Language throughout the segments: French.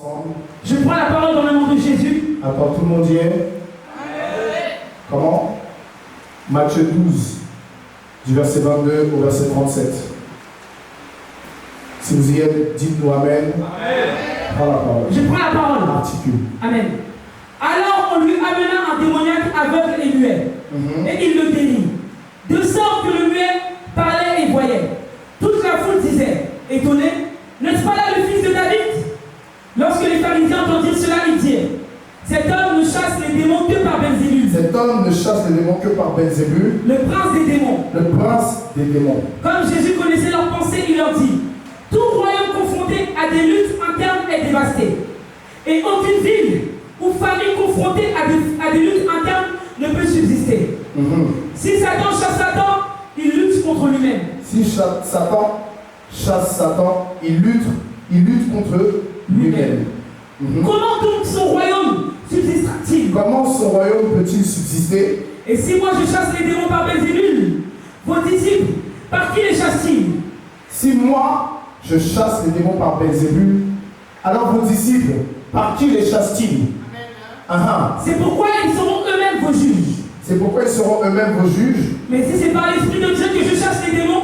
ensemble. Je prends la parole dans le nom de Jésus. Attends, tout le monde y est? Comment? Matthieu 12, du verset 22 au verset 37. Si vous y êtes, dites-nous Amen. Prends la parole. Je prends la parole. Articule. Amen. Alors on lui amena un démoniaque aveugle et muet. Et il le guérit. De sorte que le muet parlait et voyait. Toute la foule disait, étonné, n'est-ce pas là le fils de David? Lorsque les pharisiens entendirent cela, ils dirent, cet homme ne chasse les démons que par Belzébul. Cet homme ne chasse les démons que par Belzébul, le prince des démons. Le prince des démons. Comme Jésus connaissait leurs pensées, il leur dit, tout royaume confronté à des luttes internes est dévasté. Et aucune ville ou famille confrontée à des luttes internes ne peut subsister. Si Satan chasse Satan, il lutte contre lui-même. Si Satan chasse Satan, il lutte contre lui-même. Comment donc son royaume subsistera-t-il? Comment son royaume peut-il subsister? Et si moi je chasse les démons par Belzébul, vos disciples, par qui les chassent-ils? Si moi je chasse les démons par Belzébul, alors vos disciples, par qui les chassent-ils? C'est pourquoi ils seront eux-mêmes vos juges. C'est pourquoi ils seront eux-mêmes vos juges. Mais si c'est par l'Esprit de Dieu que je chasse les démons,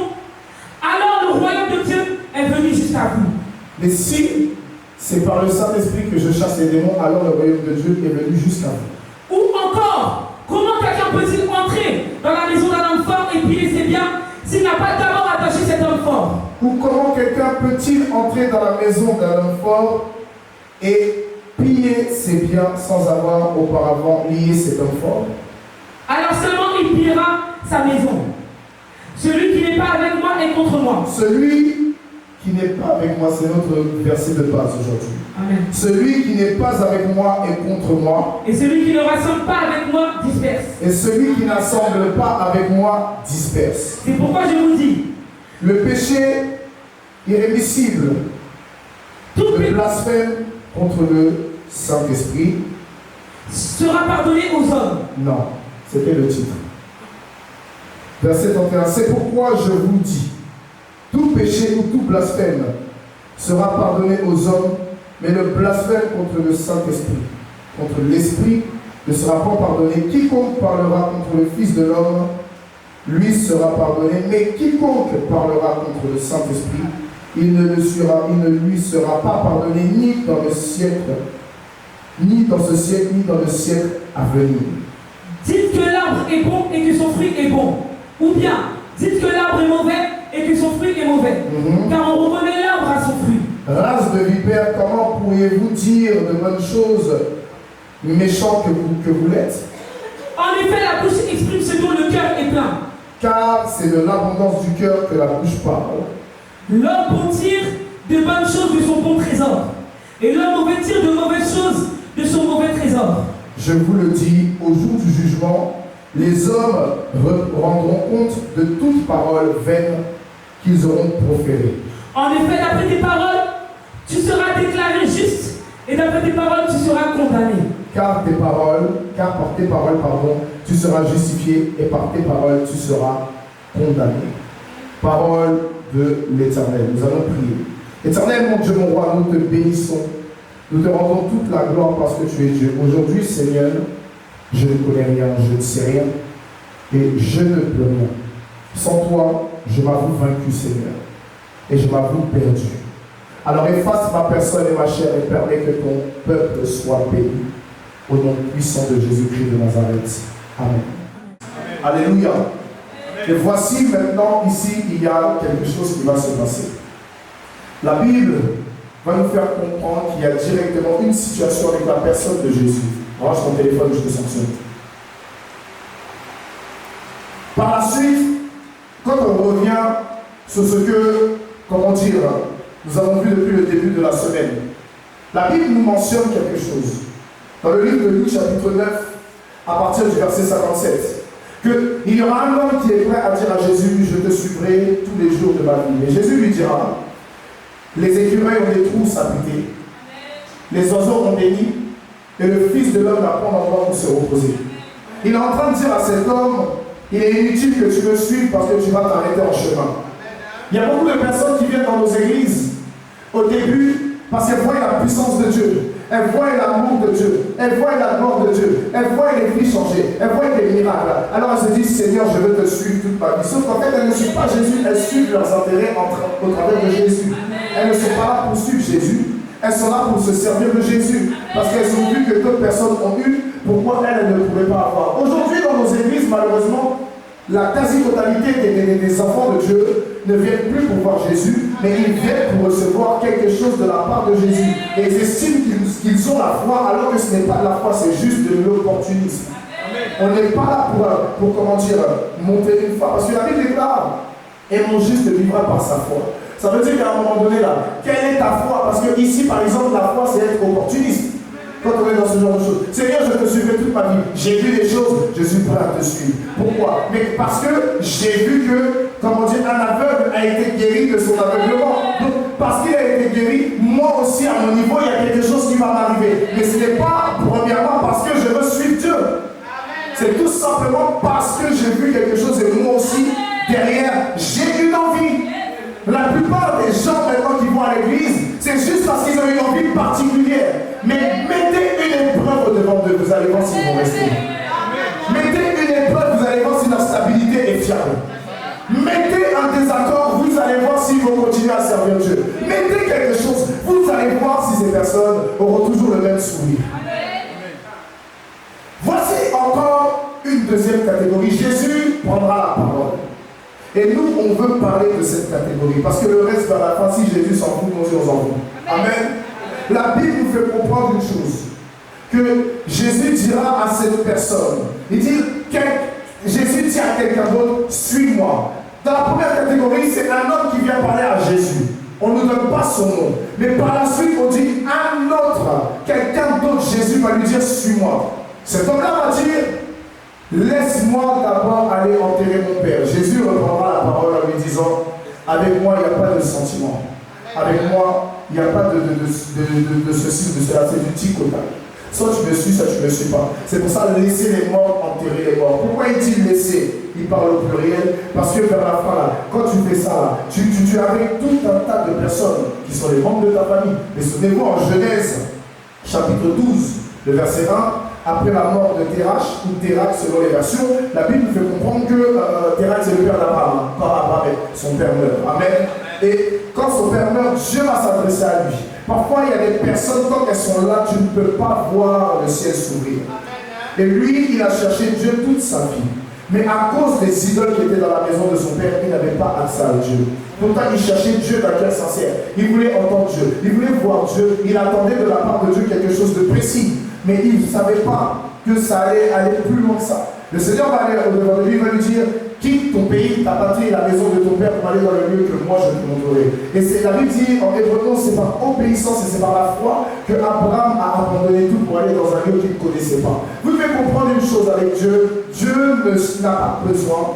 alors le royaume de Dieu est venu jusqu'à vous. Mais si c'est par le Saint-Esprit que je chasse les démons, alors le royaume de Dieu est venu jusqu'à vous. Ou encore, comment quelqu'un peut-il entrer dans la maison d'un homme fort et piller ses biens s'il n'a pas d'abord attaché cet homme fort? Ou comment quelqu'un peut-il entrer dans la maison d'un homme fort et piller ses biens sans avoir auparavant lié cet homme fort? Alors seulement il pillera sa maison. Celui qui n'est pas avec moi est contre moi. Celui qui n'est pas avec moi, c'est notre verset de base aujourd'hui. Amen. Celui qui n'est pas avec moi est contre moi. Et celui qui ne rassemble pas avec moi disperse. Et celui qui n'assemble pas avec moi disperse. C'est pourquoi je vous dis, le péché irrémissible, le blasphème contre le Saint-Esprit sera pardonné aux hommes. Non, c'était le titre. Verset 31. C'est pourquoi je vous dis, tout péché ou tout blasphème sera pardonné aux hommes, mais le blasphème contre le Saint-Esprit, contre l'Esprit, ne sera pas pardonné. Quiconque parlera contre le Fils de l'homme, lui sera pardonné, mais quiconque parlera contre le Saint-Esprit, il ne lui sera pas pardonné ni dans le siècle, ni dans ce siècle, ni dans le siècle à venir. Dites que l'arbre est bon et que son fruit est bon. Ou bien, dites que l'arbre est mauvais et que son fruit est mauvais. Car on reconnaît l'arbre à son fruit. Race de vipères, comment pourriez-vous dire de bonnes choses, méchants que vous l'êtes? En effet, la bouche exprime ce dont le cœur est plein. Car c'est de l'abondance du cœur que la bouche parle. L'homme bon tire de bonnes choses de son bon trésor. Et l'homme mauvais tire de mauvaises choses de son mauvais trésor. Je vous le dis, au jour du jugement, les hommes rendront compte de toute parole vaine qu'ils auront proférée. En effet, d'après tes paroles, tu seras déclaré juste, et d'après tes paroles, tu seras condamné. Car par tes paroles, tu seras justifié, et par tes paroles, tu seras condamné. Parole de l'Éternel. Nous allons prier. Éternel, mon Dieu, mon roi, nous te bénissons. Nous te rendons toute la gloire parce que tu es Dieu. Aujourd'hui, Seigneur, je ne connais rien, je ne sais rien, et je ne peux rien. Sans toi, je m'avoue vaincu, Seigneur, et je m'avoue perdu. Alors efface ma personne et ma chair et permets que ton peuple soit béni. Au nom puissant de Jésus-Christ de Nazareth. Amen. Alléluia. Et voici maintenant, ici, il y a quelque chose qui va se passer. La Bible va nous faire comprendre qu'il y a directement une situation avec la personne de Jésus. Range ton téléphone, je te sanctionne. Par la suite, quand on revient sur ce que, comment dire, nous avons vu depuis le début de la semaine, la Bible nous mentionne quelque chose. Dans le livre de Luc, chapitre 9, à partir du verset 57, qu'il y aura un homme qui est prêt à dire à Jésus, je te suivrai tous les jours de ma vie. Et Jésus lui dira, les écureuils ont des trous habités, les oiseaux ont des nids, et le Fils de l'homme n'a pas d'endroit pour se reposer. Il est en train de dire à cet homme, il est inutile que tu me suives parce que tu vas t'arrêter en chemin. Il y a beaucoup de personnes qui viennent dans nos églises au début Parce qu'elle voyait la puissance de Dieu. Elle voyait l'amour de Dieu. Elle voyait la gloire de Dieu. Elle voyait les vies changer. Elle voyait des miracles. Alors elle se dit, Seigneur, je veux te suivre toute ma vie. Sauf qu'en fait, elles ne suivent pas Jésus. Elles suivent leurs intérêts au travers de Jésus. Elles ne sont pas là pour suivre Jésus. Elles sont là pour se servir de Jésus. Parce qu'elles ont vu que d'autres personnes ont eu. Pourquoi elles ne pouvaient pas avoir? Aujourd'hui, dans nos églises, malheureusement, la quasi-totalité des enfants de Dieu ne viennent plus pour voir Jésus, mais ils viennent pour recevoir quelque chose de la part de Jésus. Et ils estiment qu'ils ont la foi, alors que ce n'est pas de la foi, c'est juste de l'opportunisme. On n'est pas là pour comment dire, monter une foi. Parce que la Bible déclare, et mon juste vivra par sa foi. Ça veut dire qu'à un moment donné, là, quelle est ta foi? Parce que ici, par exemple, la foi, c'est être opportuniste. Quand on est dans ce genre de choses. Seigneur, je te suivrai toute ma vie. J'ai vu des choses, je suis prêt à te suivre. Pourquoi? Mais parce que j'ai vu que, comment dire, un aveugle a été guéri de son aveuglement. Donc, parce qu'il a été guéri, moi aussi, à mon niveau, il y a quelque chose qui va m'arriver. Mais ce n'est pas, premièrement, parce que je veux suivre Dieu. C'est tout simplement parce que j'ai vu quelque chose et moi aussi, derrière, j'ai une envie. La plupart des gens maintenant qui vont à l'église, c'est juste parce qu'ils ont une envie particulière. Mais mettez une épreuve devant d'eux, vous allez voir si vous restez. Mettez une épreuve, vous allez voir si leur stabilité est fiable. Mettez un désaccord, vous allez voir s'ils vont continuer à servir Dieu. Mettez quelque chose, vous allez voir si ces personnes auront toujours le même sourire. Voici encore une deuxième catégorie. Jésus prendra la parole. Et nous, on veut parler de cette catégorie. Parce que le reste, vers la fin, si Jésus s'en fout, nous on s'en fout. Amen. La Bible nous fait comprendre une chose. Que Jésus dira à cette personne. Il dit, Jésus dit à quelqu'un d'autre, suis-moi. Dans la première catégorie, c'est un homme qui vient parler à Jésus. On ne nous donne pas son nom. Mais par la suite, on dit un autre. Quelqu'un d'autre, Jésus va lui dire, suis-moi. Cet homme-là va dire, laisse-moi d'abord aller enterrer mon père. Jésus reprendra la parole en lui disant, avec moi, il n'y a pas de sentiment. Avec moi, il n'y a pas de ceci, de cela. C'est du tic au tac. Soit tu me suis, soit tu ne me suis pas. C'est pour ça, laisser les morts enterrer les morts. Pourquoi il dit laisser? Il parle au pluriel. Parce que vers la fin, là, quand tu fais ça, là, tu es avec tout un tas de personnes qui sont les membres de ta famille. Mais souvenez-vous, en Genèse, chapitre 12, le verset 1, après la mort de Térach, ou Térach selon les versions, la Bible nous fait comprendre que Térach c'est le père d'Abraham, pas Abraham, son père meurt. Amen. Et quand son père meurt, Dieu va s'adresser à lui. Parfois, il y a des personnes, quand elles sont là, tu ne peux pas voir le ciel s'ouvrir. Et lui, il a cherché Dieu toute sa vie. Mais à cause des idoles qui étaient dans la maison de son père, il n'avait pas accès à Dieu. Pourtant, il cherchait Dieu d'un cœur sincère. Il voulait entendre Dieu. Il voulait voir Dieu. Il attendait de la part de Dieu quelque chose de précis. Mais il ne savait pas que ça allait aller plus loin que ça. Le Seigneur va aller au-devant de lui, il va lui dire, quitte ton pays, ta patrie et la maison de ton père pour aller dans le lieu que moi je te montrerai. Et c'est, la Bible dit en hébreu, c'est par obéissance et c'est par la foi que Abraham a abandonné tout pour aller dans un lieu qu'il ne connaissait pas. Vous devez comprendre une chose avec Dieu. Dieu n'a pas besoin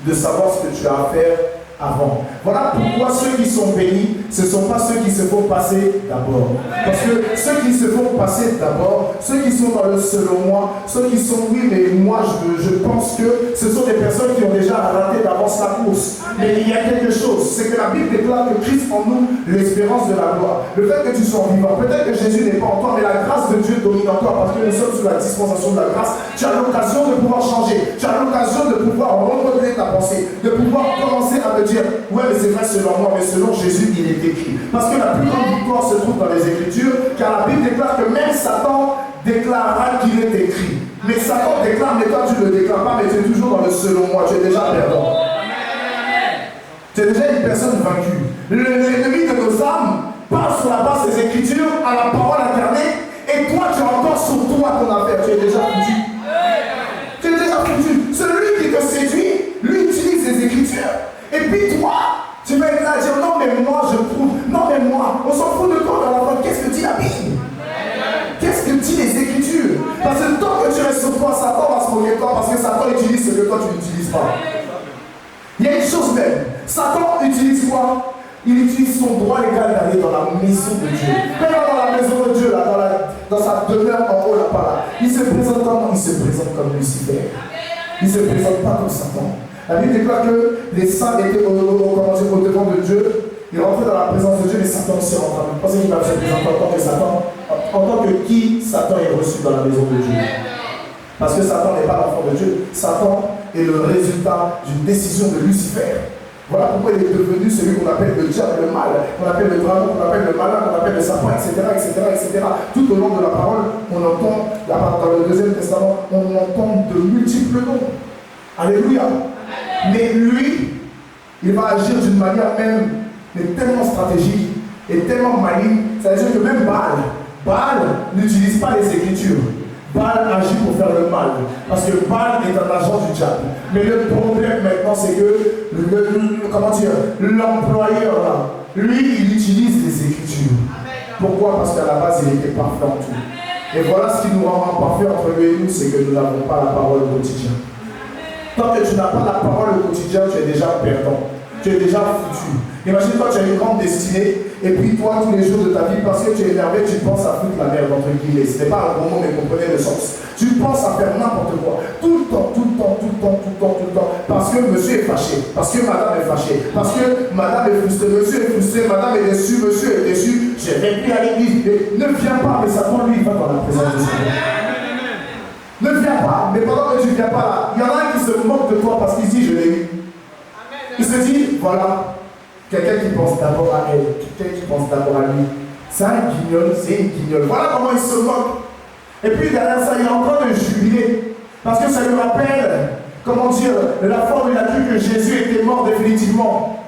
de savoir ce que tu as à faire avant. Voilà pourquoi ceux qui sont bénis, ce ne sont pas ceux qui se font passer d'abord. Parce que ceux qui se font passer d'abord, ceux qui sont dans le selon moi, ceux qui sont oui, mais moi je pense que ce sont des personnes qui ont déjà raté d'avance la course. Mais il y a quelque chose, c'est que la Bible déclare que Christ en nous, l'espérance de la gloire. Le fait que tu sois vivant, peut-être que Jésus n'est pas en toi, mais la grâce de Dieu domine en toi parce que nous sommes sous la dispensation de la grâce. Tu as l'occasion de pouvoir changer, tu as l'occasion de pouvoir renouveler ta pensée, de pouvoir commencer à te dire, ouais mais c'est vrai selon moi, mais selon Jésus il est écrit. Parce que la plus grande victoire se trouve dans les Écritures, car la Bible déclare que même Satan déclarera qu'il est écrit. Mais Satan déclare, mais toi tu ne le déclares pas, mais tu es toujours dans le selon moi, tu es déjà perdant. Tu es déjà une personne vaincue. L'ennemi de nos âmes parle sur la base des Écritures à la parole incarnée, et toi tu as encore sur toi ton affaire, tu es déjà foutu. Tu es déjà foutu. Celui qui te séduit, lui utilise les Écritures. Et puis toi, tu vas être là à dire non mais moi je prouve, non mais moi, on s'en fout de toi dans la foi. Qu'est-ce que dit la Bible? Qu'est-ce que dit les Écritures? Parce que tant que tu restes sur toi, Satan va se moquer de toi parce que Satan utilise ce que toi tu n'utilises pas. Il y a une chose même, Satan utilise quoi? Il utilise son droit légal d'aller dans la maison de Dieu. Quand il va dans la maison de Dieu, là, dans sa demeure en haut là-bas, là, il se présente comment? Il se présente comme Lucifer. Il ne se présente pas comme Satan. La Bible déclare que les saints étaient au devant de Dieu il est rentré dans la présence de Dieu, mais Satan aussi rentre. Vous pensez qu'il va se présenter en tant que Satan? En tant que qui Satan est reçu dans la maison de Dieu? Parce que Satan n'est pas l'enfant de Dieu. Satan est le résultat d'une décision de Lucifer. Voilà pourquoi il est devenu celui qu'on appelle le diable, le mal, qu'on appelle le dragon, qu'on appelle le malin, qu'on appelle le serpent, etc., etc., etc. Tout au long de la parole, on entend, dans le Deuxième Testament, on entend de multiples noms. Alléluia. Mais lui, il va agir d'une manière même, mais tellement stratégique et tellement maligne. Ça veut dire que même Baal n'utilise pas les Écritures. Baal agit pour faire le mal. Parce que Baal est un agent du diable. Mais le problème maintenant, c'est que l'employeur là, lui, il utilise les Écritures. Pourquoi? Parce qu'à la base, il était parfait en tout. Et voilà ce qui nous rend parfait entre lui et nous, c'est que nous n'avons pas la parole au quotidien. Tant que tu n'as pas la parole au quotidien, tu es déjà perdant. Tu es déjà foutu. Imagine-toi, tu as une grande destinée, et puis toi, tous les jours de ta vie, parce que tu es énervé, tu penses à foutre la merde, entre guillemets. Ce n'est pas un gros mot, mais comprenez le sens. Tu penses à faire n'importe quoi. Tout le temps. Parce que monsieur est fâché, parce que madame est fâchée, parce que madame est frustrée, monsieur est frustré, madame est déçu, monsieur est déçu. Je ne vais plus à l'église. Ne viens pas, mais Satan, lui, il va dans la présence du Seigneur. Ne viens pas, mais pendant que tu ne viens pas là, il y en a un qui se moque de toi parce qu'il dit, je l'ai eu. Il se dit, voilà, quelqu'un qui pense d'abord à elle, quelqu'un qui pense d'abord à lui. C'est un guignol, c'est une guignole. Voilà comment il se moque. Et puis derrière ça, il est en train de jubiler. Parce que ça lui rappelle, comment dire, la fois où il a cru que Jésus était mort définitivement.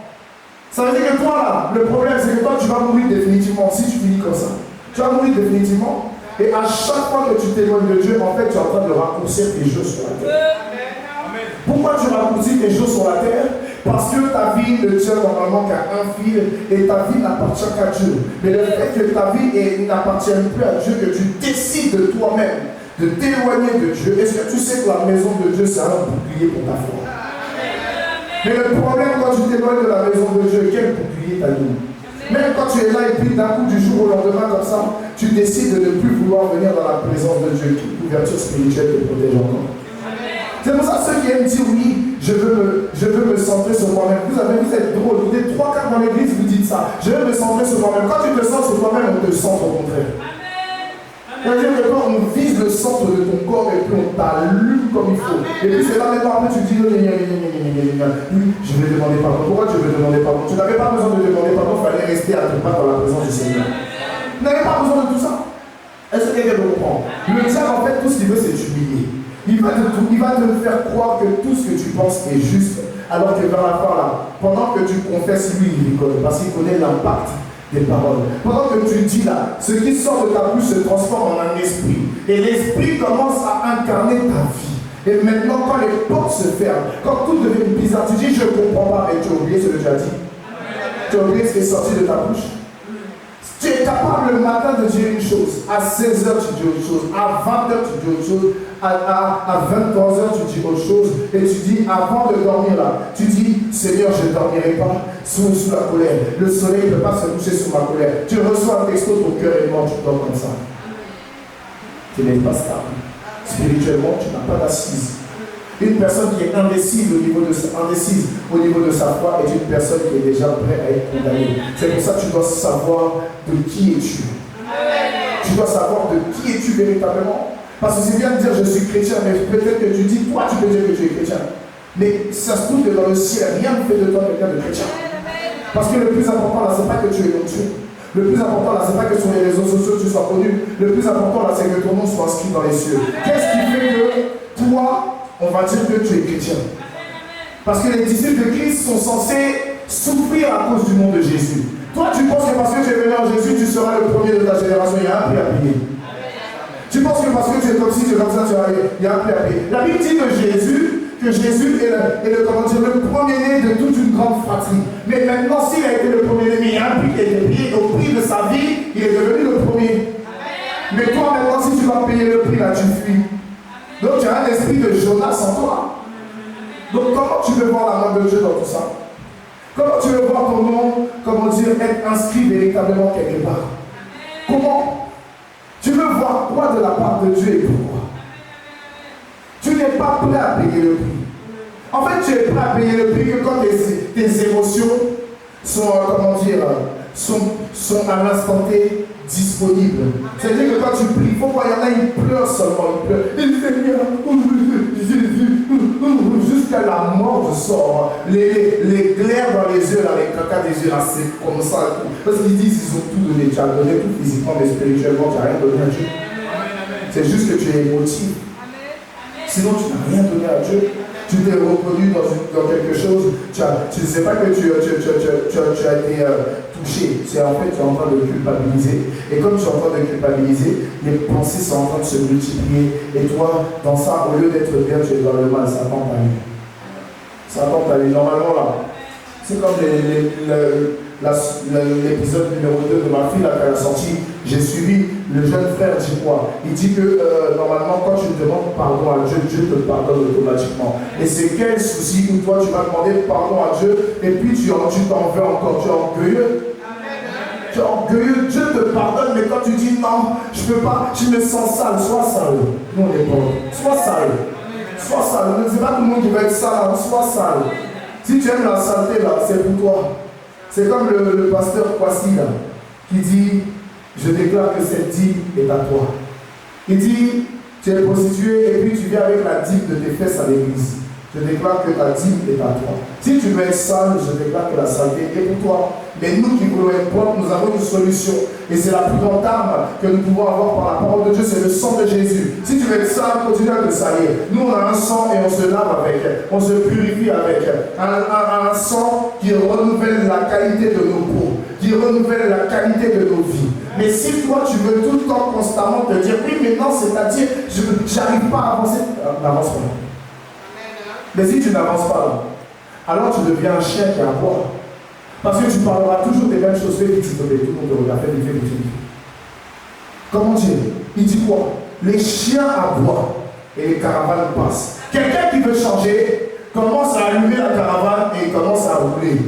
Ça veut dire que toi là, le problème c'est que toi tu vas mourir définitivement. Si tu finis comme ça, tu vas mourir définitivement. Et à chaque fois que tu t'éloignes de Dieu, en fait tu es en train de raccourcir tes jours sur la terre. Pourquoi tu raccourcis tes jours sur la terre? Parce que ta vie ne tient normalement qu'à un fil et ta vie n'appartient qu'à Dieu. Mais le fait que ta vie n'appartient plus à Dieu, que tu décides de toi-même de t'éloigner de Dieu, est-ce que tu sais que la maison de Dieu c'est un bouclier pour ta foi? Mais le problème quand tu t'éloignes de la maison de Dieu, quel bouclier t'as donné? Même quand tu es là et puis d'un coup du jour au lendemain comme ça, tu décides de ne plus vouloir venir dans la présence de Dieu. Toute ouverture spirituelle te protège encore. C'est pour ça ceux qui aiment dire oui, je veux me centrer sur moi-même. Vous êtes drôle, vous êtes 3-4 dans l'église, vous dites ça. Je veux me centrer sur moi-même. Quand tu te centres sur toi-même, on te centre au contraire. C'est-à-dire que quand on vise le centre de ton corps et puis on t'allume comme il faut. Et puis c'est là maintenant, après tu dis, oui, je vais demander pardon. Pourquoi tu veux demander pardon? Tu n'avais pas besoin de demander pardon, il fallait rester à tes pas dans la présence du Seigneur. Tu n'avais pas besoin de tout ça. Est-ce que quelqu'un me comprend? Le diable, en fait, tout ce qu'il veut, c'est t'humilier. Il va te faire croire que tout ce que tu penses est juste, alors que vers la fin là, pendant que tu confesses, lui il rigole, parce qu'il connaît l'impact des paroles. Pendant que tu dis là, ce qui sort de ta bouche se transforme en un esprit. Et l'esprit commence à incarner ta vie. Et maintenant, quand les portes se ferment, quand tout devient bizarre, tu dis je ne comprends pas, mais tu as oublié ce que tu as dit. Tu as oublié ce qui est sorti de ta bouche. Tu es capable le matin de dire une chose, à 16h tu dis autre chose, à 20h tu dis autre chose, à 23h tu dis autre chose, et tu dis avant de dormir là, tu dis Seigneur je ne dormirai pas sous la colère, le soleil ne peut pas se coucher sous ma colère, tu reçois un texto, ton cœur est mort, tu dors comme ça. Tu n'es pas stable. Spirituellement tu n'as pas d'assise. Une personne qui est indécise au niveau de sa foi est une personne qui est déjà prête à être condamnée. C'est pour ça que tu dois savoir de qui es-tu. Tu dois savoir de qui es-tu véritablement. Parce que c'est bien de dire je suis chrétien, mais peut-être que tu dis, toi tu peux dire que tu es chrétien. Mais ça se trouve que dans le ciel, rien ne fait de toi quelqu'un de chrétien. Parce que le plus important là, c'est pas que tu es Dieu. Le plus important là, c'est pas que sur les réseaux sociaux tu sois connu. Le plus important là, c'est que ton nom soit inscrit dans les cieux. Qu'est-ce qui fait que toi, on va dire que tu es chrétien? Parce que les disciples de Christ sont censés souffrir à cause du nom de Jésus. Toi, tu penses que parce que tu es venu en Jésus, tu seras le premier de ta génération, il y a un prix à payer. Tu penses que parce que tu es comme ci, tu es comme ça, il y a un prix à payer. La Bible dit que Jésus est le premier-né de toute une grande fratrie. Mais maintenant, s'il a été le premier-né, mais il y a un prix qui a été payé, au prix de sa vie, il est devenu le premier. Mais toi, maintenant, si tu vas payer le prix, là, tu fuis. Donc tu as un esprit de Jonas en toi. Donc comment tu veux voir la main de Dieu dans tout ça? Comment tu veux voir ton nom, comment dire, être inscrit véritablement quelque part? Comment? Tu veux voir quoi de la part de Dieu et pourquoi? Tu n'es pas prêt à payer le prix. En fait, tu es prêt à payer le prix que quand tes émotions sont à l'instant T disponibles. C'est-à-dire que quand tu pries, il faut voir, il y en a, ils pleurent seulement, ils pleurent. Seigneur, Jésus, jusqu'à la mort je sors. Les glaires dans les yeux, là, les cacas des yeux, là, c'est comme ça. Parce qu'ils disent qu'ils ont tout donné. Tu as donné tout physiquement, mais spirituellement, tu n'as rien donné à Dieu. C'est juste que tu es émotif. Sinon, tu n'as rien donné à Dieu. Tu t'es reconnu dans quelque chose. Tu ne sais pas que tu as été touché. C'est en fait, tu es en train de culpabiliser. Et comme tu es en train de culpabiliser, les pensées sont en train de se multiplier. Et toi, dans ça, au lieu d'être bien, tu es dans le mal. Ça tente à lui. Ça tente à lui. Normalement, là, c'est comme l'épisode numéro 2 de ma fille, là, quand elle a sorti. J'ai suivi le jeune frère, dit quoi? Il dit que normalement, quand tu demandes pardon à Dieu, Dieu te pardonne automatiquement. Et c'est quel souci où toi tu vas demander pardon à Dieu et puis tu t'en veux encore, tu es orgueilleux. Tu es orgueilleux, Dieu te pardonne, mais quand tu dis non, je ne peux pas, je me sens sale, sois sale. Nous on est pauvres, sois sale. Sois sale. Ce n'est pas tout le monde qui va être sale, sois sale. Si tu aimes la saleté là, c'est pour toi. C'est comme le pasteur Kwasi là, qui dit. Je déclare que cette dîme est à toi. Il dit, tu es prostituée et puis tu viens avec la dîme de tes fesses à l'église. Je déclare que ta dîme est à toi. Si tu veux être sale, je déclare que la saleté est pour toi. Mais nous qui voulons être propres, nous avons une solution. Et c'est la plus grande arme que nous pouvons avoir par la parole de Dieu, c'est le sang de Jésus. Si tu veux être sale, continue à te salir. Nous, on a un sang et on se lave avec. On se purifie avec. Un sang qui renouvelle la qualité de nos peaux, qui renouvelle la qualité de nos vies. Mais si toi, tu veux tout le temps, constamment te dire, oui, mais non, c'est-à-dire, je n'arrive pas à avancer, n'avance pas. Mais si tu n'avances pas, alors tu deviens un chien qui aboie. Parce que tu parleras toujours des mêmes choses. Fais vite, s'il te plaît, tout le monde te regarde, fais vite. Comment dire? Il dit quoi? Les chiens aboient et les caravanes passent. Quelqu'un qui veut changer commence à allumer la caravane et il commence à rouler.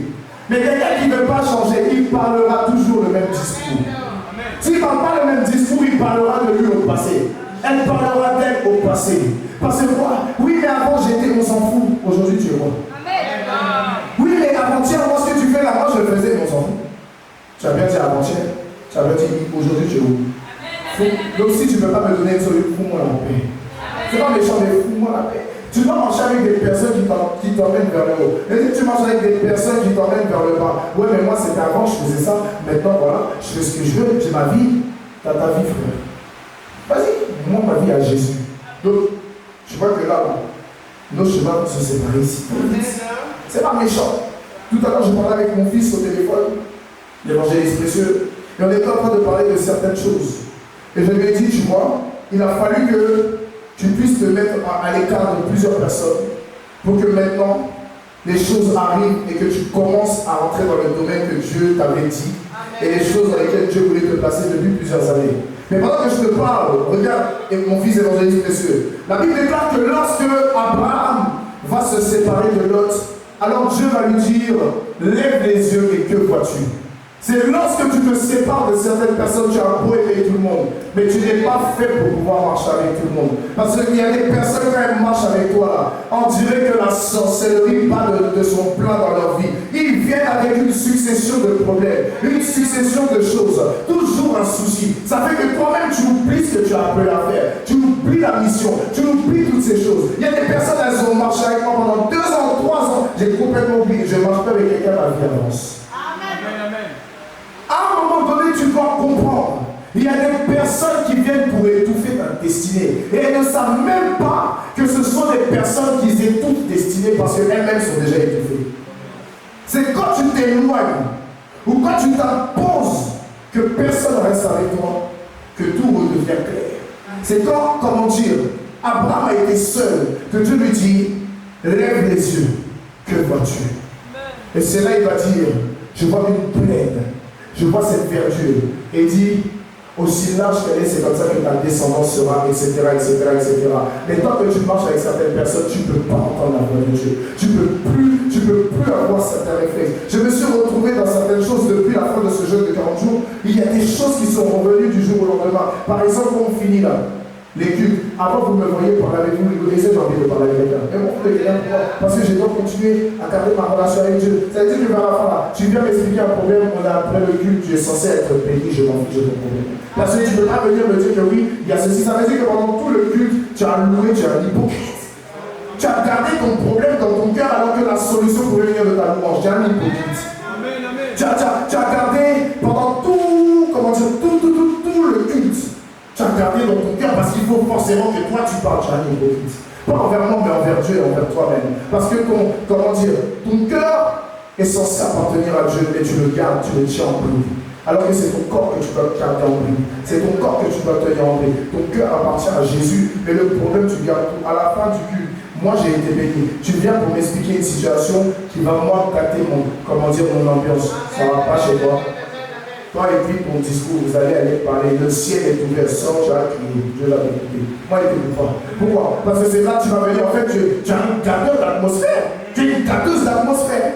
Mais quelqu'un qui ne veut pas changer, il parlera toujours le même discours. S'il ne parle pas le même discours, il parlera de lui au passé. Elle parlera d'elle au passé. Parce que quoi? Oui, mais avant j'étais, on s'en fout. Aujourd'hui tu es quoi? Oui, mais avant-hier, moi ce que tu fais là, moi je le faisais, mais on s'en fout. Tu as bien dit avant-hier. Tu as bien dit aujourd'hui tu es où? Donc si tu ne peux pas me donner une solution, fous-moi la paix. C'est pas méchant, mais fous-moi la paix. Tu dois marcher avec des personnes qui t'emmènent vers le haut. Et si tu marches avec des personnes qui t'emmènent vers le bas, ouais, mais moi c'était avant, je faisais ça, maintenant voilà, je fais ce que je veux, j'ai ma vie, tu as ta vie, frère. Vas-y, moi ma vie à Jésus. Donc, tu vois que là, nos chemins vont se séparer ici. C'est pas méchant. Tout à l'heure, je parlais avec mon fils au téléphone, l'évangéliste précieux, et on était en train de parler de certaines choses. Et je lui ai dit, tu vois, il a fallu que tu puisses te mettre à l'écart de plusieurs personnes pour que maintenant les choses arrivent et que tu commences à entrer dans le domaine que Dieu t'avait dit. Amen. Et les choses dans lesquelles Dieu voulait te placer depuis plusieurs années. Mais pendant que je te parle, regarde mon fils évangéliste précieux. La Bible déclare que lorsque Abraham va se séparer de Lot, alors Dieu va lui dire, lève les yeux et que vois-tu? C'est lorsque tu te sépares de certaines personnes, tu as beau aimer tout le monde, mais tu n'es pas fait pour pouvoir marcher avec tout le monde. Parce qu'il y a des personnes, quand elles marchent avec toi, là, on dirait que la sorcellerie part de son plan dans leur vie. Ils viennent avec une succession de problèmes, une succession de choses, toujours un souci. Ça fait que toi-même, tu oublies ce que tu as appris à faire. Tu oublies la mission, tu oublies toutes ces choses. Il y a des personnes, elles ont marché avec moi pendant 2 ans, 3 ans. J'ai complètement oublié. Je ne marche pas avec quelqu'un, ma vie avance. À un moment donné, tu dois comprendre. Il y a des personnes qui viennent pour étouffer ta destinée. Et elles ne savent même pas que ce sont des personnes qui étouffent destinée parce qu'elles-mêmes sont déjà étouffées. C'est quand tu t'éloignes ou quand tu t'imposes que personne ne reste avec toi que tout redevient clair. C'est quand, comment dire, Abraham a été seul que Dieu lui dit, lève les yeux, que vois-tu? Et c'est là il va dire, je vois une plaine. Je vois cette verdure et dit, aussi large qu'elle est, c'est comme ça que ta descendance sera, etc., etc., etc. Mais tant que tu marches avec certaines personnes, tu ne peux pas entendre la voix de Dieu. Tu ne peux plus avoir certains réflexes. Je me suis retrouvé dans certaines choses depuis la fin de ce jeûne de 40 jours. Il y a des choses qui sont revenues du jour au lendemain. Par exemple, on finit là. Les cultes. Avant, vous me voyez parler avec vous, j'ai envie de parler avec quelqu'un. Mais pourquoi parce que je dois continuer à garder ma relation avec Dieu. Ça veut dire que vers la fin, là, tu viens m'expliquer un problème, on a après le culte, tu es censé être béni, je m'en fiche de ton problème. Parce que tu ne peux pas venir me dire que oui, il y a ceci. Ça veut dire que pendant tout le culte, tu as loué, tu as hypocrite. Tu as gardé ton problème dans ton cœur alors que la solution pouvait venir de ta louange. Tu es un hypocrite. Tu as gardé pendant tout, tout le culte. Tu as gardé dans ton cœur parce qu'il faut forcément que toi tu parles, tu es un hypocrite. Pas envers moi, mais envers Dieu et envers toi-même. Parce que ton cœur est censé appartenir à Dieu, mais tu le gardes, tu le tiens en bride. Alors que c'est ton corps que tu dois garder en bride. C'est ton corps que tu dois tenir en bride. Ton cœur appartient à Jésus, mais le problème, tu gardes tout. À la fin du culte, moi j'ai été béni. Tu viens pour m'expliquer une situation qui va moi gâter mon ambiance. Ça ne va pas chez toi. Toi et puis ton discours, vous allez aller parler. Le ciel est ouvert, sors, tu as crié. Dieu l'a écouté. Moi, il ne pas. Pourquoi? Parce que c'est là que tu vas venir. En fait, tu es un gâteur d'atmosphère. Tu es une gâteuse d'atmosphère.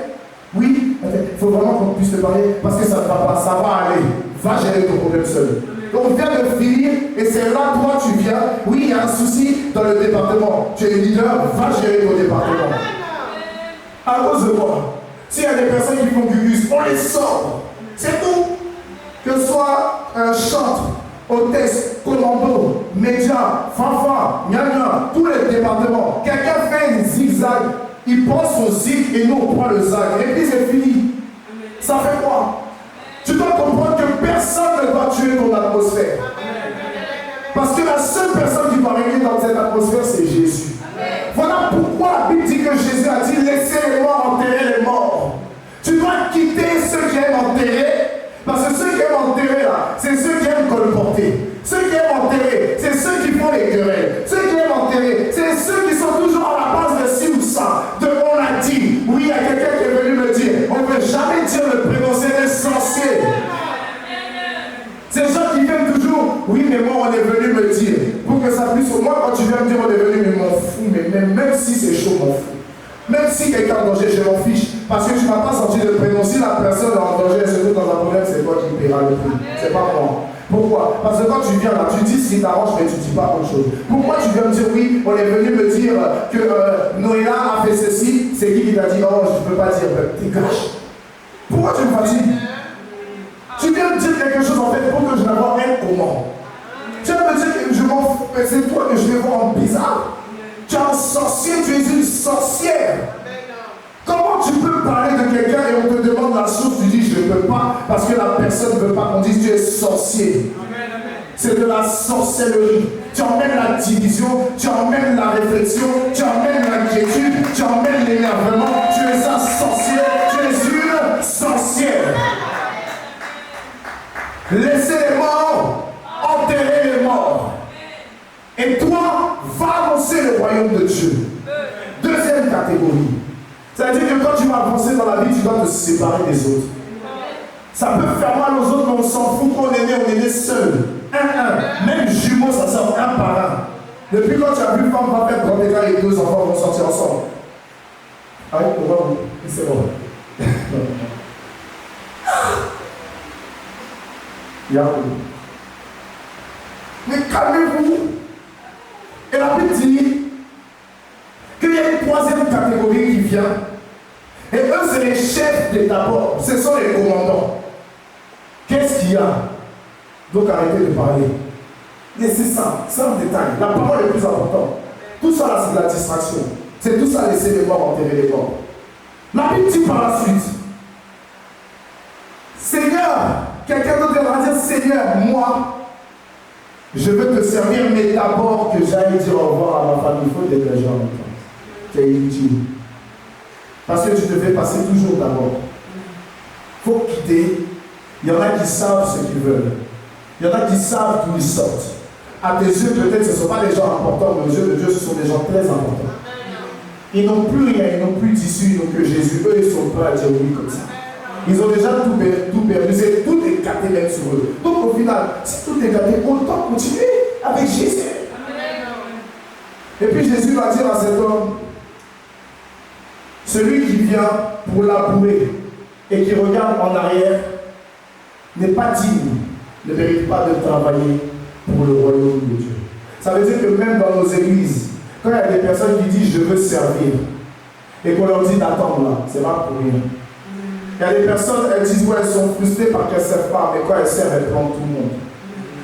Oui, il faut vraiment qu'on puisse te parler parce que ça ne va pas, ça va aller. Va gérer ton problème seul. Donc on vient de finir et c'est là toi tu viens. Oui, il y a un souci dans le département. Tu es leader, va gérer ton département. À cause de quoi? S'il y a des personnes qui font gugus, on les sort. C'est tout. Que ce soit un chantre, hôtesse, commando, média, fanfare, gna-gna, tous les départements. Quelqu'un fait une zigzag, il prend son zig et nous on prend le zag. Et puis c'est fini. Ça fait quoi? Tu dois comprendre que personne ne doit tuer ton atmosphère. Parce que la seule personne qui va régner dans cette atmosphère, c'est Jésus. Voilà pourquoi la Bible dit que Jésus a dit laissez les morts enterrer les morts. Tu dois quitter ceux qui aiment enterrer. Parce que ceux qui aiment enterrer là, c'est ceux qui aiment colporter. Ceux qui aiment enterrer, c'est ceux qui font les querelles. Ceux qui aiment enterrer, c'est ceux qui sont toujours à la base de ci ou ça. De on l'a dit. Oui, il y a quelqu'un qui est venu me dire. On ne veut jamais dire le prénom, c'est des sorciers. Ces gens qui viennent toujours, oui, mais moi on est venu me dire. Pour que ça puisse. Moi, quand tu viens me dire on est venu, mais m'en fous. Mais même si c'est chaud, m'en fous. Même si quelqu'un est en danger, je m'en fiche. Parce que tu ne m'as pas senti le prénom. Si la personne est en danger, elle se trouve dans un problème, c'est toi qui paieras le prix. C'est pas moi. Pourquoi? Parce que quand tu viens là, tu dis ce qui t'arrange, mais tu ne dis pas autre chose. Pourquoi tu viens me dire oui, on est venu me dire que Noéla a fait ceci, c'est qui t'a dit oh, je ne peux pas dire, t'es cash. Pourquoi tu me fatigues? Tu viens me dire quelque chose en fait pour que je la vois elle comment? Tu viens me dire que je m'en fous, mais c'est toi que je vais voir en bizarre. Tu es un sorcier, tu es une sorcière. Comment tu peux parler de quelqu'un et on te demande la source, tu dis je ne peux pas parce que la personne ne veut pas qu'on dise tu es sorcier. C'est de la sorcellerie. Tu emmènes la division, tu emmènes la réflexion, tu emmènes l'inquiétude, tu emmènes l'énervement. Tu es un sorcier, tu es une sorcière. Laissez les morts enterrer les morts. Et toi, va annoncer le royaume de Dieu. Deuxième catégorie. C'est-à-dire que quand tu vas avancer dans la vie, tu dois te séparer des autres. Ça peut faire mal aux autres, mais on s'en fout. Quand on est né seul. Un. Même jumeaux, ça sort un par un. Depuis quand tu as vu femme va faire grand écart et deux enfants vont sortir ensemble. Ah oui, on va vous. C'est bon. Mais calmez-vous. Et la Bible dit qu'il y a une troisième catégorie qui vient. Et eux, c'est les chefs d'état-bord. Ce sont les commandants. Qu'est-ce qu'il y a? Donc arrêtez de parler. Laissez ça, sans détail. La parole est plus importante. Tout ça là, c'est de la distraction. C'est tout ça, laisser les morts enterrer les morts. La Bible dit par la suite, Seigneur, quelqu'un d'autre va dire, Seigneur, moi, je veux te servir, mais d'abord que j'aille dire au revoir à ma famille. Il faut dégager en même temps. C'est inutile. Parce que tu devais passer toujours d'abord. Il faut quitter. Il y en a qui savent ce qu'ils veulent. Il y en a qui savent d'où ils sortent. À tes yeux, peut-être, ce ne sont pas des gens importants, mais aux yeux de Dieu, ce sont des gens très importants. Ils n'ont plus rien, ils n'ont plus d'issue, ils n'ont que Jésus. Eux, ils sont prêts à dire oui comme ça. Ils ont déjà tout perdu, tout est gâté même sur eux. Donc au final, si tout est gâté, autant continuer avec Jésus. Et puis Jésus va dire à cet homme, celui qui vient pour labourer et qui regarde en arrière n'est pas digne, ne mérite pas de travailler pour le royaume de Dieu. Ça veut dire que même dans nos églises, quand il y a des personnes qui disent je veux servir, et qu'on leur dit d'attendre là, c'est pas pour rien. Il y a des personnes, elles disent ouais, elles sont frustrées parce qu'elles ne servent pas, mais quand elles servent, elles plantent tout le monde.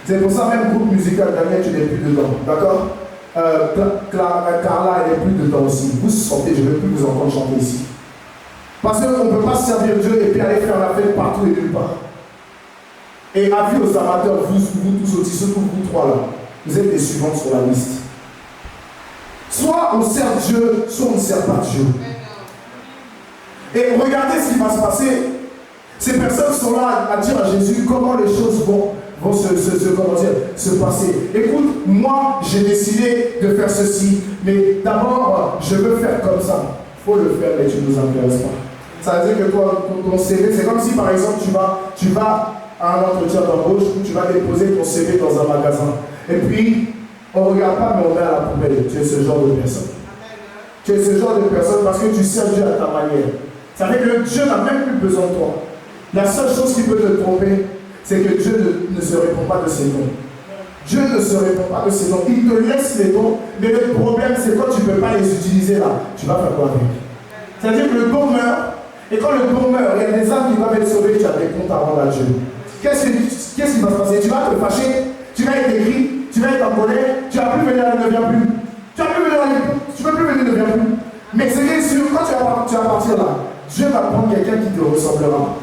C'est pour ça même groupe musical, Daniel, tu n'es plus dedans, d'accord? Carla, elle n'est plus dedans aussi. Vous sortez, je ne vais plus vous entendre chanter ici. Parce qu'on ne peut pas servir Dieu et puis aller faire la fête partout et nulle part. Et avis aux amateurs, vous tous aussi, surtout vous trois là, vous êtes les suivants sur la liste. Soit on sert Dieu, soit on ne sert pas Dieu. Et regardez ce qui va se passer. Ces personnes sont là à dire à Jésus comment les choses vont se passer. Écoute, moi j'ai décidé de faire ceci, mais d'abord je veux faire comme ça. Il faut le faire, mais tu ne nous intéresses pas. Ça veut dire que toi, ton CV, c'est comme si par exemple tu vas à un entretien d'embauche où tu vas déposer ton CV dans un magasin. Et puis, on ne regarde pas, mais on met à la poubelle. Tu es ce genre de personne. Tu es ce genre de personne parce que tu sers Dieu à ta manière. Ça veut dire que Dieu n'a même plus besoin de toi. La seule chose qui peut te tromper, c'est que Dieu ne se répond pas de ses dons. Dieu ne se répond pas de ses dons. Il te laisse les dons, mais le problème, c'est quand tu ne peux pas les utiliser là, tu vas faire quoi avec? C'est-à-dire que le don meurt, et quand le don meurt, il y a des âmes qui doivent être sauvées, tu as des comptes à rendre à Dieu. Qu'est-ce qui va se passer? Tu vas te fâcher, tu vas être aigri, tu vas être en colère, tu ne vas plus venir, ne viens plus. Tu ne vas plus venir, tu ne peux plus venir, ne viens plus. Mais c'est sûr, quand tu vas partir là, Dieu va prendre quelqu'un qui te ressemblera.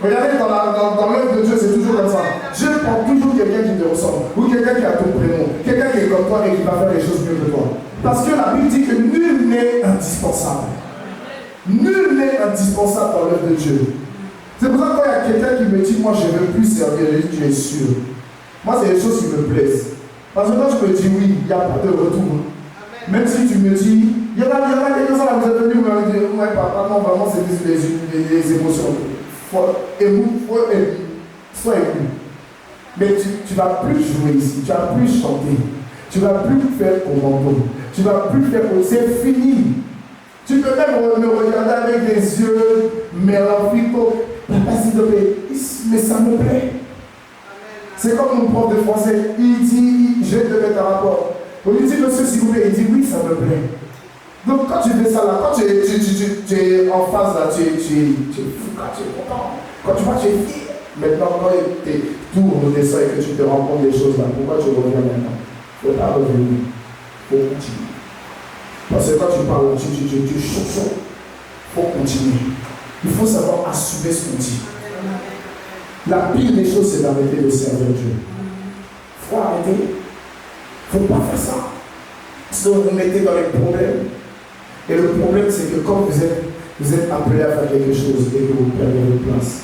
Regardez, dans l'œuvre de Dieu, c'est toujours comme ça. Dieu prend toujours quelqu'un qui te ressemble, ou quelqu'un qui a ton prénom, quelqu'un qui est comme toi et qui va faire les choses mieux que toi. Parce que la Bible dit que nul n'est indispensable. Nul n'est indispensable dans l'œuvre de Dieu. C'est pour ça que quand il y a quelqu'un qui me dit, moi je ne veux plus servir, je dis, tu es sûr. Moi, c'est des choses qui me plaisent. Parce que quand je me dis oui, il n'y a pas de retour. Même si tu me dis, il y en a quelques-uns là, vous êtes venus, vous m'avez dit, ouais, papa, non, vraiment, c'est les émotions. Sois ému. Mais tu ne vas plus jouer ici, tu ne vas plus chanter, tu ne vas plus faire commando, tu ne vas plus faire. C'est fini. Tu peux même me regarder avec des yeux mélancoliques. Papa, s'il te plaît, mais ça me plaît. C'est comme mon prof de français, il dit, je vais te mettre un rapport. On lui dit, monsieur, s'il vous plaît, il dit, oui, ça me plaît. Donc quand tu fais ça là, quand tu es en phase là, tu es fou, quand tu es content, quand tu vois, tu es fier. Maintenant, quand tu tournes, descends et que tu te rends compte des choses là, pourquoi tu reviens maintenant? Il ne faut pas revenir, il faut continuer. Parce que quand tu parles, tu chauffes, il faut continuer. Il faut savoir assumer ce qu'on dit. La pire des choses, c'est d'arrêter de servir Dieu. Il faut arrêter. Il ne faut pas faire ça. Sinon, vous mettez dans les problèmes. Et le problème, c'est que quand vous êtes appelé à faire quelque chose et que vous perdez votre place,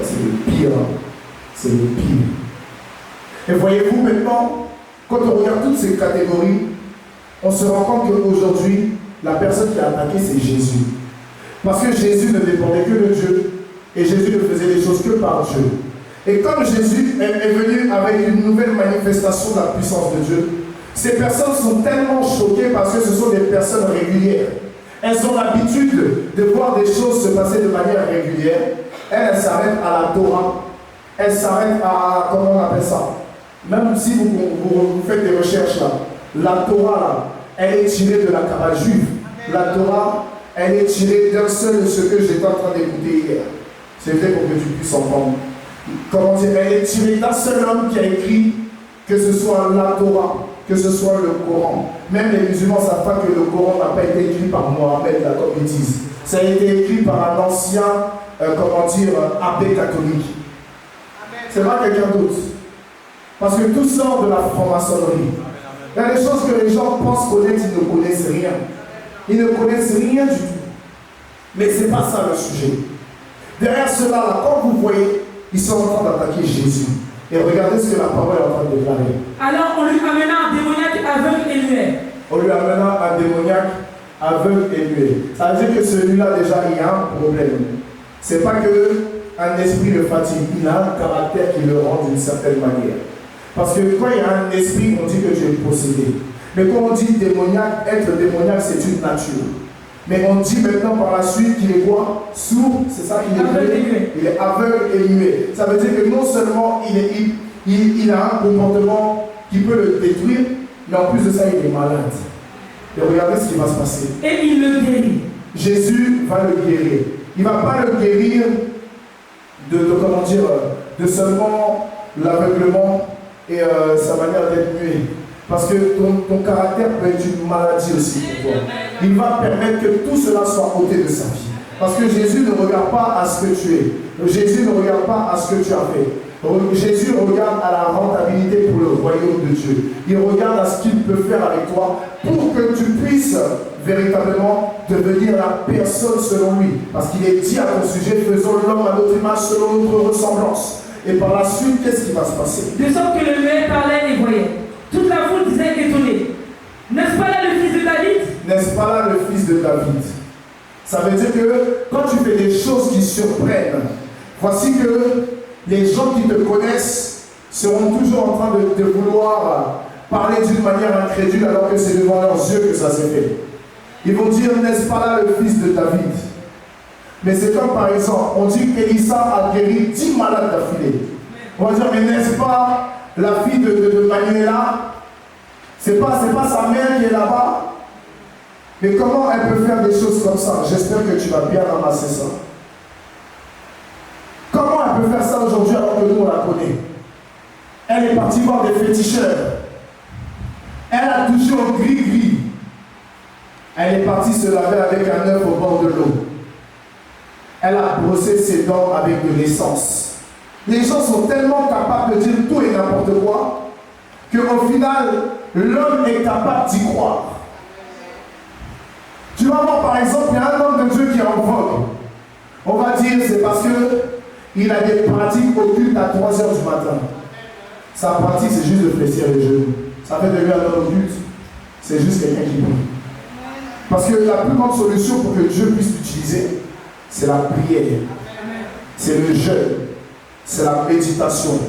c'est le pire. C'est le pire. Et voyez-vous maintenant, quand on regarde toutes ces catégories, on se rend compte qu'aujourd'hui, la personne qui a attaqué, c'est Jésus. Parce que Jésus ne dépendait que de Dieu. Et Jésus ne faisait les choses que par Dieu. Et comme Jésus est venu avec une nouvelle manifestation de la puissance de Dieu, ces personnes sont tellement choquées parce que ce sont des personnes régulières. Elles ont l'habitude de voir des choses se passer de manière régulière. Elles s'arrêtent à la Torah. Elles s'arrêtent à, comment on appelle ça? Même si vous faites des recherches là, la Torah là, elle est tirée de la Kabbale juive. La Torah, elle est tirée d'un seul de ce que j'étais en train d'écouter hier. C'est vrai pour que tu puisses entendre. Comment dire? Elle est tirée d'un seul homme qui a écrit, que ce soit la Torah, que ce soit le Coran. Même les musulmans ne savent pas que le Coran n'a pas été écrit par Mohammed, là, comme ils disent. Ça a été écrit par un ancien, abbé catholique. C'est pas quelqu'un d'autre. Parce que tout sort de la franc-maçonnerie. Il y a des choses que les gens pensent connaître, ils ne connaissent rien. Ils ne connaissent rien du tout. Mais ce n'est pas ça le sujet. Derrière cela, là, quand vous voyez, ils sont en train d'attaquer Jésus. Et regardez ce que la parole est en train de déclarer. Alors on lui amena un démoniaque aveugle et muet. On lui amena un démoniaque aveugle et muet. Ça veut dire que celui-là, déjà, il y a un problème. Ce n'est pas qu'un esprit le fatigue, il a un caractère qui le rend d'une certaine manière. Parce que quand il y a un esprit, on dit que tu es possédé. Mais quand on dit démoniaque, être démoniaque, c'est une nature. Mais on dit maintenant par la suite qu'il est quoi? Sourd, c'est ça qu'il est. Il est aveugle et muet. Ça veut dire que non seulement il a un comportement qui peut le détruire, mais en plus de ça, il est malade. Et regardez ce qui va se passer. Et il le guérit. Jésus va le guérir. Il ne va pas le guérir comment dire, de seulement l'aveuglement et sa manière d'être muet. Parce que ton caractère peut être une maladie aussi pour toi. Il va permettre que tout cela soit ôté de sa vie. Parce que Jésus ne regarde pas à ce que tu es. Jésus ne regarde pas à ce que tu as fait. Jésus regarde à la rentabilité pour le royaume de Dieu. Il regarde à ce qu'il peut faire avec toi pour que tu puisses véritablement devenir la personne selon lui. Parce qu'il est dit à ton sujet, faisons l'homme à notre image selon notre ressemblance. Et par la suite, qu'est-ce qui va se passer? De sorte que le muet parlait et voyait. Toute la foule disait étonnée. N'est-ce pas là le fils de David? N'est-ce pas là le fils de David? Ça veut dire que quand tu fais des choses qui surprennent, voici que les gens qui te connaissent seront toujours en train de vouloir parler d'une manière incrédule alors que c'est devant leurs yeux que ça s'est fait. Ils vont dire, n'est-ce pas là le fils de David? Mais c'est comme par exemple, on dit qu'Élisa a guéri 10 malades d'affilée. On va dire, mais n'est-ce pas la fille de Manuela? C'est pas sa mère qui est là-bas? Mais comment elle peut faire des choses comme ça? J'espère que tu vas bien ramasser ça. Comment elle peut faire ça aujourd'hui alors que nous on la connaît? Elle est partie voir des féticheurs. Elle a touché au gris-gris. Elle est partie se laver avec un œuf au bord de l'eau. Elle a brossé ses dents avec de l'essence. Les gens sont tellement capables de dire tout et n'importe quoi qu'au final, l'homme est capable d'y croire. Tu vas voir par exemple, il y a un homme de Dieu qui est en vogue. On va dire c'est parce qu'il a des pratiques occultes à 3 h du matin. Sa pratique c'est juste de fléchir les genoux. Ça fait de lui un homme occulte. C'est juste quelqu'un qui prie. Parce que la plus grande solution pour que Dieu puisse l'utiliser, c'est la prière. C'est le jeûne. C'est la méditation.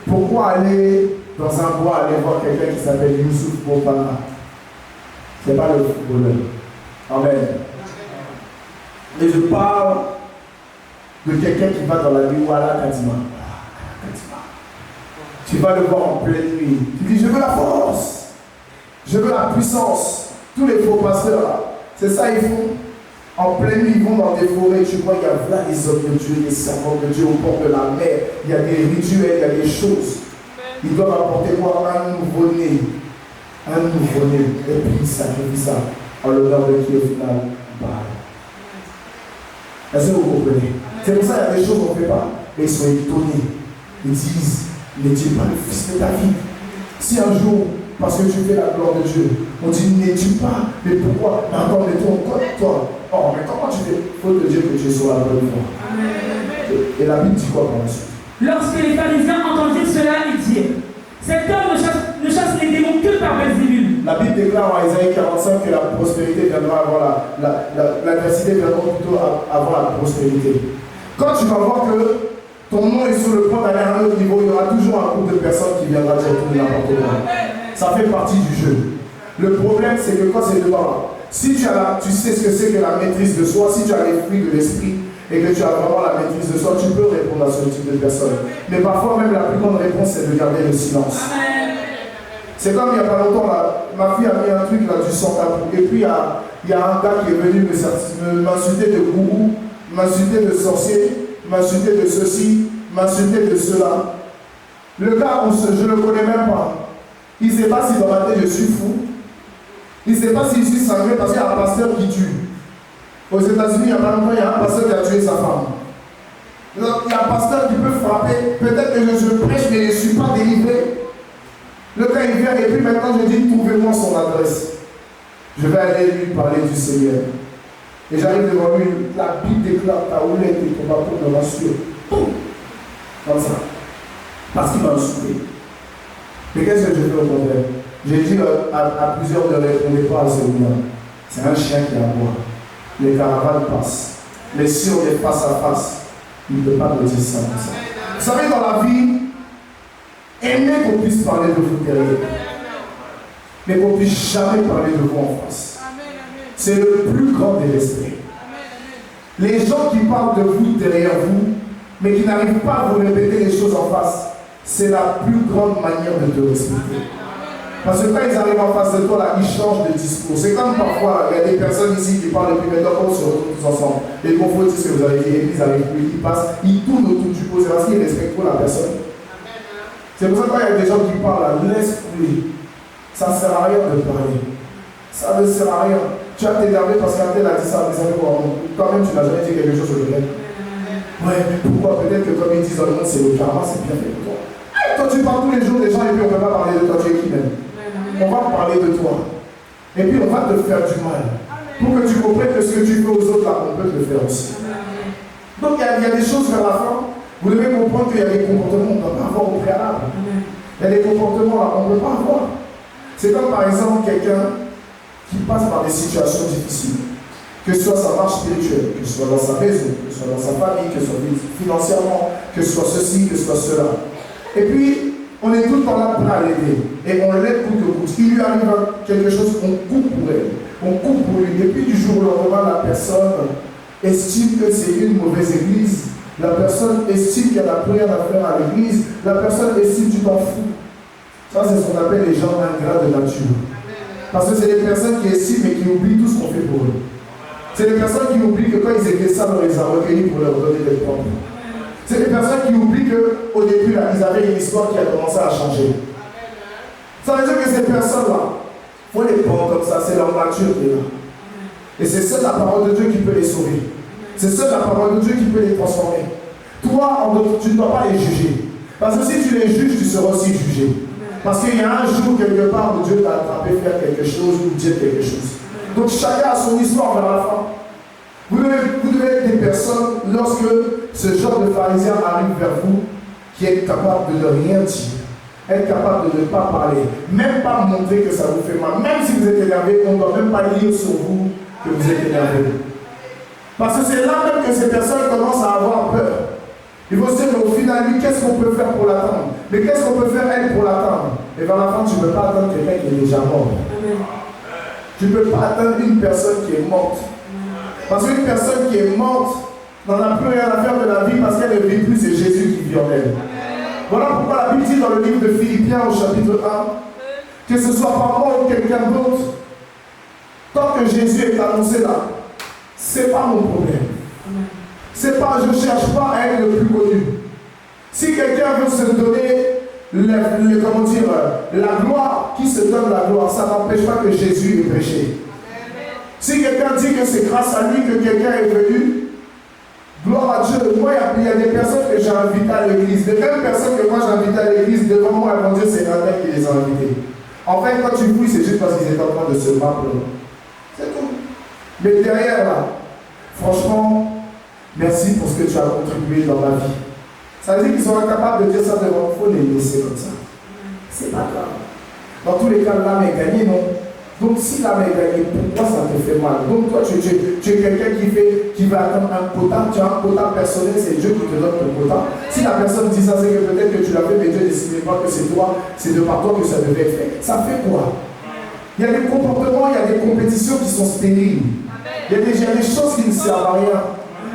Pourquoi aller dans un bois, aller voir quelqu'un qui s'appelle Youssouf Bopana? Ce n'est pas le footballeur. Amen. Et je parle de quelqu'un qui va dans la nuit, voilà, Kadima. Tu vas le voir en pleine nuit. Tu dis, je veux la force. Je veux la puissance. Tous les faux pasteurs là, c'est ça ils font. En pleine nuit, ils vont dans des forêts, tu vois, il y a là les hommes de Dieu, les servants de Dieu au bord de la mer. Il y a des rituels, il y a des choses. Ils doivent apporter quoi? Un nouveau-né. Un nouveau-né. Et puis ils sacrifient ça en l'honneur de qui au final parle. Est-ce que vous comprenez? C'est pour ça qu'il y a des choses qu'on ne fait pas. Et ils sont étonnés. Ils disent, ne dis pas le fils de David. Si un jour, parce que tu fais la gloire de Dieu, on dit, ne dis pas, mais pourquoi? Attends, mais toi. Oh, mais comment tu fais? Il faut te dire que tu es sur la bonne voie. Et la Bible dit quoi par la suite? Lorsque les pharisiens entendirent cela, ils dirent, cet homme ne chasse les démons que par Belzébul. La Bible déclare en Isaïe 45 que la prospérité viendra avant l'adversité viendra plutôt avant la prospérité. Quand tu vas voir que ton nom est sur le point d'aller à un autre niveau, il y aura toujours un groupe de personnes qui viendra dire tout n'importe quoi. Ça fait partie du jeu. Le problème, c'est que quand c'est devant, si tu sais ce que c'est que la maîtrise de soi, si tu as les fruits de l'esprit et que tu as vraiment la maîtrise de soi, tu peux répondre à ce type de personnes. Mais parfois, même la plus grande réponse, c'est de garder le silence. C'est comme il n'y a pas longtemps, là, ma fille a mis un truc là du sang tabou. Et puis il y a un gars qui est venu m'insulter de gourou, m'insulter de sorcier, m'insulter de ceci, m'insulter de cela. Le gars, je ne le connais même pas. Il ne sait pas si dans ma tête je suis fou. Il ne sait pas si je suis sanguin parce qu'il y a un pasteur qui tue. Aux États-Unis, il y a pas longtemps, il y a un pasteur qui a tué sa femme. Il y a un pasteur qui peut frapper. Peut-être que je prêche, mais je ne suis pas délivré. Le gars, il vient et puis maintenant, je dis, trouvez-moi son adresse. Je vais aller lui parler du Seigneur. Et j'arrive devant lui, la Bible déclare ta houlette et ton bâton me rassure. Comme ça. Parce qu'il m'a insulté. Mais qu'est-ce que je fais au contraire? J'ai dit à plusieurs ne répondez pas à celui-là. C'est un chien qui aboie. Les caravanes passent. Mais si on est face à face, il ne peut pas me dire ça comme ça. Vous savez, dans la vie, aimez qu'on puisse parler de vous derrière. Mais qu'on ne puisse jamais parler de vous en face. C'est le plus grand des respects. Les gens qui parlent de vous derrière vous, mais qui n'arrivent pas à vous répéter les choses en face, c'est la plus grande manière de te respecter. Parce que quand ils arrivent en face de toi, là, ils changent de discours. C'est comme parfois, il y a des personnes ici qui parlent depuis maintenant qu'on se retrouve tous ensemble. Les confrères disent ce que vous avez dit, l'église avec lui, ils passent, ils tournent autour du pot. C'est parce qu'ils respectent trop la personne. C'est pour ça que quand il y a des gens qui parlent, là, laisse couler. Ça ne sert à rien de parler. Ça ne sert à rien. Tu vas t'énerver parce qu'un tel a dit ça, mais ça fait quoi? Toi-même, tu n'as jamais dit quelque chose sur le mec. Ouais, mais pourquoi? Peut-être que comme ils disent dans le monde, c'est le karma, c'est bien fait pour toi. Toi, tu parles tous les jours des gens et puis on ne peut pas parler de toi, tu es qui même? On va parler de toi. Et puis on va te faire du mal. Pour que tu comprennes que ce que tu fais aux autres, là, on peut te le faire aussi. Donc il y a des choses vers la fin. Vous devez comprendre qu'il y a des comportements qu'on ne peut pas avoir au préalable. Il y a des comportements là qu'on ne peut pas avoir. C'est comme par exemple quelqu'un qui passe par des situations difficiles. Que ce soit sa marche spirituelle, que ce soit dans sa maison, que ce soit dans sa famille, que ce soit financièrement, que ce soit ceci, que ce soit cela. Et puis, on est tout le temps là pour l'aider. Et on l'aide coûte que coûte. Il lui arrive quelque chose, on coupe pour elle. On coupe pour lui. Et puis, du jour au lendemain, la personne estime que c'est une mauvaise église. La personne estime qu'il n'a plus rien à faire à l'église. La personne estime que tu t'en fous. Ça, c'est ce qu'on appelle les gens ingrats de nature. Parce que c'est des personnes qui estiment et qui oublient tout ce qu'on fait pour eux. C'est des personnes qui oublient que quand ils étaient ça, on les a recueillis pour leur donner des propres. C'est des personnes qui oublient qu'au début, là, ils avaient une histoire qui a commencé à changer. Ça veut dire que ces personnes-là, il faut les prendre comme ça, c'est leur nature qui est là. Et c'est seule la parole de Dieu qui peut les sauver. C'est seule la parole de Dieu qui peut les transformer. Toi, tu ne dois pas les juger. Parce que si tu les juges, tu seras aussi jugé. Parce qu'il y a un jour, quelque part, où Dieu t'a attrapé faire quelque chose ou dire quelque chose. Donc chacun a son histoire vers la fin. Vous devez être des personnes, lorsque ce genre de pharisien arrive vers vous, qui est capable de ne rien dire, être capable de ne pas parler, même pas montrer que ça vous fait mal. Même si vous êtes énervé, on ne doit même pas lire sur vous que vous êtes énervé. Parce que c'est là même que ces personnes commencent à avoir peur. Il faut se dire, mais au final, lui, qu'est-ce qu'on peut faire pour l'atteindre? Mais qu'est-ce qu'on peut faire, elle, pour l'atteindre? Et vers la fin, tu ne peux pas atteindre quelqu'un qui est déjà mort. Tu ne peux pas atteindre une personne qui est morte. Parce qu'une personne qui est morte n'en a plus rien à faire de la vie parce qu'elle ne vit plus, c'est Jésus qui vit en elle. Voilà pourquoi la Bible dit dans le livre de Philippiens au chapitre 1, que ce soit par moi ou quelqu'un d'autre, tant que Jésus est annoncé là, c'est pas mon problème. C'est pas, je ne cherche pas à être le plus connu. Si quelqu'un veut se donner la gloire, qui se donne la gloire, ça n'empêche pas que Jésus est prêché. Si quelqu'un dit que c'est grâce à lui que quelqu'un est venu, gloire à Dieu. Moi, il y a des personnes que j'ai invitées à l'église. Les mêmes personnes que moi j'ai invitées à l'église, devant moi, elles vont dire c'est un mec qui les a invités. En fait, quand tu fouilles, c'est juste parce qu'ils étaient en train de se battre. C'est tout. Mais derrière, là, franchement, merci pour ce que tu as contribué dans ma vie. Ça veut dire qu'ils sont incapables de dire ça devant vous, il faut les laisser comme ça. C'est pas grave. Dans tous les cas, l'âme est gagnée, non? Donc si l'âme est gagnée, pourquoi ça te fait mal? Donc toi, tu es quelqu'un qui va attendre un quota, tu as un quota personnel, c'est Dieu qui te donne ton quota. Si la personne dit ça, c'est que peut-être que tu l'as fait, mais Dieu ne décide pas que c'est toi, c'est de par toi que ça devait être fait. Ça fait quoi? Il y a des comportements, il y a des compétitions qui sont stériles. Il y a des choses qui ne servent à rien.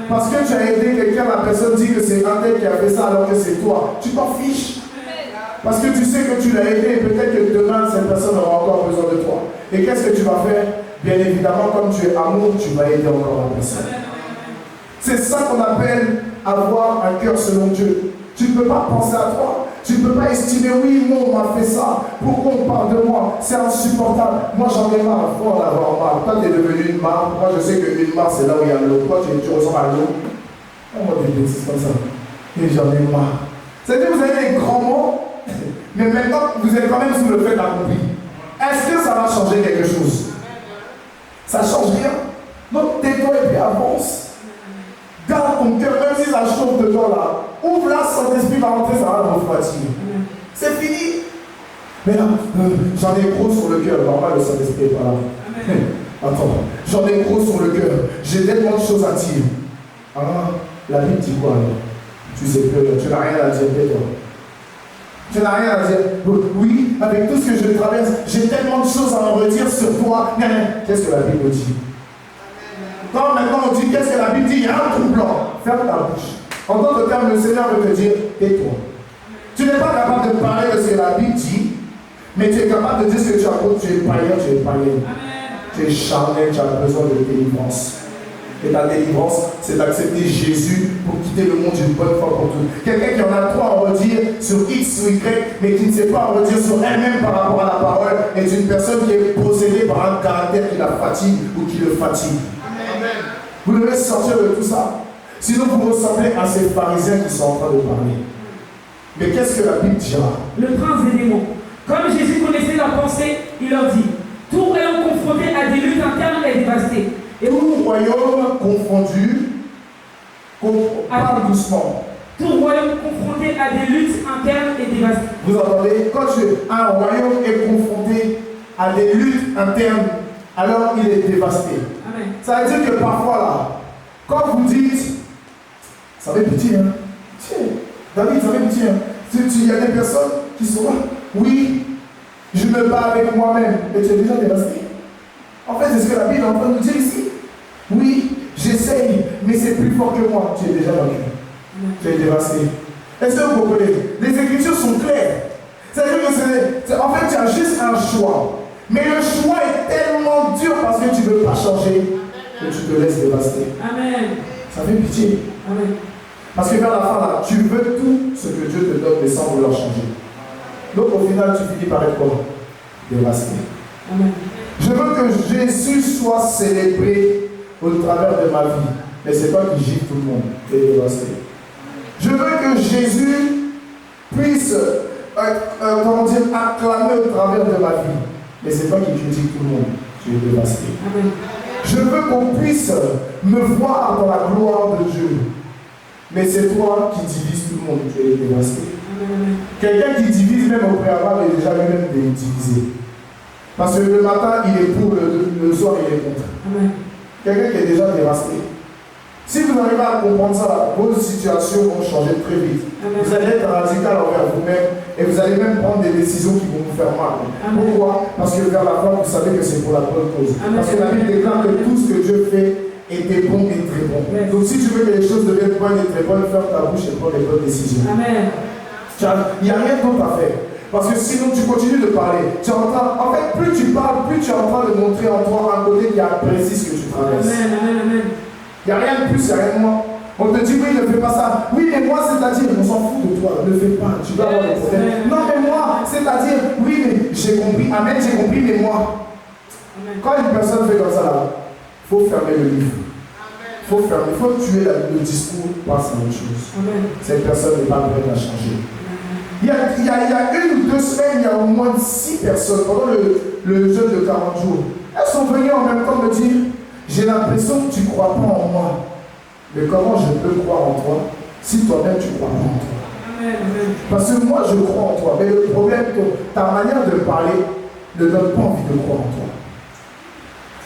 Parce que tu as aidé quelqu'un, la personne dit que c'est un tel qui a fait ça alors que c'est toi. Tu t'en fiches. Parce que tu sais que tu l'as aidé et peut-être que demain, cette personne aura encore besoin de toi. Et qu'est-ce que tu vas faire? Bien évidemment, comme tu es amour, tu vas aider encore la personne. C'est ça qu'on appelle avoir un cœur selon Dieu. Tu ne peux pas penser à toi. Tu ne peux pas estimer, oui, moi, on m'a fait ça. Pourquoi on parle de moi? C'est insupportable. Moi, j'en ai marre. Il faut en avoir marre. Toi, tu es devenu une marre. Moi, je sais qu'une marre, c'est là où il y a l'eau. Toi, tu ressembles à l'eau. On va des bêtises comme ça. Et j'en ai marre. C'est-à-dire que vous avez des grands mots, mais maintenant, vous êtes quand même sous le fait accompli. Est-ce que ça va changer quelque chose? Ça ne change rien. Donc, tais-toi et puis avance. Garde ton cœur, même si ça chauffe de toi là. Ouvre-la, Saint-Esprit va rentrer, ça va le refroidir. C'est fini. Mais là, j'en ai gros sur le cœur. Normal, le Saint-Esprit est pas là. Attends, j'en ai gros sur le cœur. J'ai tellement de choses à dire. Ah, la Bible dit quoi alors? Tu sais plus, tu n'as rien à dire, tais-toi. Tu n'as rien à dire. Oui, avec tout ce que je traverse, j'ai tellement de choses à en redire sur toi. Qu'est-ce que la Bible dit? Quand maintenant on dit qu'est-ce que la Bible dit, il y a un trou blanc. Ferme ta bouche. En d'autres termes, le Seigneur veut te dire, tais-toi. Tu n'es pas capable de parler de ce que la Bible dit, Mais tu es capable de dire ce que tu as, tu es païen, tu es païen. Tu es charnel, tu as besoin de délivrance. Et ta délivrance, c'est d'accepter Jésus pour quitter le monde d'une bonne fois pour toutes. Quelqu'un qui en a trop à redire sur X ou Y, mais qui ne sait pas en redire sur elle-même par rapport à la parole, est une personne qui est possédée par un caractère qui la fatigue ou qui le fatigue. Amen. Vous devez sortir de tout ça. Sinon, vous ressemblez à ces pharisiens qui sont en train de parler. Mais qu'est-ce que la Bible dira? Le prince des démons. Comme Jésus connaissait leur pensée, il leur dit: tout royaume confronté à des luttes internes est dévasté. Et tout royaume confondu, parle doucement. Tout royaume confronté à des luttes internes est dévasté. Vous entendez? Quand un royaume est confronté à des luttes internes, alors il est dévasté. Amen. Ça veut dire que parfois là, quand vous dites, ça fait pitié, hein? Tiens, David, ça fait pitié, hein? Il y a des personnes qui sont là. Oui, je me bats avec moi-même, et tu es déjà dévasté. En fait, c'est ce que la Bible est en train de nous dire ici. Oui, j'essaye, mais c'est plus fort que moi. Tu es déjà vaincu. Tu es dévasté. Est-ce que vous comprenez? Les Écritures sont claires. C'est-à-dire que en fait, tu as juste un choix. Mais le choix est tellement dur parce que tu ne veux pas changer que tu te laisses dévaster. Amen. Ça fait pitié. Amen. Parce que vers la fin, là, tu veux tout ce que Dieu te donne, mais sans vouloir changer. Donc au final, tu finis par être quoi? Dévasté. Amen. Je veux que Jésus soit célébré au travers de ma vie. Mais ce n'est pas qu'il gifle tout le monde. Tu es dévasté. Je veux que Jésus puisse acclamer au travers de ma vie. Mais ce n'est pas qu'il critique tout le monde. Tu es dévasté. Amen. Je veux qu'on puisse me voir dans la gloire de Dieu. Mais c'est toi qui divises tout le monde. Tu es dévasté. Quelqu'un qui divise même au préalable est déjà lui-même divisé. Parce que le matin, il est pour, le soir, il est contre. Quelqu'un qui est déjà dévasté. Si vous arrivez à comprendre ça, vos situations vont changer très vite. Amen. Vous allez être radical envers vous-même et vous allez même prendre des décisions qui vont vous faire mal. Amen. Pourquoi? Parce que vers la fin, vous savez que c'est pour la bonne cause. Amen. Parce que la Bible déclare que tout ce que Dieu fait est bon et très bon. Amen. Donc si tu veux que les choses deviennent bonnes et très bonnes, ferme ta bouche et prends les bonnes décisions. Amen. Il n'y a rien d'autre à faire. Parce que sinon tu continues de parler. Tu es en fait, plus tu parles, plus tu es en train de montrer en toi un côté qui apprécie ce que tu traverses. Amen, amen, amen. Il n'y a rien de plus, il n'y a rien de moins. On te dit oui, ne fais pas ça. Oui, mais moi, c'est-à-dire, on s'en fout de toi, ne fais pas, tu vas avoir des problèmes. Non, mais moi, c'est-à-dire, oui, mais j'ai compris. Amen, j'ai compris, mais moi. Amen. Quand une personne fait comme ça, là, il faut fermer le livre. Il faut fermer, il faut tuer le discours, passe à autre chose. Amen. Cette personne n'est pas prête à changer. Il y a 1 ou 2 semaines, il y a au moins 6 personnes pendant le jeûne de 40 jours. Elles sont venues en même temps me dire: j'ai l'impression que tu ne crois pas en moi. Mais comment je peux croire en toi si toi-même tu ne crois pas en toi? Amen. Parce que moi je crois en toi. Mais le problème, ta manière de parler ne donne pas envie de croire en toi.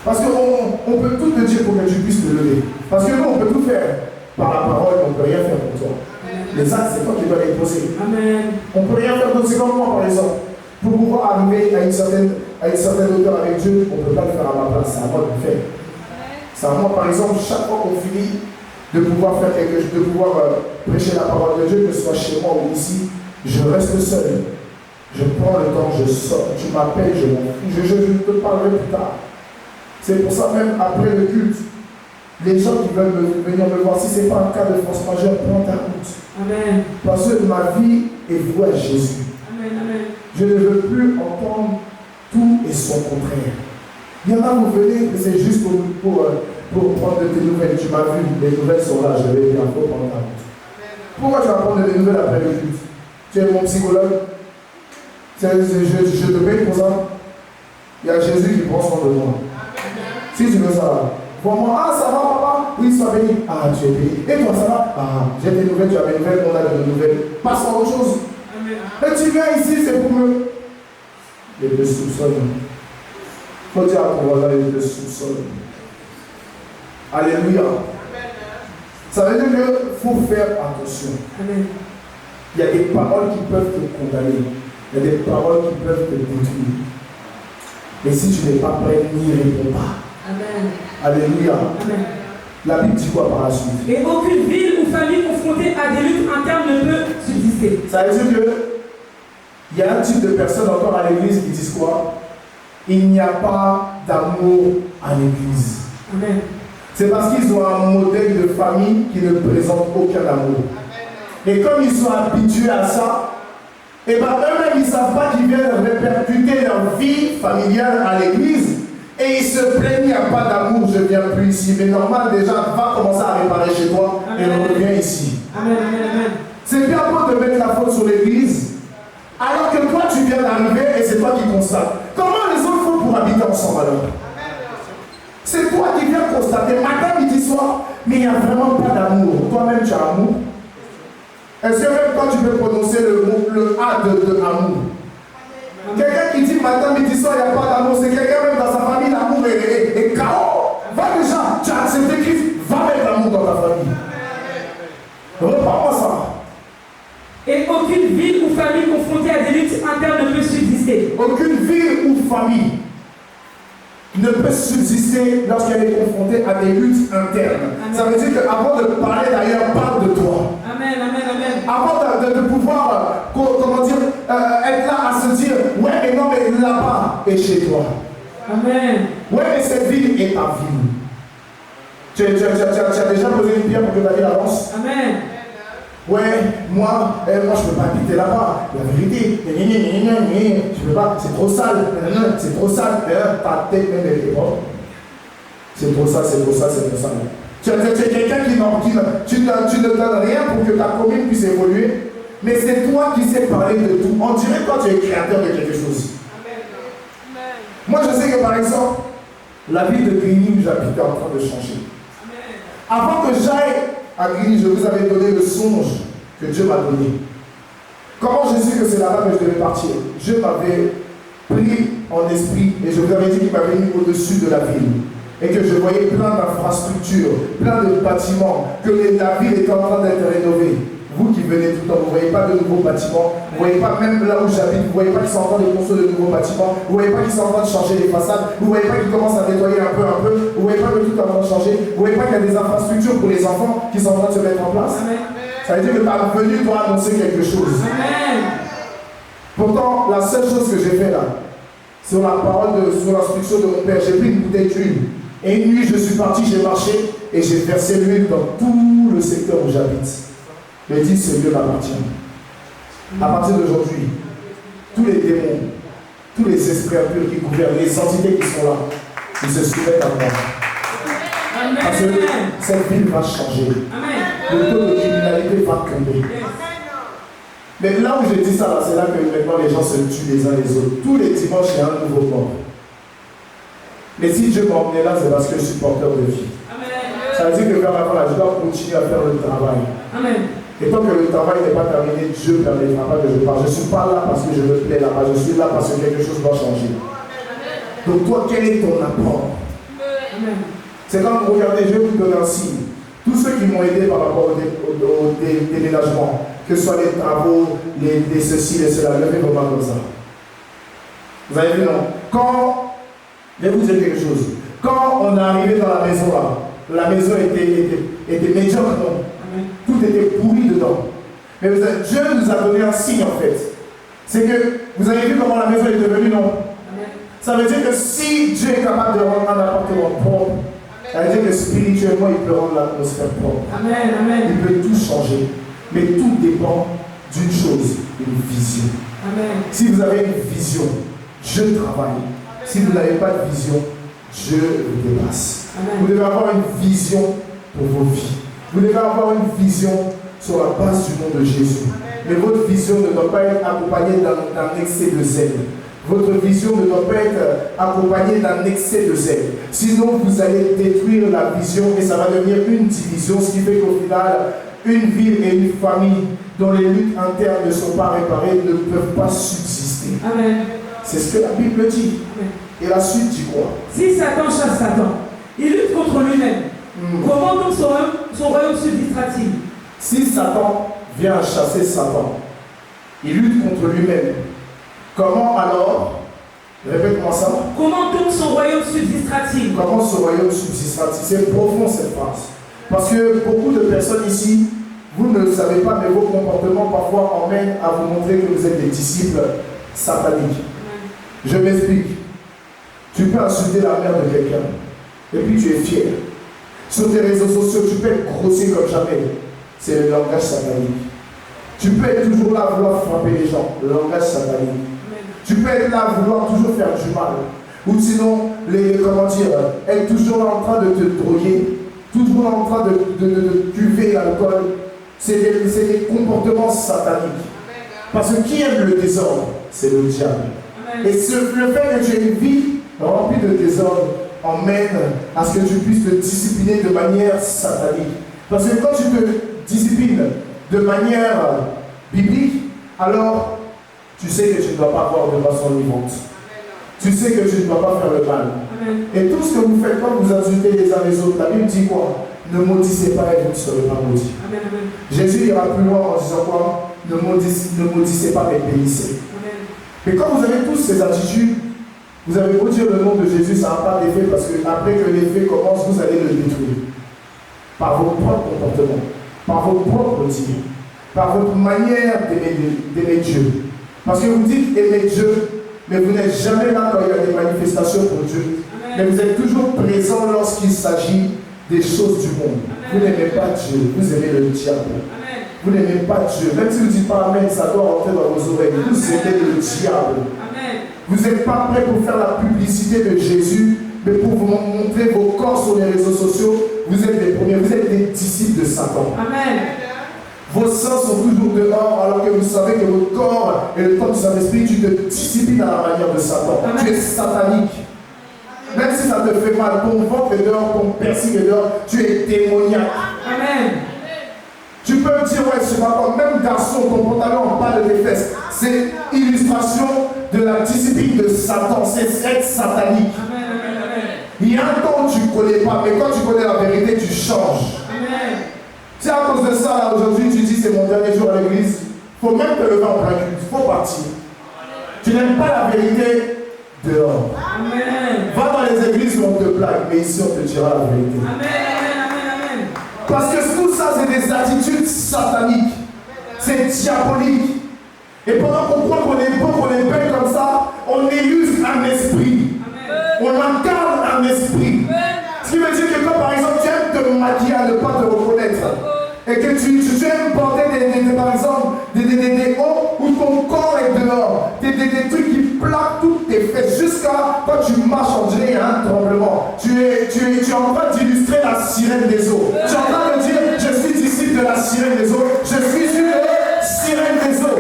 Parce qu'on peut tout te dire pour que tu puisses te lever. Parce que nous, on peut tout faire par la parole, on ne peut rien faire pour toi. Les actes, c'est toi qui dois les poser. Amen. On ne peut rien faire d'autre. C'est comme moi, par exemple. Pour pouvoir arriver à une certaine hauteur avec Dieu, on ne peut pas le faire à ma place. C'est à moi de le faire. C'est à moi, par exemple, chaque fois qu'on finit de pouvoir faire quelque chose, de pouvoir prêcher la parole de Dieu, que ce soit chez moi ou ici, je reste seul. Je prends le temps, je sors. Tu m'appelles, je m'en fous. Je te parlerai plus tard. C'est pour ça, même après le culte, les gens qui veulent venir me voir, si ce n'est pas un cas de force majeure, prends ta route. Amen. Parce que ma vie est vouée à Jésus. Amen, amen. Je ne veux plus entendre tout et son contraire. Il y en a, vous venez, c'est juste pour prendre de tes nouvelles. Tu m'as vu, les nouvelles sont là, je vais bien prendre ta route. Pourquoi tu vas prendre des nouvelles après le culte? Tu es mon psychologue. Je te paye pour ça. Il y a Jésus qui prend soin de moi. Si tu veux ça, vois-moi, ah ça va papa? Oui, ça va béni. Ah, tu es béni. Et toi, ça va? Ah, j'ai des nouvelles, tu as des nouvelles, on a des nouvelles. Passe à autre chose. Et tu viens ici, c'est pour me... Il te soupçonne. Faut dire à ton voisin, il te soupçonne. Alléluia. Ça veut dire qu'il faut faire attention. Amen. Il y a des paroles qui peuvent te condamner. Il y a des paroles qui peuvent te détruire. Mais si tu n'es pas prêt, n'y réponds pas. Amen. Alléluia. Amen. La Bible dit quoi par la suite? Et aucune ville ou famille confrontée à des luttes internes ne peut subsister. Ça veut dire que Il y a un type de personnes encore à l'église qui disent quoi? Il n'y a pas d'amour à l'église. Amen. C'est parce qu'ils ont un modèle de famille qui ne présente aucun amour. Et comme ils sont habitués à ça, et bien eux-mêmes ils ne savent pas qu'ils viennent répercuter leur vie familiale à l'église. Et ils se plaignent, il n'y a pas d'amour, je ne viens plus ici. Mais normal, déjà, va commencer à réparer chez toi et reviens ici. Amen, amen, amen. C'est bien beau de mettre la faute sur l'église, alors que toi tu viens d'arriver et c'est toi qui constates. Comment les autres font pour habiter ensemble alors? C'est toi qui viens constater, matin, midi, soir, mais il n'y a vraiment pas d'amour. Toi-même tu as amour. Est-ce que même quand tu peux prononcer le A de amour? Quelqu'un qui dit matin, midi, soir, il n'y a pas d'amour, c'est quelqu'un même dans sa famille, l'amour est chaos. Va déjà, tu as accepté Christ, va mettre l'amour dans ta famille. Repars-moi ça. Et aucune ville ou famille confrontée à des luttes internes ne peut subsister. Aucune ville ou famille ne peut subsister lorsqu'elle est confrontée à des luttes internes. Amen. Ça veut dire qu'avant de parler d'ailleurs, parle de toi. Amen, amen, amen. Avant de pouvoir, comment dire, être là à se dire, ouais mais non mais là-bas est chez toi. Amen. Ouais mais cette ville est ta ville. Tu as déjà posé une pierre pour que ta ville avance? Amen. Ouais, moi je ne peux pas habiter là-bas. La vérité, je peux pas, c'est trop sale. C'est trop sale. Ta tête même est propre. C'est trop sale, c'est trop sale, c'est trop sale. Tu es quelqu'un qui tu ne donnes rien pour que ta commune puisse évoluer. Mais c'est toi qui sais parler de tout. On dirait que toi tu es créateur de quelque chose. Amen. Moi je sais que par exemple, la ville de Grigny où j'habitais en train de changer. Amen. Avant que j'aille à Grigny, je vous avais donné le songe que Dieu m'a donné. Comment je sais que c'est là-bas que je devais partir? Dieu m'avait pris en esprit et je vous avais dit qu'il m'avait mis au-dessus de la ville. Et que je voyais plein d'infrastructures, plein de bâtiments, que la ville était en train d'être rénovée. Vous qui venez tout le temps, vous ne voyez pas de nouveaux bâtiments, vous ne voyez pas même là où j'habite, vous ne voyez pas qu'ils sont en train de construire de nouveaux bâtiments, vous ne voyez pas qu'ils sont en train de changer les façades, vous ne voyez pas qu'ils commencent à nettoyer un peu, vous ne voyez pas que tout est en train de changer, vous ne voyez pas qu'il y a des infrastructures pour les enfants qui sont en train de se mettre en place. Amen. Ça veut dire que ta venue doit annoncer quelque chose. Amen. Pourtant, la seule chose que j'ai fait là, sur la parole, sur l'instruction de mon père, j'ai pris une bouteille d'huile. Et une nuit, je suis parti, j'ai marché et j'ai versé l'huile dans tout le secteur où j'habite. Je dis, ce lieu m'appartient. À partir d'aujourd'hui, tous les démons, tous les esprits impurs qui gouvernent, les entités qui sont là, ils se soumettent à moi. Amen. Parce que cette ville va changer. Amen. Le taux de criminalité va tomber. Mais là où je dis ça, c'est là que maintenant les gens se tuent les uns les autres. Tous les dimanches, il y a un nouveau mort. Mais si Dieu m'a emmené là, c'est parce que je suis porteur de vie. Amen. Ça veut dire que vers la fin, je dois continuer à faire le travail. Amen. Et tant que le travail n'est pas terminé, Dieu ne permettra pas que je parte. Je ne suis pas là parce que je me plais là-bas, je suis là parce que quelque chose doit changer. Donc toi, quel est ton apport? C'est comme vous regardez, je vais vous donner un signe. Tous ceux qui m'ont aidé par rapport au déménagement, que ce soit les travaux, les ceci, les cela, levez vos mains comme ça. Vous avez vu, non? Quand, je vais vous dire quelque chose. Quand on est arrivé dans la maison là, la maison était médiocre, non? Tout était pourri dedans. Mais Dieu nous a donné un signe en fait. C'est que vous avez vu comment la maison est devenue, non? Amen. Ça veut dire que si Dieu est capable de rendre un appartement propre, ça veut dire que spirituellement il peut rendre l'atmosphère propre. Amen, amen. Il peut tout changer. Mais tout dépend d'une chose, une vision. Amen. Si vous avez une vision, Dieu travaille. Si vous n'avez pas de vision, Dieu vous dépasse. Amen. Vous devez avoir une vision pour vos vies. Vous devez avoir une vision sur la base du nom de Jésus. Mais votre vision ne doit pas être accompagnée d'un excès de zèle. Votre vision ne doit pas être accompagnée d'un excès de zèle. Sinon, vous allez détruire la vision et ça va devenir une division, ce qui fait qu'au final, une ville et une famille dont les luttes internes ne sont pas réparées ne peuvent pas subsister. Amen. C'est ce que la Bible dit. Amen. Et la suite dit quoi? Si Satan chasse Satan, il lutte contre lui-même. Comment donc son royaume subsistera-t-il? Si Satan vient chasser Satan, il lutte contre lui-même. Comment alors? Répète-moi ça. Comment donc son royaume subsistera-t-il? Comment son royaume subsistera-t-il? C'est profond cette phrase. Parce que beaucoup de personnes ici, vous ne le savez pas, mais vos comportements parfois emmènent à vous montrer que vous êtes des disciples sataniques. Je m'explique. Tu peux insulter la mère de quelqu'un et puis tu es fier. Sur tes réseaux sociaux, tu peux être grossier comme jamais. C'est le langage satanique. Tu peux être toujours là à vouloir frapper les gens. Le langage satanique. Tu peux être là à vouloir toujours faire du mal. Ou sinon, être toujours en train de te droguer, toujours en train de cuver l'alcool. C'est des comportements sataniques. Parce que qui aime le désordre? C'est le diable. Et le fait que tu aies une vie remplie de désordre emmène à ce que tu puisses te discipliner de manière satanique. Parce que quand tu te disciplines de manière biblique, alors tu sais que tu ne dois pas avoir de façon vivante. Tu sais que tu ne dois pas faire le mal. Amen. Et tout ce que vous faites quand vous insultez les uns les autres, la Bible dit quoi? Ne maudissez pas et vous ne serez pas maudits. Amen, amen. Jésus ira plus loin en disant quoi? Ne maudissez pas mais bénissez. Amen. Et quand vous avez tous ces attitudes, vous avez beau dire le nom de Jésus, ça n'a pas d'effet parce que après que l'effet commence, vous allez le détruire. Par vos propres comportements, par vos propres dires, par votre manière d'aimer Dieu. Parce que vous dites aimer Dieu, mais vous n'êtes jamais là quand il y a des manifestations pour Dieu. Amen. Mais vous êtes toujours présent lorsqu'il s'agit des choses du monde. Amen. Vous n'aimez pas Dieu, vous aimez le diable. Amen. Vous n'aimez pas Dieu. Même si vous ne dites pas Amen, ça doit rentrer dans vos oreilles. Amen. Vous aimez le diable. Amen. Vous n'êtes pas prêts pour faire la publicité de Jésus, mais pour vous montrer vos corps sur les réseaux sociaux. Vous êtes les premiers, vous êtes des disciples de Satan. Amen. Vos seins sont toujours dehors alors que vous savez que votre corps et le corps du Saint-Esprit, tu te disciplines à la manière de Satan. Amen. Tu es satanique. Même si ça te fait mal, ton ventre est dehors, ton piercing est dehors, tu es démoniaque. Amen. Tu peux me dire, ouais, je sais pas quoi, même garçon, ton pantalon en bas de tes fesses, c'est illustration de la discipline de Satan, c'est être satanique. Amen. Il y a un temps où tu ne connais pas, mais quand tu connais la vérité, tu changes. Amen. Si à cause de ça, là, aujourd'hui, tu dis c'est mon dernier jour à l'église, il faut même te lever en plein culte, il faut partir. Tu n'aimes pas la vérité dehors. Amen. Va dans les églises où on te blague, mais ici on te dira la vérité. Amen. Parce que tout ça, c'est des attitudes sataniques. C'est diabolique. Et pendant qu'on croit qu'on est beau, qu'on est belle comme ça, on illustre un esprit. Amen. On incarne un esprit. Amen. Ce qui veut dire que quand par exemple tu aimes te maquiller à ne pas te reconnaître, et que tu aimes porter par exemple des hauts où ton corps est dehors, des trucs qui plaquent toutes tes fesses, jusqu'à quand tu marches en dirait il y a un tremblement. Tu es en train d'illustrer la sirène des eaux. Tu es en train de dire je suis disciple de la sirène des eaux, je suis une sirène des eaux.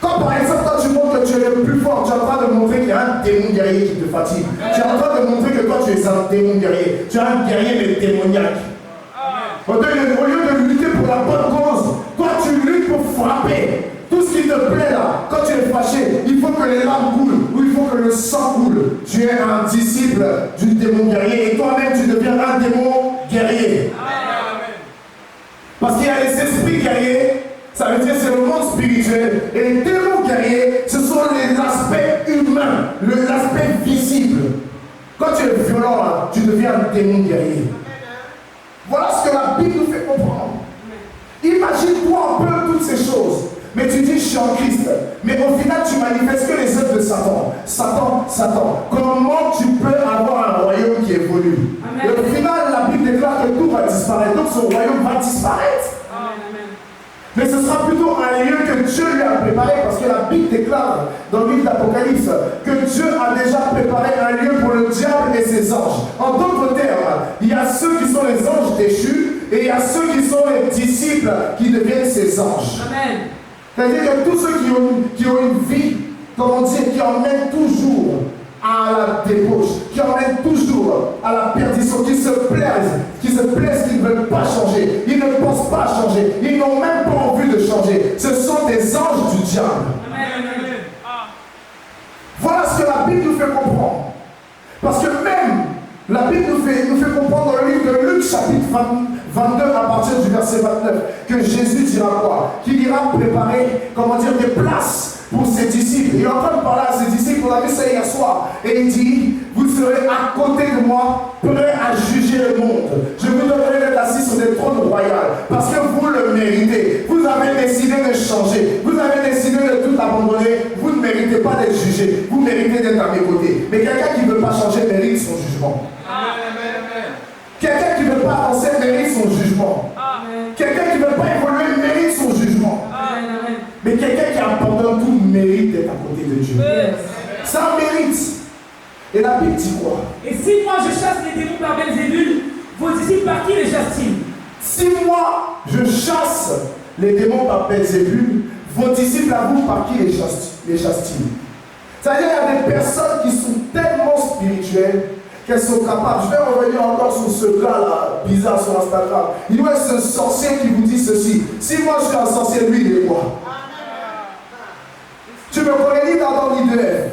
Quand par exemple quand tu montres que tu es le plus fort, tu es en train de montrer qu'il y a un démon guerrier qui te fatigue. Tu es en train de montrer que toi tu es un démon guerrier. Tu es un guerrier mais démoniaque. Au lieu de lutter pour la bonne cause, toi tu luttes pour frapper. Tout ce qui te plaît là, quand tu es fâché, il faut que les larmes coulent ou il faut que le sang coule. Tu es un disciple du démon guerrier et toi-même tu deviens un démon guerrier. Parce qu'il y a les esprits guerriers. Ça veut dire que c'est le monde spirituel. Et les démons guerriers, ce sont l'aspect humain, l'aspect visible. Quand tu es violent, là, tu deviens un démon guerrier. Voilà ce que la Bible nous fait comprendre. Imagine-toi un peu toutes ces choses. Mais tu dis, je suis en Christ. Mais au final, tu manifestes que les œuvres de Satan. Satan. Comment tu peux avoir un royaume qui évolue? Et au final, la Bible déclare que tout va disparaître. Donc ce royaume va disparaître. Mais ce sera plutôt un lieu que Dieu lui a préparé, parce que la Bible déclare dans le livre d'Apocalypse que Dieu a déjà préparé un lieu pour le diable et ses anges. En d'autres termes, il y a ceux qui sont les anges déchus et il y a ceux qui sont les disciples qui deviennent ses anges. Amen. C'est-à-dire que tous ceux qui ont une vie, comme on dit, qui emmènent toujours à la débauche, qui emmènent toujours à la perdition, qui se plaisent, qui ne veulent pas changer, ils ne pensent pas changer, ils n'ont même pas envie de changer. Ce sont des anges du diable. Amen. Voilà ce que la Bible nous fait comprendre. Parce que même la Bible nous fait comprendre dans le livre de Luc chapitre 22 à partir du verset 29 que Jésus dira quoi? Qu'il ira préparer, des places pour ses disciples. Il est en train de parler à ses disciples, on a vu ça hier soir. Et il dit, vous serez à côté de moi, prêts à juger le monde. Je vous donnerai d'être assis sur des trônes royaux, parce que vous le méritez. Vous avez décidé de changer. Vous avez décidé de tout abandonner. Vous ne méritez pas d'être jugé. Vous méritez d'être à mes côtés. Mais quelqu'un qui ne veut pas changer mérite son jugement. Quelqu'un qui ne veut pas avancer mérite son jugement. Quelqu'un qui ne veut pas évoluer mérite son jugement. Mais quelqu'un qui abandonne tout mérite d'être à côté de Dieu. Ça mérite. Et la Bible dit quoi? Et si moi je chasse les démons par Belzébul, vos disciples par qui les chassent-ils? Si moi je chasse les démons par Belzébul, vos disciples à vous par qui les chassent-ils? C'est-à-dire qu'il y a des personnes qui sont tellement spirituelles qu'elles sont capables. Je vais revenir encore sur ce gars-là, bizarre sur Instagram. Il doit être ce sorcier qui vous dit ceci. Si moi je suis un sorcier, lui il est quoi? Tu me connais ni d'Adam ni de Ève.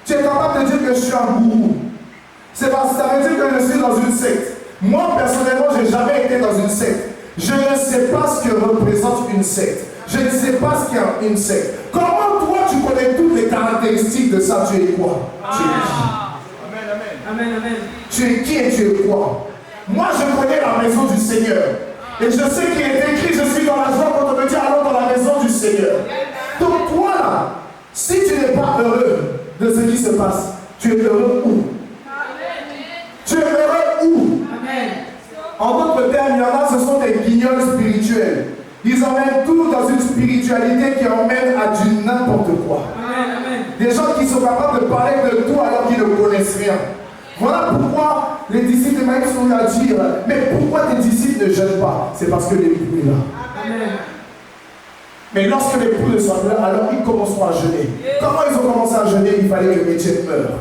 Tu es capable de dire que je suis un gourou. C'est parce que ça veut dire que je suis dans une secte. Moi personnellement, je n'ai jamais été dans une secte. Je ne sais pas ce que représente une secte. Je ne sais pas ce qu'est une secte. Comment toi tu connais toutes les caractéristiques de ça? Tu es quoi? Tu es qui? Amen, amen. Tu es qui et tu es quoi? Moi je connais la maison du Seigneur. Et je sais qu'il est écrit, je suis dans la joie quand on me dit allons dans la maison du Seigneur. Donc toi là, si tu n'es pas heureux de ce qui se passe, tu es heureux où? Tu es heureux où? En d'autres termes, il y en a, ce sont des guignols spirituels. Ils emmènent tout dans une spiritualité qui emmène à du n'importe quoi. Des gens qui sont capables de parler de tout alors qu'ils ne connaissent rien. Voilà pourquoi les disciples de Maïs sont à dire, mais pourquoi tes disciples ne jeûnent pas? C'est parce que l'époux est là. Mais lorsque l'époux ne soit là, alors ils commenceront à jeûner. Comment ils ont commencé à jeûner? Il fallait que Étienne meure.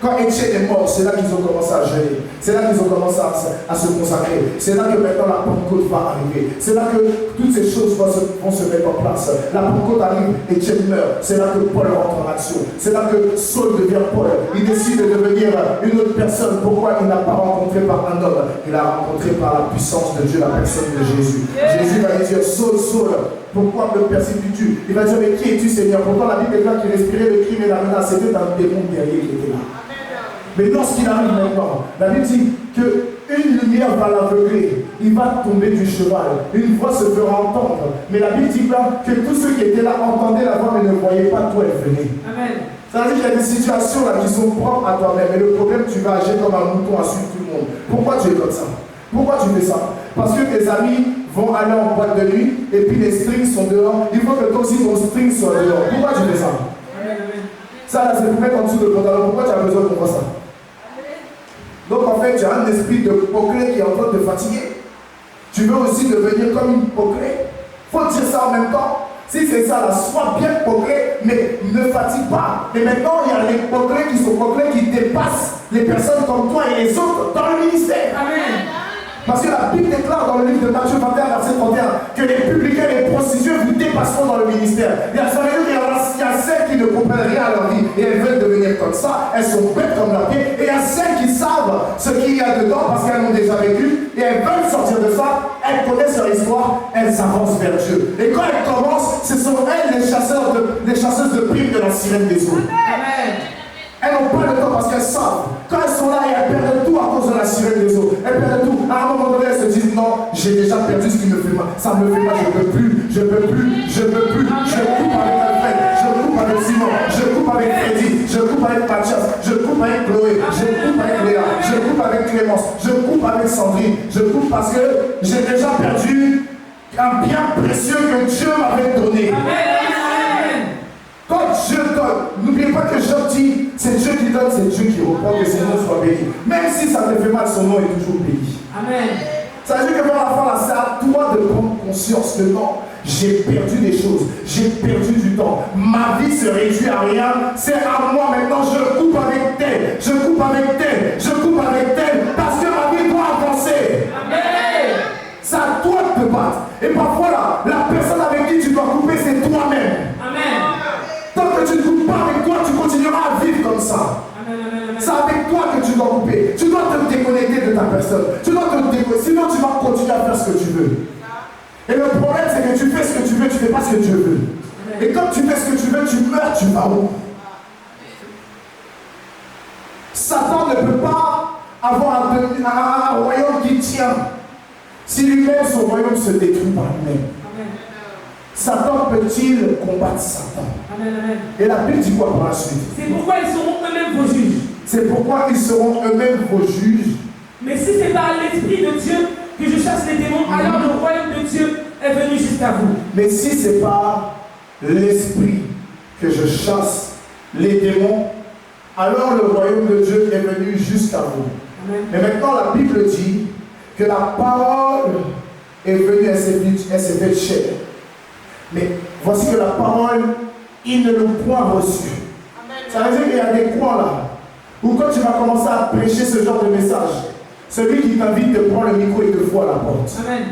Quand Étienne est mort, c'est là qu'ils ont commencé à jeûner. C'est là qu'ils ont commencé à se consacrer. C'est là que maintenant la Pentecôte va arriver. C'est là que toutes ces choses vont se mettre en place. La Pentecôte arrive, Étienne meurt. C'est là que Paul rentre en action. C'est là que Saul devient Paul. Il décide de devenir une autre personne. Pourquoi il n'a pas rencontré par un homme? Il a rencontré par la puissance de Dieu, la personne de Jésus. Jésus va lui dire, Saul, Saul, pourquoi me persécutes-tu? Il va dire, mais qui es-tu Seigneur? Pourtant la Bible est là qui respirait le crime et la menace. C'était un démon guerrier qui était là. Mais lorsqu'il arrive maintenant, la Bible dit qu'une lumière va l'aveugler, il va tomber du cheval, une voix se fera entendre. Mais la Bible dit là que tous ceux qui étaient là entendaient la voix mais ne voyaient pas d'où elle venait. Amen. Ça veut dire qu'il y a des situations là qui sont propres à toi-même. Mais le problème, tu vas agir comme un mouton à suivre tout le monde. Pourquoi tu es comme ça? Pourquoi tu fais ça? Parce que tes amis vont aller en boîte de nuit et puis les strings sont dehors. Il faut que toi aussi ton string soit dehors. Pourquoi tu fais ça? Ça là, c'est pour mettre en dessous de pantalon. Pourquoi tu as besoin qu'on fasse ça? Donc en fait, tu as un esprit de hypocrite qui est en train de te fatiguer. Tu veux aussi devenir comme une hypocrite. Il faut dire ça en même temps. Si c'est ça, là, sois bien hypocrite, mais ne fatigue pas. Et maintenant, il y a les hypocrites qui sont hypocrites qui dépassent les personnes comme toi et les autres dans le ministère. Amen. Parce que la Bible déclare dans le livre de Matthieu 21, verset 31, que les publicains et les prostituées vous dépasseront dans le ministère. Il y a celles qui ne comprennent rien à leur vie et elles veulent devenir comme ça, elles sont bêtes comme la pied. Et il y a celles qui savent ce qu'il y a dedans parce qu'elles l'ont déjà vécu et elles veulent sortir de ça, elles connaissent leur histoire, elles avancent vers Dieu. Et quand elles commencent, ce sont elles les chasseuses de primes de la sirène des eaux. Amen. Elles n'ont pas le temps parce qu'elles savent. Quand elles sont là et elles perdent tout à cause de la sirène des eaux. Elles perdent tout. À un moment donné, elles se disent non, j'ai déjà perdu ce qui me fait mal. Ça me fait mal, je ne peux plus, je ne peux plus, je ne peux plus. Je coupe avec Alfred, je coupe avec Simon, je coupe avec Freddy, je coupe avec Mathias, je coupe avec Chloé, je coupe avec Léa, je coupe avec Clémence, je coupe avec Sandrine. Je coupe parce que j'ai déjà perdu un bien précieux que Dieu m'avait donné. Quand Dieu donne, n'oubliez pas que Job dit, c'est Dieu qui donne, c'est Dieu qui reprend, que son nom soit béni. Même si ça te fait mal, son nom est toujours béni. Amen. Ça veut dire que vers la fin, c'est à toi de prendre conscience que non, j'ai perdu des choses, j'ai perdu du temps. Ma vie se réduit à rien, c'est à moi maintenant, je coupe avec tel, je coupe avec tel, je coupe avec tel, parce que ma vie doit avancer. Amen. C'est à toi de te battre. Et parfois là, la personne avec qui tu dois couper, c'est toi-même. Amen. Tant que tu ne coupes pas avec toi, tu continueras à vivre comme ça. C'est avec toi que tu dois couper. Tu dois te déconnecter de ta personne. Tu dois te déconnecter. Sinon, tu vas continuer à faire ce que tu veux. Et le problème, c'est que tu fais ce que tu veux, tu ne fais pas ce que Dieu veut. Et quand tu fais ce que tu veux, tu meurs, tu vas où? Satan avoir un royaume qui tient, si lui-même, son royaume se détruit par lui-même, Satan peut-il combattre Satan? Amen, amen. Et la Bible dit quoi par la suite? C'est pourquoi ils seront eux-mêmes vos juges. C'est pourquoi ils seront eux-mêmes vos juges. Mais si c'est par l'Esprit de Dieu que je chasse les démons, alors le royaume de Dieu est venu jusqu'à vous. Mais si c'est par l'Esprit que je chasse les démons, alors le royaume de Dieu est venu jusqu'à vous. Amen. Mais maintenant la Bible dit que la parole est venue, elle s'est faite chair. Mais voici que la parole, ils ne l'ont point reçue. Ça veut dire qu'il y a des coins là, où quand tu vas commencer à prêcher ce genre de message, celui qui t'invite te prend le micro et te fout à la porte. Amen.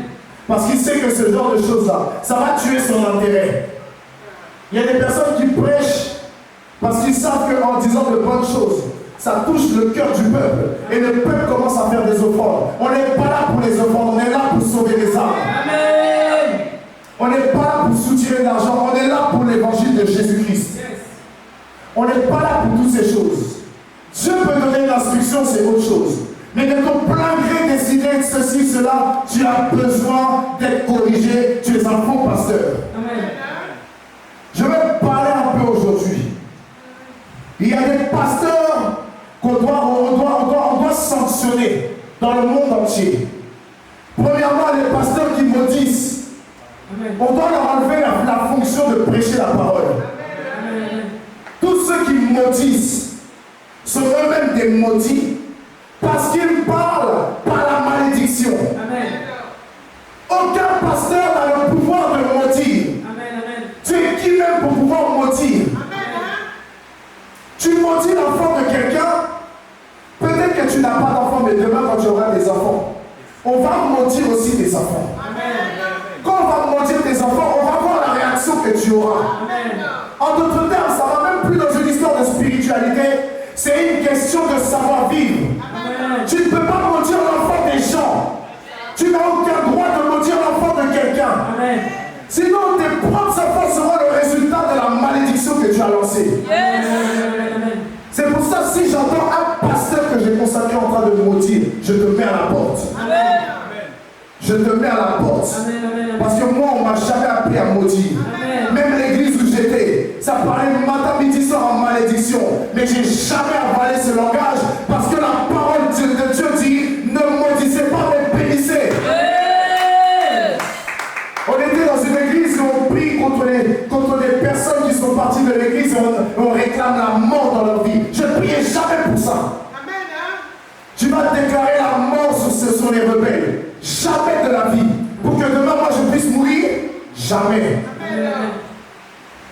Parce qu'il sait que ce genre de choses-là, ça va tuer son intérêt. Il y a des personnes qui prêchent parce qu'ils savent qu'en disant de bonnes choses, ça touche le cœur du peuple. Et le peuple commence à faire des offrandes. On n'est pas là pour les offrandes, on est là pour sauver les âmes. Amen. On n'est pas là pour soutirer l'argent, on est là pour l'évangile de Jésus-Christ. Yes. On n'est pas là pour toutes ces choses. Dieu peut donner l'instruction, c'est autre chose. Mais de ton plein gré décider de ceci, cela, tu as besoin d'être corrigé. Tu es un faux pasteur. Amen. Je vais parler un peu aujourd'hui. Il y a des pasteurs qu'on doit sanctionner dans le monde entier. Premièrement, les pasteurs qui maudissent. Amen. On doit leur enlever la fonction de prêcher la parole. Amen. Tous ceux qui maudissent sont eux-mêmes des maudits parce qu'ils parlent par la malédiction. Amen. Aucun pasteur n'a le pouvoir de maudire. Amen. Amen. Tu es qui même pour pouvoir maudire? Tu maudis l'enfant de quelqu'un, peut-être que tu n'as pas d'enfant, mais demain quand tu auras des enfants, on va maudire aussi tes enfants. Quand on va maudire tes enfants, on va voir la réaction que tu auras. En d'autres termes, ça va même plus dans une histoire de spiritualité, c'est une question de savoir-vivre. Tu ne peux pas maudire l'enfant des gens. Tu n'as aucun droit de maudire l'enfant de quelqu'un. Sinon, tes propres enfants seront le résultat de la malédiction que tu as lancée. C'est pour ça, si j'entends un pasteur que j'ai consacré en train de maudire, je te mets à la porte. Je te mets à la porte. Parce que moi, on ne m'a jamais appris à maudire. Même l'église où j'étais, ça parlait matin, midi, soir en malédiction. Mais j'ai jamais avalé ce langage parce que la parole de Dieu dit ne maudissez pas, mais bénissez. On était dans une église où on prie contre les personnes qui sont parties de l'église et on réclame la mort dans leur vie. Je ne priais jamais pour ça. Tu vas déclarer la mort sur les rebelles. Jamais de la vie. Pour que demain, moi, je puisse mourir. Jamais.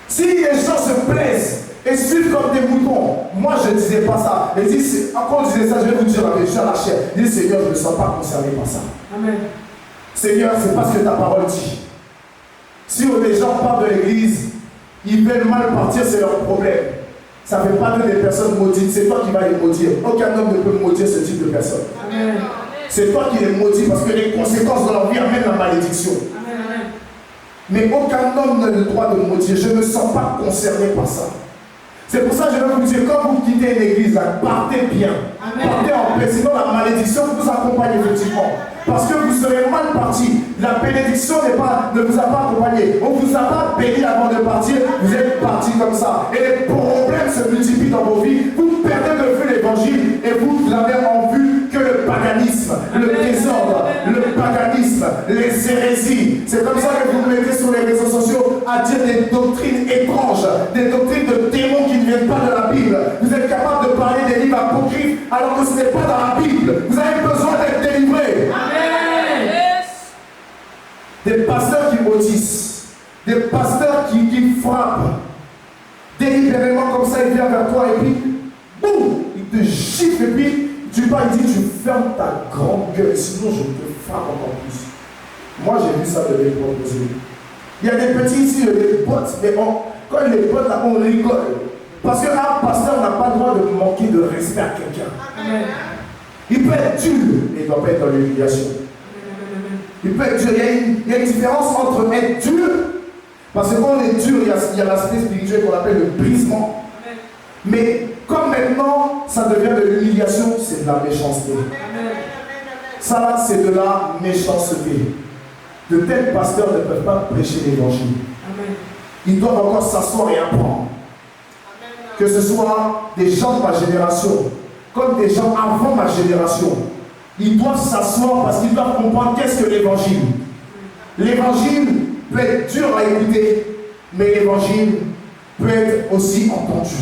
Si les gens se plaisent et suivent comme des moutons, moi, je ne disais pas ça. Et quand on disait ça, je vais vous dire la vérité à la chair. Je dis, Seigneur, je ne me sens pas concerné par ça. Amen. Seigneur, c'est pas ce que ta parole dit. Si les gens partent de l'église, ils veulent mal partir, c'est leur problème. Ça ne fait pas de des personnes maudites, c'est toi qui vas les maudire. Aucun homme ne peut maudire ce type de personnes. Amen. C'est toi qui les maudis parce que les conséquences de leur vie amènent la malédiction. Amen. Mais aucun homme n'a le droit de maudire. Je ne me sens pas concerné par ça. C'est pour ça que je vais vous dire, quand vous quittez une église, là, partez bien. Amen. Partez en paix, sinon la malédiction vous accompagne effectivement. Parce que vous serez mal parti. La bénédiction ne vous a pas accompagné. On ne vous a pas béni avant de partir. Vous êtes parti comme ça. Et les problèmes se multiplient dans vos vies. Vous perdez de vue l'évangile et vous n'avez en vue que le paganisme, le désordre, le paganisme, les hérésies. C'est comme ça que vous vous mettez sur les réseaux sociaux à dire des doctrines étranges, des doctrines de démons qui ne viennent pas de la Bible. Vous êtes capable de parler des livres apocryphes alors que ce n'est pas dans la Bible. Vous avez besoin d'être délivré. Des pasteurs qui maudissent, des pasteurs qui frappent délibérément comme ça, il vient vers toi et puis boum, il te gifle et puis tu parles, il dit tu fermes ta grande gueule, sinon je te frappe encore plus. Moi j'ai vu ça de mes propres yeux. Il y a des petits ici, des potes, mais quand les potes là, on rigole. Parce qu'un pasteur n'a pas le droit de manquer de respect à quelqu'un. Il peut être dur, mais il ne doit pas être dans l'humiliation. Il peut être dur. Il y a une différence entre être dur, parce que quand on est dur, il y a l'aspect spirituel qu'on appelle le brisement. Mais Comme maintenant, ça devient de l'humiliation, c'est de la méchanceté. Ça là, c'est de la méchanceté. De tels pasteurs ne peuvent pas prêcher l'évangile. Ils doivent encore s'asseoir et apprendre. Que ce soit des gens de ma génération, comme des gens avant ma génération. Ils doivent s'asseoir parce qu'ils doivent comprendre qu'est-ce que l'évangile. L'évangile peut être dur à écouter, mais l'évangile peut être aussi entendu.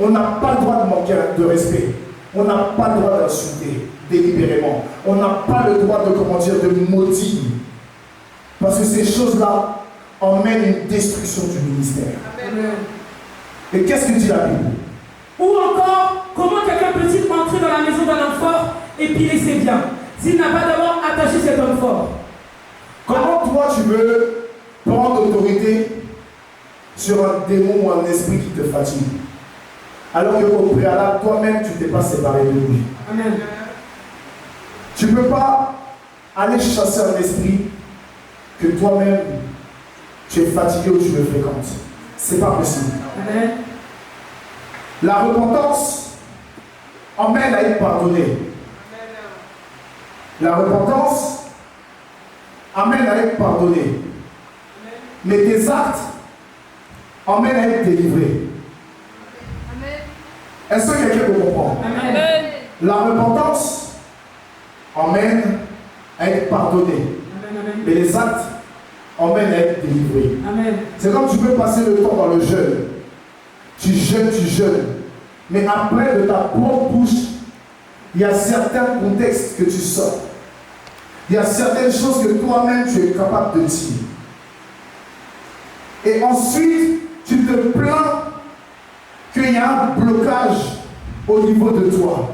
On n'a pas le droit de manquer de respect. On n'a pas le droit d'insulter délibérément. On n'a pas le droit de, comment dire, de maudire. Parce que ces choses-là emmènent une destruction du ministère. Amen. Et qu'est-ce que dit la Bible? Ou encore, comment quelqu'un peut-il entrer dans la maison d'un homme fort et piler ses biens s'il n'a pas d'abord attaché cet homme fort? Comment toi tu veux prendre autorité sur un démon ou un esprit qui te fatigue, alors qu'au préalable, toi-même, tu t'es pas séparé de lui? Amen. Tu ne peux pas aller chasser un esprit que toi-même, tu es fatigué ou tu le fréquentes. C'est pas possible. Amen. La repentance emmène à être pardonné. La repentance amène à être pardonné. Mais tes actes emmènent à être délivré. Est-ce que quelqu'un peut comprendre? Amen. La repentance emmène à être pardonné. Amen. Mais les actes emmènent à être délivrés. Amen. C'est comme tu peux passer le temps dans le jeûne. Tu jeûnes. Mais après, de ta propre bouche, il y a certains contextes que tu sors. Il y a certaines choses que toi-même tu es capable de dire. Et ensuite, tu te plains qu'il y a un blocage au niveau de toi.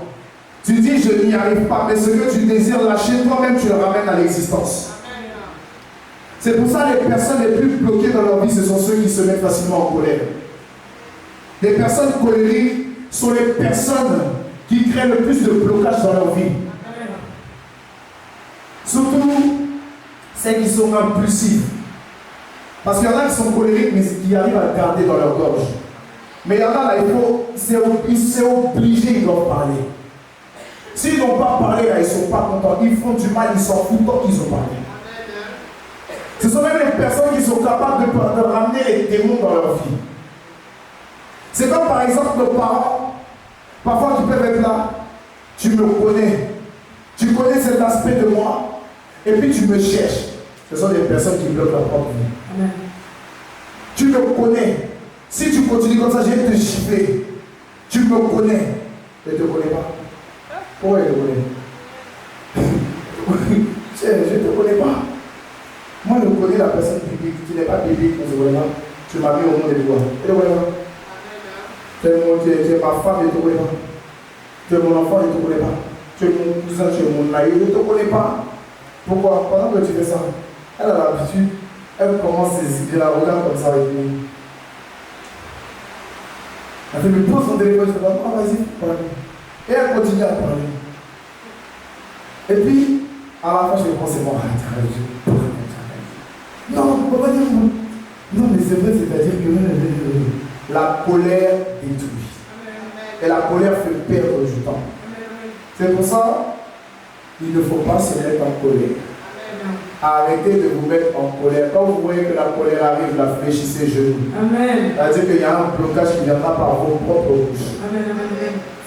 Tu dis, je n'y arrive pas, mais ce que tu désires lâcher, toi-même tu le ramènes à l'existence. C'est pour ça que les personnes les plus bloquées dans leur vie, ce sont ceux qui se mettent facilement en colère. Les personnes colériques sont les personnes qui créent le plus de blocage dans leur vie. Surtout celles qui sont impulsives. Parce qu'il y en a qui sont colériques, mais qui arrivent à le garder dans leur gorge. Mais il y en a là, c'est obligé, ils doivent parler. S'ils n'ont pas parlé, là, ils ne sont pas contents. Ils font du mal, ils s'en foutent tant qu'ils ont parlé. Ce sont même les personnes qui sont capables de ramener les démons dans leur vie. C'est comme par exemple nos parents, parfois qui peuvent être là, tu me connais, tu connais cet aspect de moi, et puis tu me cherches. Ce sont des personnes qui bloquent leur propre vie. Amen. Tu me connais. Si tu continues comme ça, je vais te gifler. Tu me connais. Je ne te connais pas. Pourquoi je te connais? Je ne te connais pas. Moi, je connais la personne biblique qui n'est pas biblique, on se connaît pas. Tu m'as mis au monde des doigts. Je ne te connais pas. Tu es ma femme, je ne te connais pas. Tu es mon enfant, je ne te connais pas. Tu es mon cousin, tu es mon aïe, je ne te connais pas. Pourquoi? Pendant que tu fais ça, elle a l'habitude, elle commence ses idées, la regarde comme ça avec nous. Elle fait, me pose son téléphone, je fais, ah, vas-y, parle. Et elle continue à parler. Et puis, à la fin, je pense, c'est bon, non, on va pas dire non. Non, mais c'est vrai, c'est-à-dire que la colère détruit. Et la colère fait perdre du temps. C'est pour ça qu'il ne faut pas se mettre en colère. Arrêtez de vous mettre en colère. Quand vous voyez que la colère arrive, la fléchissez genoux. Amen. C'est-à-dire qu'il y a un blocage qui viendra par vos propres bouches. Amen.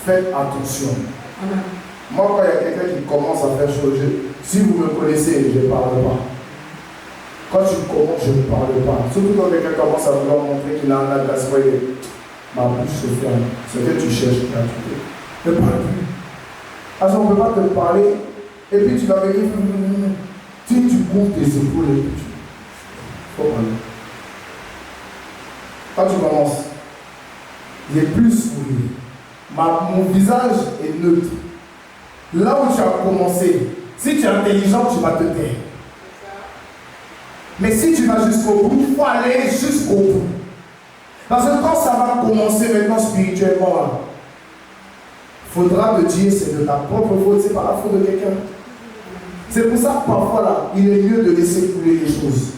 Faites attention. Amen. Moi, quand il y a quelqu'un qui commence à faire chose, si vous me connaissez, je ne parle pas. Quand tu commences, je ne parle pas. Surtout quand quelqu'un commence à vouloir montrer qu'il a un agacement, ma bouche se ferme. Ce que tu cherches, ne parle plus. Alors on ne peut pas te parler, et puis tu vas venir, tu couvres tes épaules et puis tu faut parler. Quand tu commences, il est plus sourire. Mon visage est neutre. Là où tu as commencé, si tu es intelligent, tu vas te taire. Mais si tu vas jusqu'au bout, il faut aller jusqu'au bout. Parce que quand ça va commencer maintenant spirituellement, il faudra te dire c'est de ta propre faute, c'est pas la faute de quelqu'un. C'est pour ça que parfois là, il est mieux de laisser couler les choses.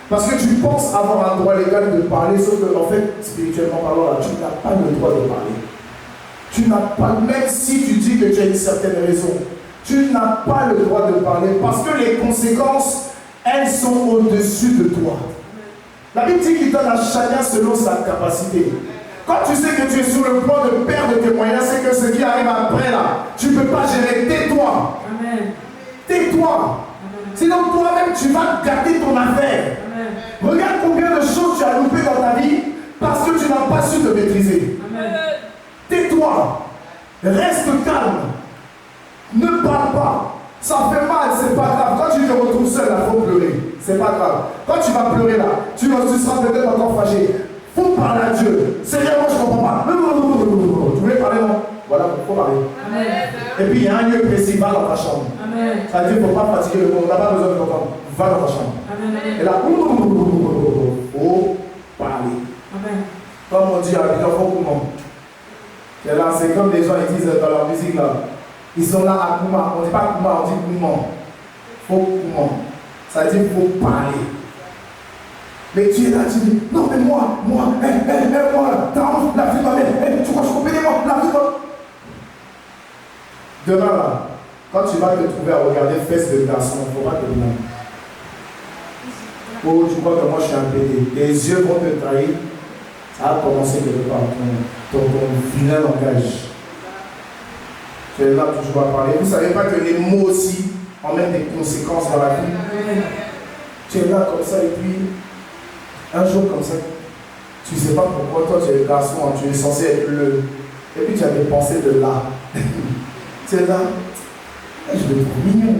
Parce que tu penses avoir un droit légal de parler, sauf que, en fait, spirituellement parlant, là, tu n'as pas le droit de parler. Tu n'as pas, même si tu dis que tu as une certaine raison, tu n'as pas le droit de parler parce que les conséquences, elles sont au-dessus de toi. La Bible dit qu'il donne à chacun selon sa capacité. Quand tu sais que tu es sur le point de perdre tes moyens, c'est que ce qui arrive après là, tu ne peux pas gérer. Tais-toi. Amen. Tais-toi. Sinon toi-même tu vas gâter ton affaire. Amen. Regarde combien de choses tu as loupé dans ta vie parce que tu n'as pas su te maîtriser. Amen. Tais-toi. Reste calme. Ne parle pas. Ça fait mal, c'est pas grave. Quand tu te retrouves seul, il faut pleurer. C'est pas grave. Quand tu vas pleurer là, tu seras peut-être encore fâché. Il faut parler à Dieu. Seigneur, moi je ne comprends pas. Tu voulais parler, non? Voilà, il faut parler. Amen. Et puis il y a un lieu précis, va dans ta chambre. Amen. Ça veut dire qu'il ne faut pas fatiguer le monde. On n'a pas besoin de t'entendre. Va dans ta chambre. Amen. Et là, il faut parler. Amen. Comme on dit à il faut comment. C'est comme les gens ils disent dans leur musique là. Ils sont là à Kouma. On ne dit pas Kouma, on dit Kouma. Faut Kouma. Ça veut dire qu'il faut parler. Mais tu es là, tu dis, non mais moi, t'as la vie de ma mère, tu crois que je comprends moi, la vie de ma mère. Demain là, quand tu vas te trouver à regarder fesses de garçon, il ne faut pas te demander. Oh, tu crois que moi je suis un pédé. Les yeux vont te trahir. Ça a commencé quelque part, ton vilain langage. Tu es là toujours à parler. Vous ne savez pas que les mots aussi emmènent des conséquences dans la vie. Tu es là comme ça et puis un jour comme ça, tu ne sais pas pourquoi toi tu es le garçon, tu es censé être le. Et puis tu as des pensées de là. Tu es là. Je le trouve mignon.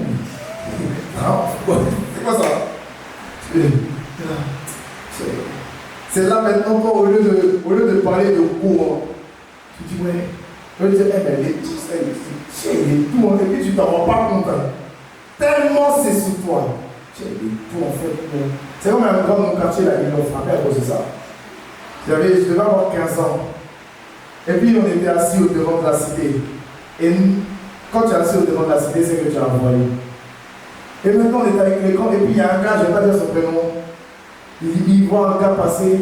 C'est quoi ça? C'est là maintenant, au lieu de parler de cours, tu dis ouais, tu dis, mais elle est douce, elle est tout, et puis tu t'en rends pas compte. Tellement c'est sous toi. Tu es tout en fait. C'est comme un grand de mon quartier, là, ils l'ont frappé à cause de ça. Je devais avoir 15 ans. Et puis on était assis au devant de la cité. Et quand tu es assis au devant de la cité, c'est que tu as envoyé. Et maintenant on est avec l'écran, et puis il y a un gars, je ne vais pas dire son prénom. Il voit un gars passer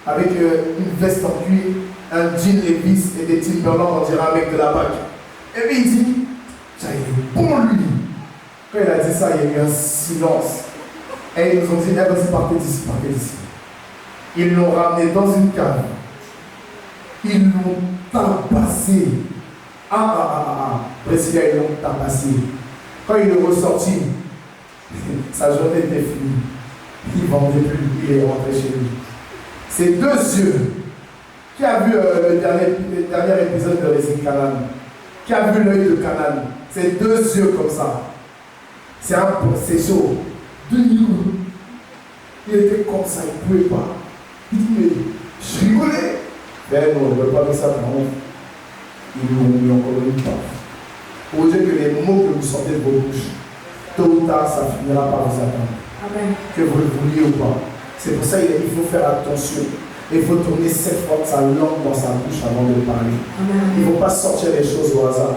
avec une veste en cuir, un jean Levi's et des Timberland, on dirait un mec de la BAC. Et puis il dit, tiens, il est bon lui. Quand il a dit ça, il y a eu un silence. Et ils nous ont dit, vas-y, partez d'ici, partez d'ici. Ils l'ont ramené dans une cave. Ils l'ont tabassé. Priscilla, ils l'ont tabassé. Quand il est ressorti, sa journée était finie. Il ne vendait plus, il est rentré chez lui. Ces deux yeux, qui a vu le dernier épisode de Récit Canaan? Qui a vu l'œil de Canaan? Ces deux yeux comme ça. C'est chaud. Il était comme ça, il ne pouvait pas. Il dit, mais je rigolais. Ben non, on ne veut pas faire ça par contre. Ils l'ont mis encore une part. Pour dire que les mots que vous sortez de vos bouches, tôt ou tard, ça finira par vous atteindre. Amen. Que vous le vouliez ou pas. C'est pour ça qu'il faut faire attention. Il faut tourner 7 fois sa langue dans sa bouche avant de parler. Amen. Il ne faut pas sortir les choses au hasard.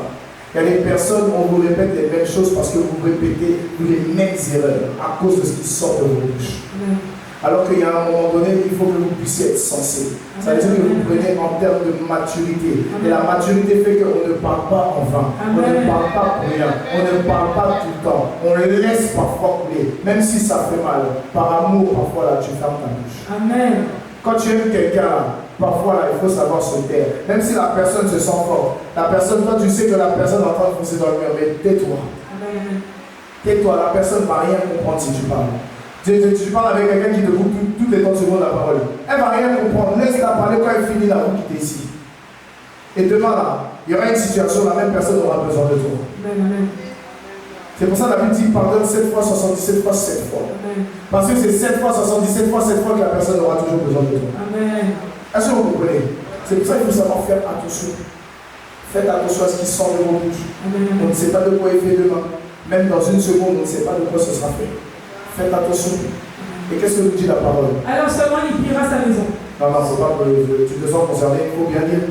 Il y a des personnes, on vous répète les mêmes choses parce que vous répétez les mêmes erreurs à cause de ce qui sort de vos bouches. Amen. Alors qu'il y a un moment donné, il faut que vous puissiez être sensé. Ça veut dire que vous prenez en termes de maturité. Amen. Et la maturité fait qu'on ne parle pas en vain. Amen. On ne parle pas pour rien. On ne parle pas tout le temps. On le laisse parfois couler. Même si ça fait mal. Par amour, parfois là, tu fermes ta bouche. Amen. Quand tu aimes quelqu'un, parfois là, il faut savoir se taire. Même si la personne se sent forte. La personne, toi tu sais que la personne est en train de foncer dans le mur, mais tais-toi. Tais-toi, la personne ne va rien comprendre si tu parles. Tu parles avec quelqu'un qui te coupe toutes les 30 secondes la parole. Elle ne va rien comprendre. Laisse-la parler quand elle finit la route qui ici. Et demain là, il y aura une situation, la même personne aura besoin de toi. Amen. C'est pour ça que la Bible dit pardonne 7 fois, 77 fois, 7 fois. Amen. Parce que c'est 7 fois, 77 fois, 7 fois que la personne aura toujours besoin de toi. Amen. Est-ce que vous comprenez? C'est pour ça qu'il faut savoir faire attention. Faites attention à ce qui sort de vos bouches. Amen. On ne sait pas de quoi il fait demain. Même dans une seconde, on ne sait pas de quoi ce sera fait. Faites attention. Et qu'est-ce que nous dit la parole? Alors seulement il priera sa maison. Non, il ne faut pas que tu te sens concerné, il faut bien dire.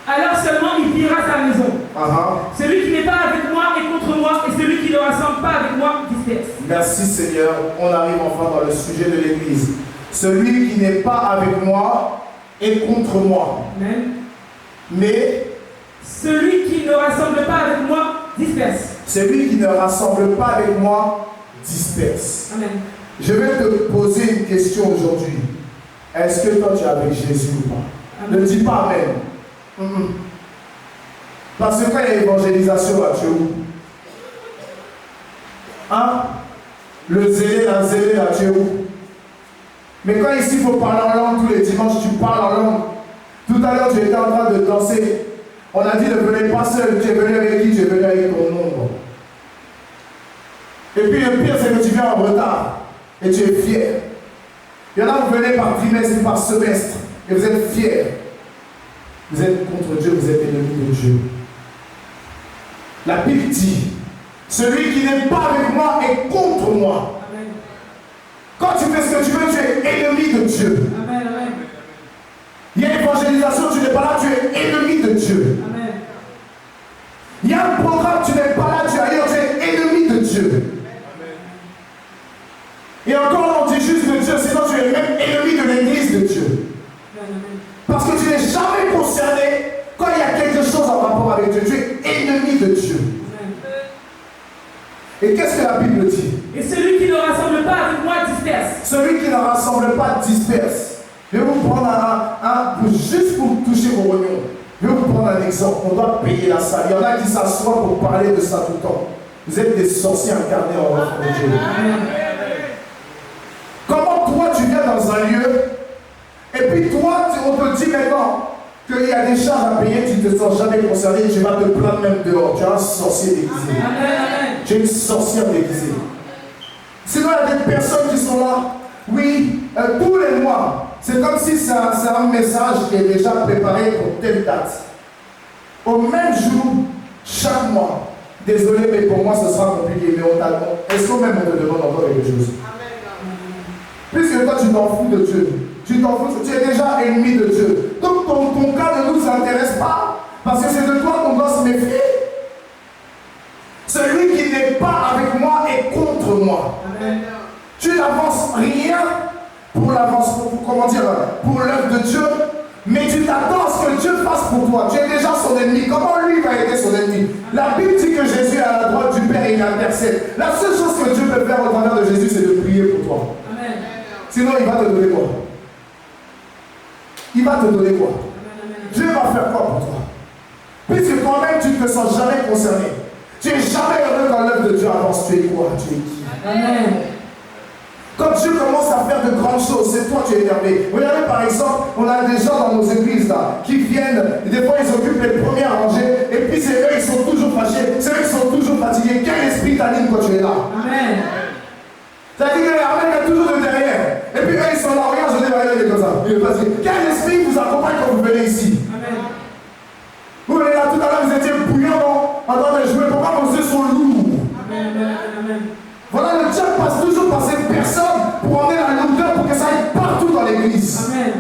Alors seulement il priera sa maison. Celui qui n'est pas avec moi est contre moi, et celui qui ne rassemble pas avec moi disperse. Merci Seigneur. On arrive enfin dans le sujet de l'Église. Celui qui n'est pas avec moi est contre moi. Amen. Mais celui qui ne rassemble pas avec moi disperse. Celui qui ne rassemble pas avec moi disperse. Amen. Je vais te poser une question aujourd'hui. Est-ce que toi tu es avec Jésus ou pas? Amen. Ne dis pas Amen. Parce que quand il y a évangélisation là, tu es où? Hein? Le zélé, la zélé là, tu es où? Mais quand ici il faut parler en langue tous les dimanches, tu parles en langue. Tout à l'heure tu étais en train de danser. On a dit ne venez pas seul, tu es venu avec qui? Tu es venu avec ton ombre. Et puis le pire c'est que tu viens en retard et tu es fier. Il y en a vous venez par trimestre, par semestre et vous êtes fiers. Vous êtes contre Dieu, vous êtes ennemi de Dieu. La Bible dit, celui qui n'est pas avec moi est contre moi. Amen. Quand tu fais ce que tu veux, tu es ennemi de Dieu. Amen. Amen. Il y a évangélisation, tu n'es pas là, tu es ennemi de Dieu. Amen. Il y a un programme, tu n'es pas là, tu es ailleurs, tu es ennemi de Dieu. Et encore on dit juste de Dieu, sinon tu es même ennemi de l'église de Dieu. Parce que tu n'es jamais concerné quand il y a quelque chose en rapport avec Dieu. Tu es ennemi de Dieu. Et qu'est-ce que la Bible dit? Et celui qui ne rassemble pas avec moi disperse. Celui qui ne rassemble pas disperse. Je vais vous prendre juste pour toucher vos oignons. Je vais vous prendre un exemple. On doit payer la salle. Il y en a qui s'assoient pour parler de ça tout le temps. Vous êtes des sorciers incarnés en enfants de Dieu. Comment toi tu viens dans un lieu et puis toi on te dit maintenant qu'il y a des charges à payer, tu ne te sens jamais concerné, tu vas te plaindre même dehors. Tu es un sorcier déguisé. Tu es une sorcière déguisée. Sinon il y a des personnes qui sont là. Oui, tous les mois. C'est comme si c'est un message qui est déjà préparé pour telle date. Au même jour, chaque mois. Désolé, mais pour moi ce sera compliqué. Mais on t'attend. Est-ce qu'on même on te demande encore quelque chose? Puisque toi tu t'en fous de Dieu. Tu t'en fous, tu es déjà ennemi de Dieu. Donc ton cas ne nous intéresse pas. Parce que c'est de toi qu'on doit se méfier. Celui qui n'est pas avec moi est contre moi. Amen. Tu n'avances rien pour l'avancement, pour l'œuvre de Dieu, mais tu t'attends à ce que Dieu fasse pour toi. Tu es déjà son ennemi. Comment lui va aider son ennemi? La Bible dit que Jésus est à la droite du Père et il intercède. La seule chose que Dieu peut faire au travers de Jésus, c'est de prier pour toi. Amen. Sinon, il va te donner quoi? Il va te donner quoi? Dieu va faire quoi pour toi? Puisque toi-même, tu ne te sens jamais concerné. Tu n'es jamais heureux quand l'œuvre de Dieu avance. Tu es quoi? Tu es qui? Amen. Quand Dieu commence à faire de grandes choses, c'est toi qui es énervé. Regardez par exemple, on a des gens dans nos églises là, qui viennent, et des fois ils occupent les premières rangées, et puis c'est eux, ils sont toujours fâchés, c'est eux qui sont toujours fatigués. Quel esprit t'anime quand tu es là? Amen. C'est-à-dire que Amen est toujours de derrière. Et puis eux, ils sont là, regarde, je dis, regarde, il est comme ça. Il est facile. Quel esprit vous accompagne quand vous venez ici? Amen. Vous venez là tout à l'heure, vous étiez bouillant en train de jouer. Pourquoi vos yeux sont lourds? Amen. Amen. Voilà, le diable passe toujours par cette personne pour emmener la lourdeur pour que ça aille partout dans l'église. Amen.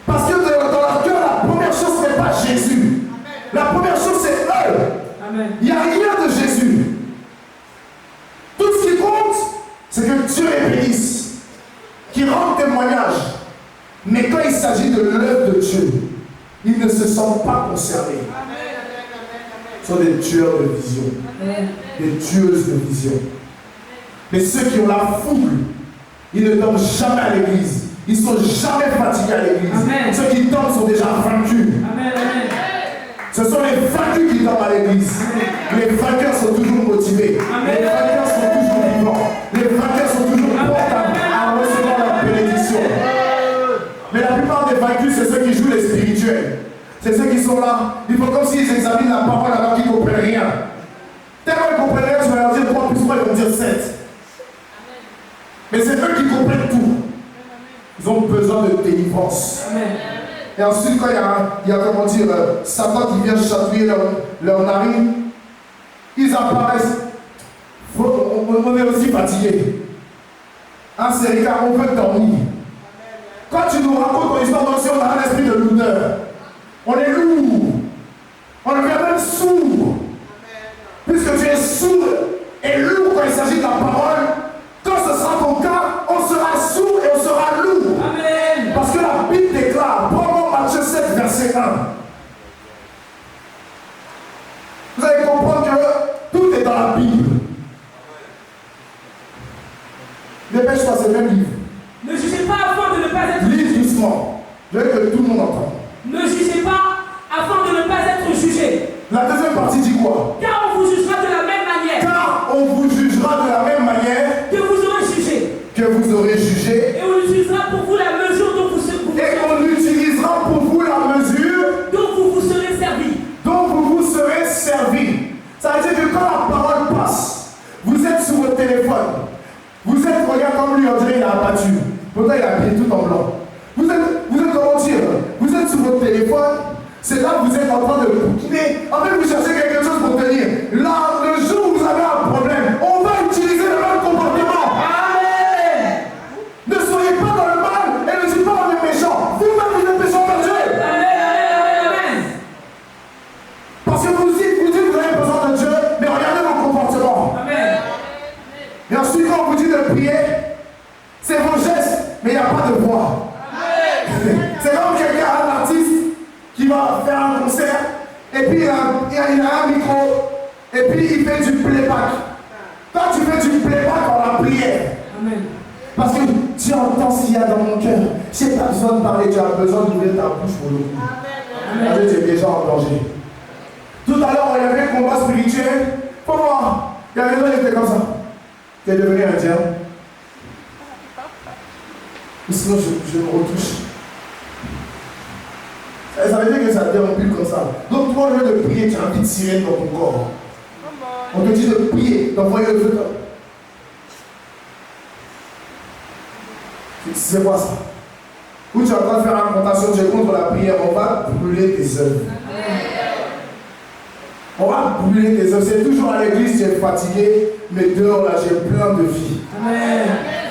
Parce que dans leur cœur, la première chose, ce n'est pas Jésus. La première chose, c'est eux. Amen. Il n'y a rien de Jésus. Tout ce qui compte, c'est que Dieu les bénisse, qu'il rende témoignage. Mais quand il s'agit de l'œuvre de Dieu, ils ne se sentent pas concernés. Ce sont des tueurs de vision, des tueuses de vision. Mais ceux qui ont la foule, ils ne dorment jamais à l'église. Ils ne sont jamais fatigués à l'église. Ceux qui dorment sont déjà vaincus. Amen. Ce sont les vaincus qui dorment à l'église. Les vainqueurs sont toujours motivés. Amen. Les vainqueurs sont toujours vivants. Les vainqueurs sont toujours portables à recevoir la bénédiction. Mais la plupart des vaincus, c'est ceux qui jouent les spirituels. C'est ceux qui sont là. Il faut comme s'ils examinent la parole alors qu'ils ne comprennent rien. Tellement ils comprennent rien, tu vas leur dire 3 plus 3, ils vont dire 7. Mais c'est eux qui comprennent tout. Ils ont besoin de délivrance. Amen. Et ensuite, quand il y a comment dire, Satan qui vient chatouiller leur narine, ils apparaissent. On est aussi fatigué. Hein, c'est les gars, on veut dormir. Quand tu nous racontes ton histoire, aussi on a un esprit de lourdeur. On est lourd. On devient même sourd. Puisque tu es sourd et lourd quand il s'agit de la parole, Genèse 1. Vous allez comprendre que tout est dans la Bible. Dépêche-toi, c'est le même livre. Ne jugez pas afin de ne pas être Lis doucement. Je veux que tout le monde entende. Ne jugez pas afin de ne pas être jugé. La deuxième partie dit quoi? Car on vous jugera de la même manière Car on vous jugera de la même manière que vous aurez jugé. que vous aurez jugé. Et on utilisera pour vous la mesure dont Et on utilisera pour vous la mesure dont vous vous serez servi. dont vous vous serez servi. Ça veut dire que quand la parole passe, vous êtes sur votre téléphone. Vous êtes, regarde comme lui, on dirait il a abattu. Pourtant il a habillé tout en blanc. Vous êtes comment dire? Vous êtes sur votre téléphone. C'est là que vous êtes en train de bouquiner. En fait, vous cherchez quelque chose pour tenir. Là, le jour où vous avez un problème, on va utiliser le même comportement. Amen. Ne soyez pas dans le mal et ne dites pas on est méchant. Vous-même, vous êtes méchant vers Dieu. Amen. Parce que vous dites que vous avez besoin de Dieu, mais regardez vos comportements. Amen. Et ensuite, quand on vous dit de prier, c'est vos gestes, mais il n'y a pas de voix. C'est comme quelqu'un, un artiste, qui va faire un concert, et puis il a un micro, et puis il fait du playback. Quand tu fais du playback en la prière, Amen. parce que tu entends ce qu'il y a dans mon cœur, tu n'as pas besoin de parler, tu as besoin d'ouvrir ta bouche pour le coup. Parce que tu es déjà en danger. Tout à l'heure, il y avait un combat spirituel. Pour moi, il y avait un qui était comme ça. Tu es devenu indien. Ou sinon, je me retouche. Ça veut dire que ça déambule comme ça. Donc, toi, au lieu de prier, tu as envie de sirène dans ton corps. On te dit de prier, d'envoyer le feu. C'est quoi ça? Ou tu es en train de faire incantation, tu es contre la prière, on va brûler tes œuvres. On va brûler tes œuvres. C'est toujours à l'église, tu es fatigué, mais dehors, là, j'ai plein de vie. Amen.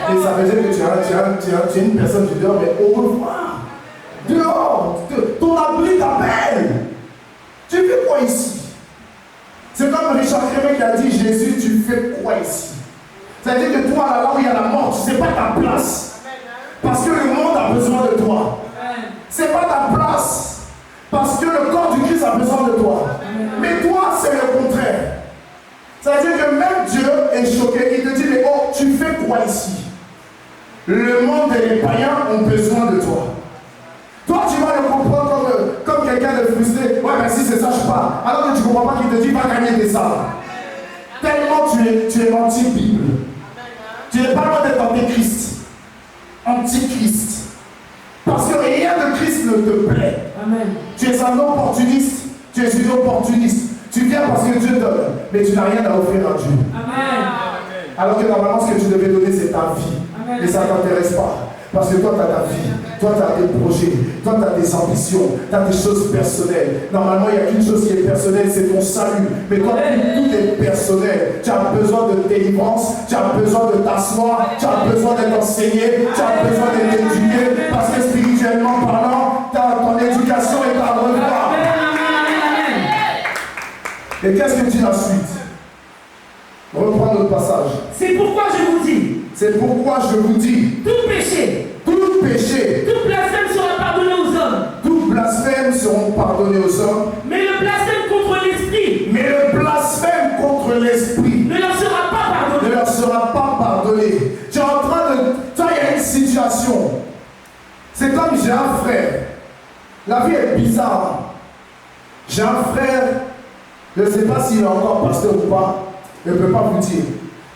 Et ça veut dire que tu es une personne qui dort, mais au revoir. Dehors, ton abri t'appelle. Tu fais quoi ici? C'est comme Richard Crémet qui a dit, Jésus, tu fais quoi ici? Ça veut dire que toi, là où il y a la mort, tu ne sais pas ta place. Parce que le monde a besoin de toi. Ce n'est pas ta place. Parce que le corps du Christ a besoin de toi. Mais toi, c'est le contraire. Ça veut dire que même Dieu est choqué. Il te dit, mais oh, tu fais quoi ici? Le monde et les païens ont besoin de toi. Toi, tu vas le comprendre comme quelqu'un de frustré. Ouais, mais si c'est ça, je pars. Alors que tu ne comprends pas qu'il te dit, va gagner des salles. Tellement tu es anti-Bible. Tu n'es pas loin d'être anti-Christ. Anti-Christ. Parce que rien de Christ ne te plaît. Amen. Tu es un opportuniste. Tu es une opportuniste. Tu viens parce que Dieu donne, mais tu n'as rien à offrir à Dieu. Amen. Alors que normalement, ce que tu devais donner, c'est ta vie. Amen. Mais ça ne t'intéresse pas. Parce que toi, tu as ta vie, toi, tu as des projets, toi, tu as des ambitions, tu as des choses personnelles. Normalement, il n'y a qu'une chose qui est personnelle, c'est ton salut. Mais toi, tout est personnel. Tu as besoin de délivrance, tu as besoin de t'asseoir, tu as besoin d'être enseigné, tu as besoin d'être éduqué. Parce que spirituellement parlant, ton éducation est à revoir. Et qu'est-ce que dit la suite? Reprends notre passage. C'est pourquoi je vous dis. C'est pourquoi je vous dis. Tout péché. Tout péché. Tout blasphème sera pardonné aux hommes. Tout blasphème seront pardonnés aux hommes. Mais le blasphème contre l'esprit. Mais le blasphème contre l'esprit Ne leur sera pas pardonné. ne leur sera pas pardonné. Tu es en train de. Toi, il y a une situation. C'est comme j'ai un frère. La vie est bizarre. J'ai un frère. Je ne sais pas s'il est encore pasteur ou pas. Je ne peux pas vous dire.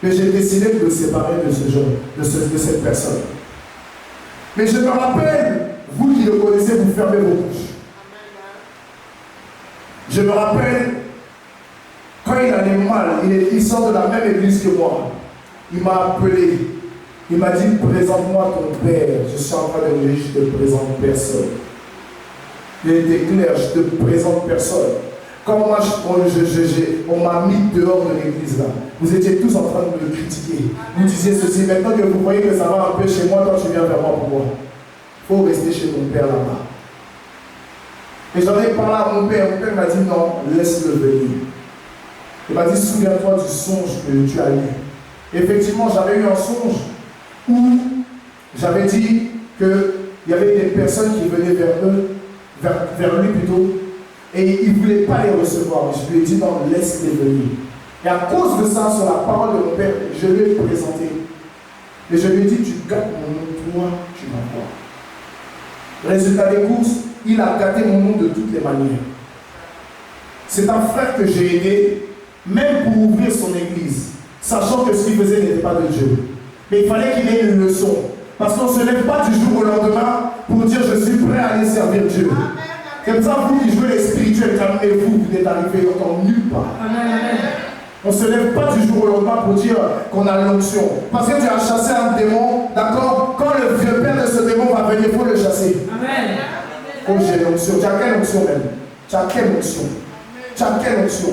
Mais j'ai décidé de me séparer de ce genre, de cette personne. Mais je me rappelle, vous qui le connaissez, vous fermez vos bouches. Je me rappelle, quand il allait mal, il sort de la même église que moi. Il m'a appelé. Il m'a dit, présente-moi ton père. Je suis en train de me dire, je ne te présente personne. Il était clair, je ne te présente personne. Quand moi, on m'a mis dehors de l'église là, vous étiez tous en train de me critiquer. Vous disiez ceci, maintenant que vous voyez que ça va un peu chez moi, toi tu viens vers moi pour moi. Il faut rester chez mon père là-bas. Et j'en ai parlé à mon père m'a dit non, laisse-le venir. Il m'a dit, souviens-toi du songe que tu as eu. Effectivement, j'avais eu un songe où j'avais dit qu'il y avait des personnes qui venaient vers eux, vers lui plutôt. Et il ne voulait pas les recevoir. Je lui ai dit non, laisse-les venir. Et à cause de ça, sur la parole de mon père, je lui ai présenté. Et je lui ai dit, tu gâtes mon nom, toi, tu vas voir. Résultat des courses, il a gâté mon nom de toutes les manières. C'est un frère que j'ai aidé, même pour ouvrir son église, sachant que ce qu'il faisait n'était pas de Dieu. Mais il fallait qu'il ait une leçon. Parce qu'on ne se lève pas du jour au lendemain pour dire je suis prêt à aller servir Dieu. Comme ça, vous qui jouez les spirituels, calmez-vous, vous n'êtes arrivé encore nulle part. On ne se lève pas du jour au lendemain pour dire qu'on a l'onction. Parce que tu as chassé un démon, d'accord? Quand le vieux père de ce démon va venir, il faut le chasser. Amen. Oh, j'ai l'onction. Tu as quelle onction même? Tu as quelle onction? Tu as quelle onction?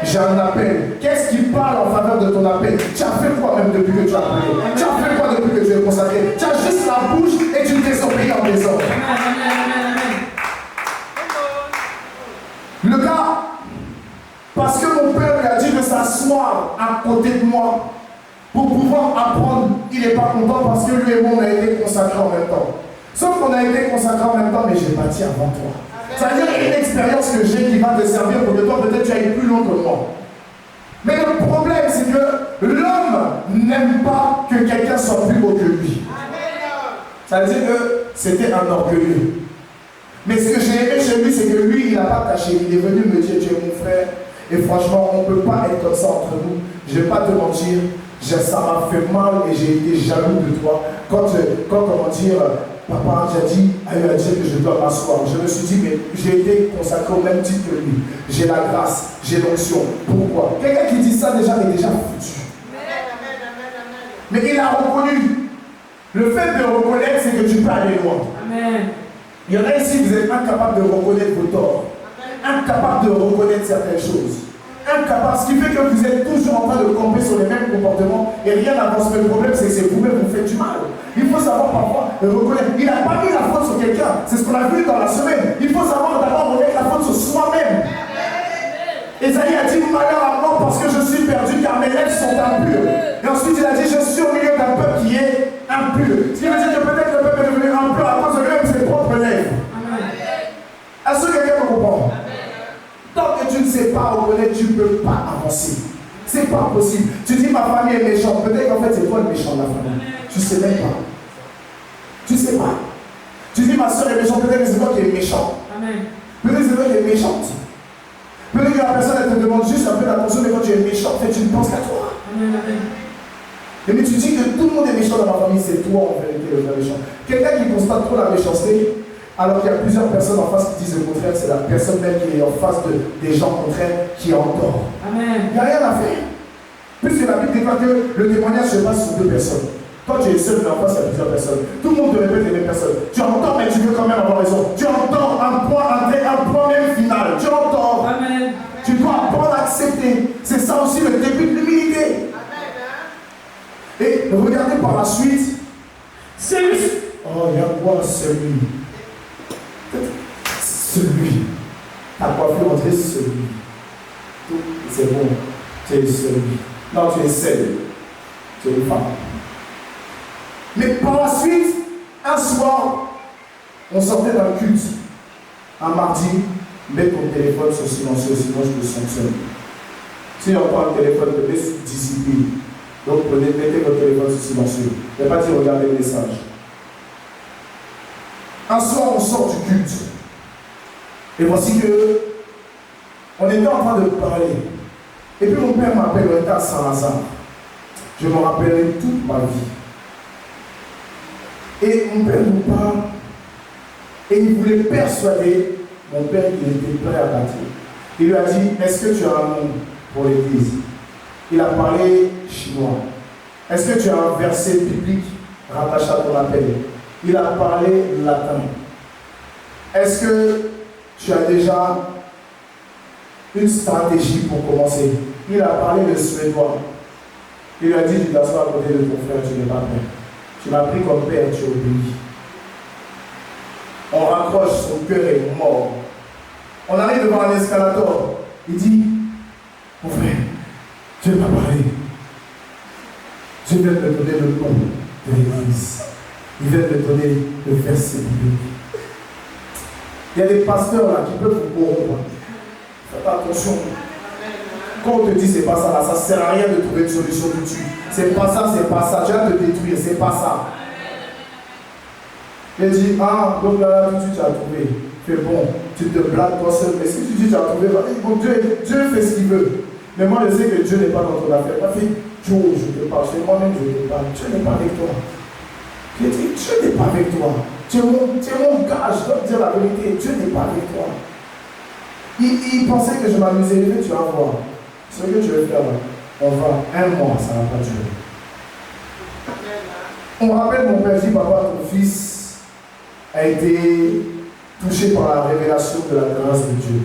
J'ai un appel. Qu'est-ce qui parle en faveur de ton appel? Tu as fait quoi même depuis que tu as appelé? Tu as fait quoi depuis que tu es consacré? Tu as juste la bouche et tu désobéis en désordre. Le gars, parce que mon père lui a dit de s'asseoir à côté de moi pour pouvoir apprendre, il n'est pas content parce que lui et moi on a été consacrés en même temps. Sauf qu'on a été consacrés en même temps, mais j'ai bâti avant toi. C'est-à-dire une expérience que j'ai qui va te servir pour que toi peut-être tu ailles plus loin que moi. Mais le problème c'est que l'homme n'aime pas que quelqu'un soit plus haut que lui. Ça veut dire que c'était un orgueilleux. Mais ce que j'ai aimé chez lui, c'est que lui, il n'a pas caché. Il est venu me dire, tu es mon frère. Et franchement, on ne peut pas être comme ça entre nous. Je ne vais pas te mentir. Ça m'a fait mal et j'ai été jaloux de toi. Quand comment dire, papa j'ai dit à Dieu que je dois m'asseoir. Je me suis dit, mais j'ai été consacré au même titre que lui. J'ai la grâce, j'ai l'onction. Pourquoi? Quelqu'un qui dit ça déjà est déjà foutu. Mais il a reconnu. Le fait de reconnaître, c'est que tu peux aller loin. Amen. Il y en a ici, vous êtes incapables de reconnaître vos torts, incapables de reconnaître certaines choses, incapables, ce qui fait que vous êtes toujours en train de camper sur les mêmes comportements et rien n'avance. Mais le problème, c'est que c'est vous-même vous faites du mal. Il faut savoir parfois reconnaître. Il n'a pas mis la faute sur quelqu'un, c'est ce qu'on a vu dans la semaine. Il faut savoir d'abord remettre la faute sur soi-même. Esaïe a dit malheur à moi parce que je suis perdu car mes lèvres sont impures. Et ensuite il a dit je suis au milieu d'un peuple qui est impur. Ce qui veut dire que peut-être le peuple est devenu impur à cause de lui-même ses propres lèvres. Est-ce que quelqu'un me comprend? Tant que tu ne sais pas reconnaître, tu ne peux pas avancer. C'est pas possible. Tu dis ma famille est méchante. Peut-être qu'en fait c'est toi le méchant de la famille. Tu ne sais même pas. Tu ne sais pas. Tu dis ma soeur est méchante. Peut-être que c'est toi qui es méchant. Peut-être que c'est toi qui es méchante. Peut-être que la personne elle te demande juste un peu d'attention, mais quand tu es méchant, en fait, tu ne penses qu'à toi. Et mais tu dis que tout le monde est méchant dans ma famille, c'est toi en vérité le vrai méchant. Quelqu'un qui constate trop la méchanceté, alors qu'il y a plusieurs personnes en face qui disent le contraire, c'est la personne même qui est en face des gens contraires qui est en tort. Il n'y a rien à faire. Puisque la Bible déclare que le témoignage se passe sur deux personnes. Toi tu es seul, mais en face il y a plusieurs personnes. Tout le monde te répète les mêmes personnes. Tu entends, mais tu veux quand même avoir raison. Tu entends un point même final. Tu entends. Amen. Tu dois apprendre à accepter. C'est ça aussi le début de l'humilité. Et regardez par la suite. Celui. Oh, il y a quoi celui? Celui. Ta coiffure entrée, celui. C'est bon. Tu es celui. Non, tu es celle. Tu es une femme. Mais par la suite, un soir, on sortait d'un culte. Un mardi, mets ton téléphone sur silencieux, sinon je te sanctionne. Si on prend un téléphone, te mets sous discipline. Donc mettez votre téléphone sur silencieux. Ne pas dire regardez le message. Un soir, on sort du culte. Et voici que on était en train de parler. Et puis mon père m'appelle, on était à Saint-Lazare. Je me rappellerai toute ma vie. Et mon père nous parle. Et il voulait persuader mon père qu'il était prêt à bâtir. Il lui a dit, est-ce que tu as un nom pour l'église? Il a parlé chinois. Est-ce que tu as un verset biblique rattaché à ton appel? Il a parlé latin. Est-ce que tu as déjà une stratégie pour commencer? Il a parlé le suédois. Il lui a dit, tu t'assois à côté de ton frère, tu n'es pas prêt. Tu m'as pris comme père, tu obéis. On raccroche, son cœur est mort. On arrive devant un escalator. Il dit, mon frère, tu ne m'as parlé. Je viens de me donner le nom de l'église. Il vient de me donner le verset biblique. Il y a des pasteurs là qui peuvent vous corrompre. Faites attention. Quand on te dit c'est pas ça là, ça ne sert à rien de trouver une solution tout de suite. C'est pas ça, tu vas te détruire, c'est pas ça. Il dit, ah, donc là, tout de suite tu as trouvé. C'est bon, tu te blagues toi seul. Mais si tu dis tu as trouvé, bon, Dieu fait ce qu'il veut. Mais moi je sais que Dieu n'est pas dans ton affaire. Pas fait Joe, je te parle, c'est moi-même je te parle. Dieu n'est pas avec toi. J'ai dit, Dieu n'est pas avec toi. Tu es mon gars, je dois te dire la vérité. Dieu n'est pas avec toi. Il pensait que je m'amusais, mais tu vas voir. Ce que tu veux faire, on va, un mois, ça ne va pas durer. On rappelle mon père dit, papa, ton fils a été touché par la révélation de la grâce de Dieu.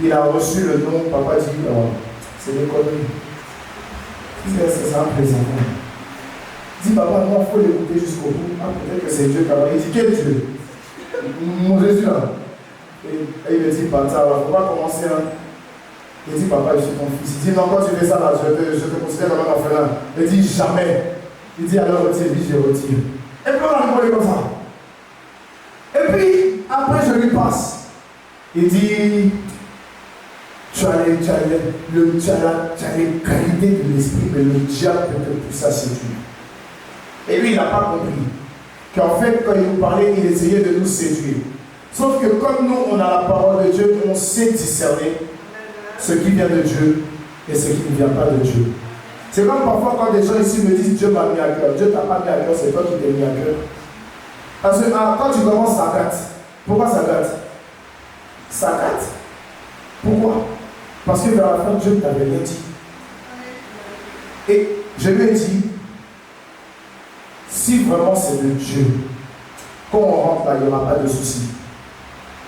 Il a reçu le nom, papa dit, c'est des conneries. C'est ça, un plaisir. Il dit, papa, non, il faut l'écouter jusqu'au bout. Ah, peut-être que c'est Dieu qui a dit, quel Dieu? Mon Jésus là. Et il me dit, papa, il ne faut pas commencer. Hein. Il dit, papa, je suis ton fils. Il dit, non, quand tu fais ça là, je te considère comme un orphelin. Il dit, jamais. Il dit, alors retire, il dit, je retire. Et puis on a rigolé comme ça. Et puis, après, je lui passe. Il dit, tu as les qualités de l'esprit, mais le diable peut te pousser à séduire. Et lui, il n'a pas compris qu'en fait, quand il nous parlait, il essayait de nous séduire. Sauf que comme nous, on a la parole de Dieu, on sait discerner ce qui vient de Dieu et ce qui ne vient pas de Dieu. C'est comme parfois quand des gens ici me disent Dieu m'a mis à cœur. Dieu t'a pas mis à cœur, c'est toi qui t'es mis à cœur. Parce que quand tu commences, ça gâte. Pourquoi ça gâte? Ça gâte. Pourquoi? Parce que vers la fin, Dieu ne t'avait rien dit. Et je lui ai dit, si vraiment c'est de Dieu, quand on rentre là, il n'y aura pas de soucis.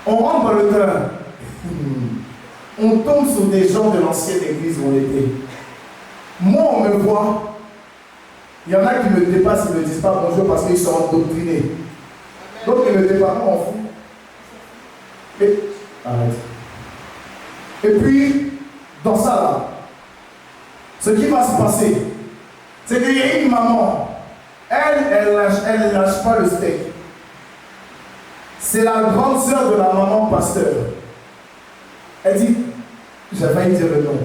On rentre dans le train. On tombe sur des gens de l'ancienne église où on était. Moi, on me voit. Il y en a qui me dépassent, ils ne me disent pas bonjour parce qu'ils sont endoctrinés. Donc, ils me dépassent, on fout. Et, arrête. Et puis, dans ça là, ce qui va se passer, c'est qu'il y a une maman. Elle ne lâche pas le steak. C'est la grande sœur de la maman pasteur. Elle dit, j'ai failli dire le nom.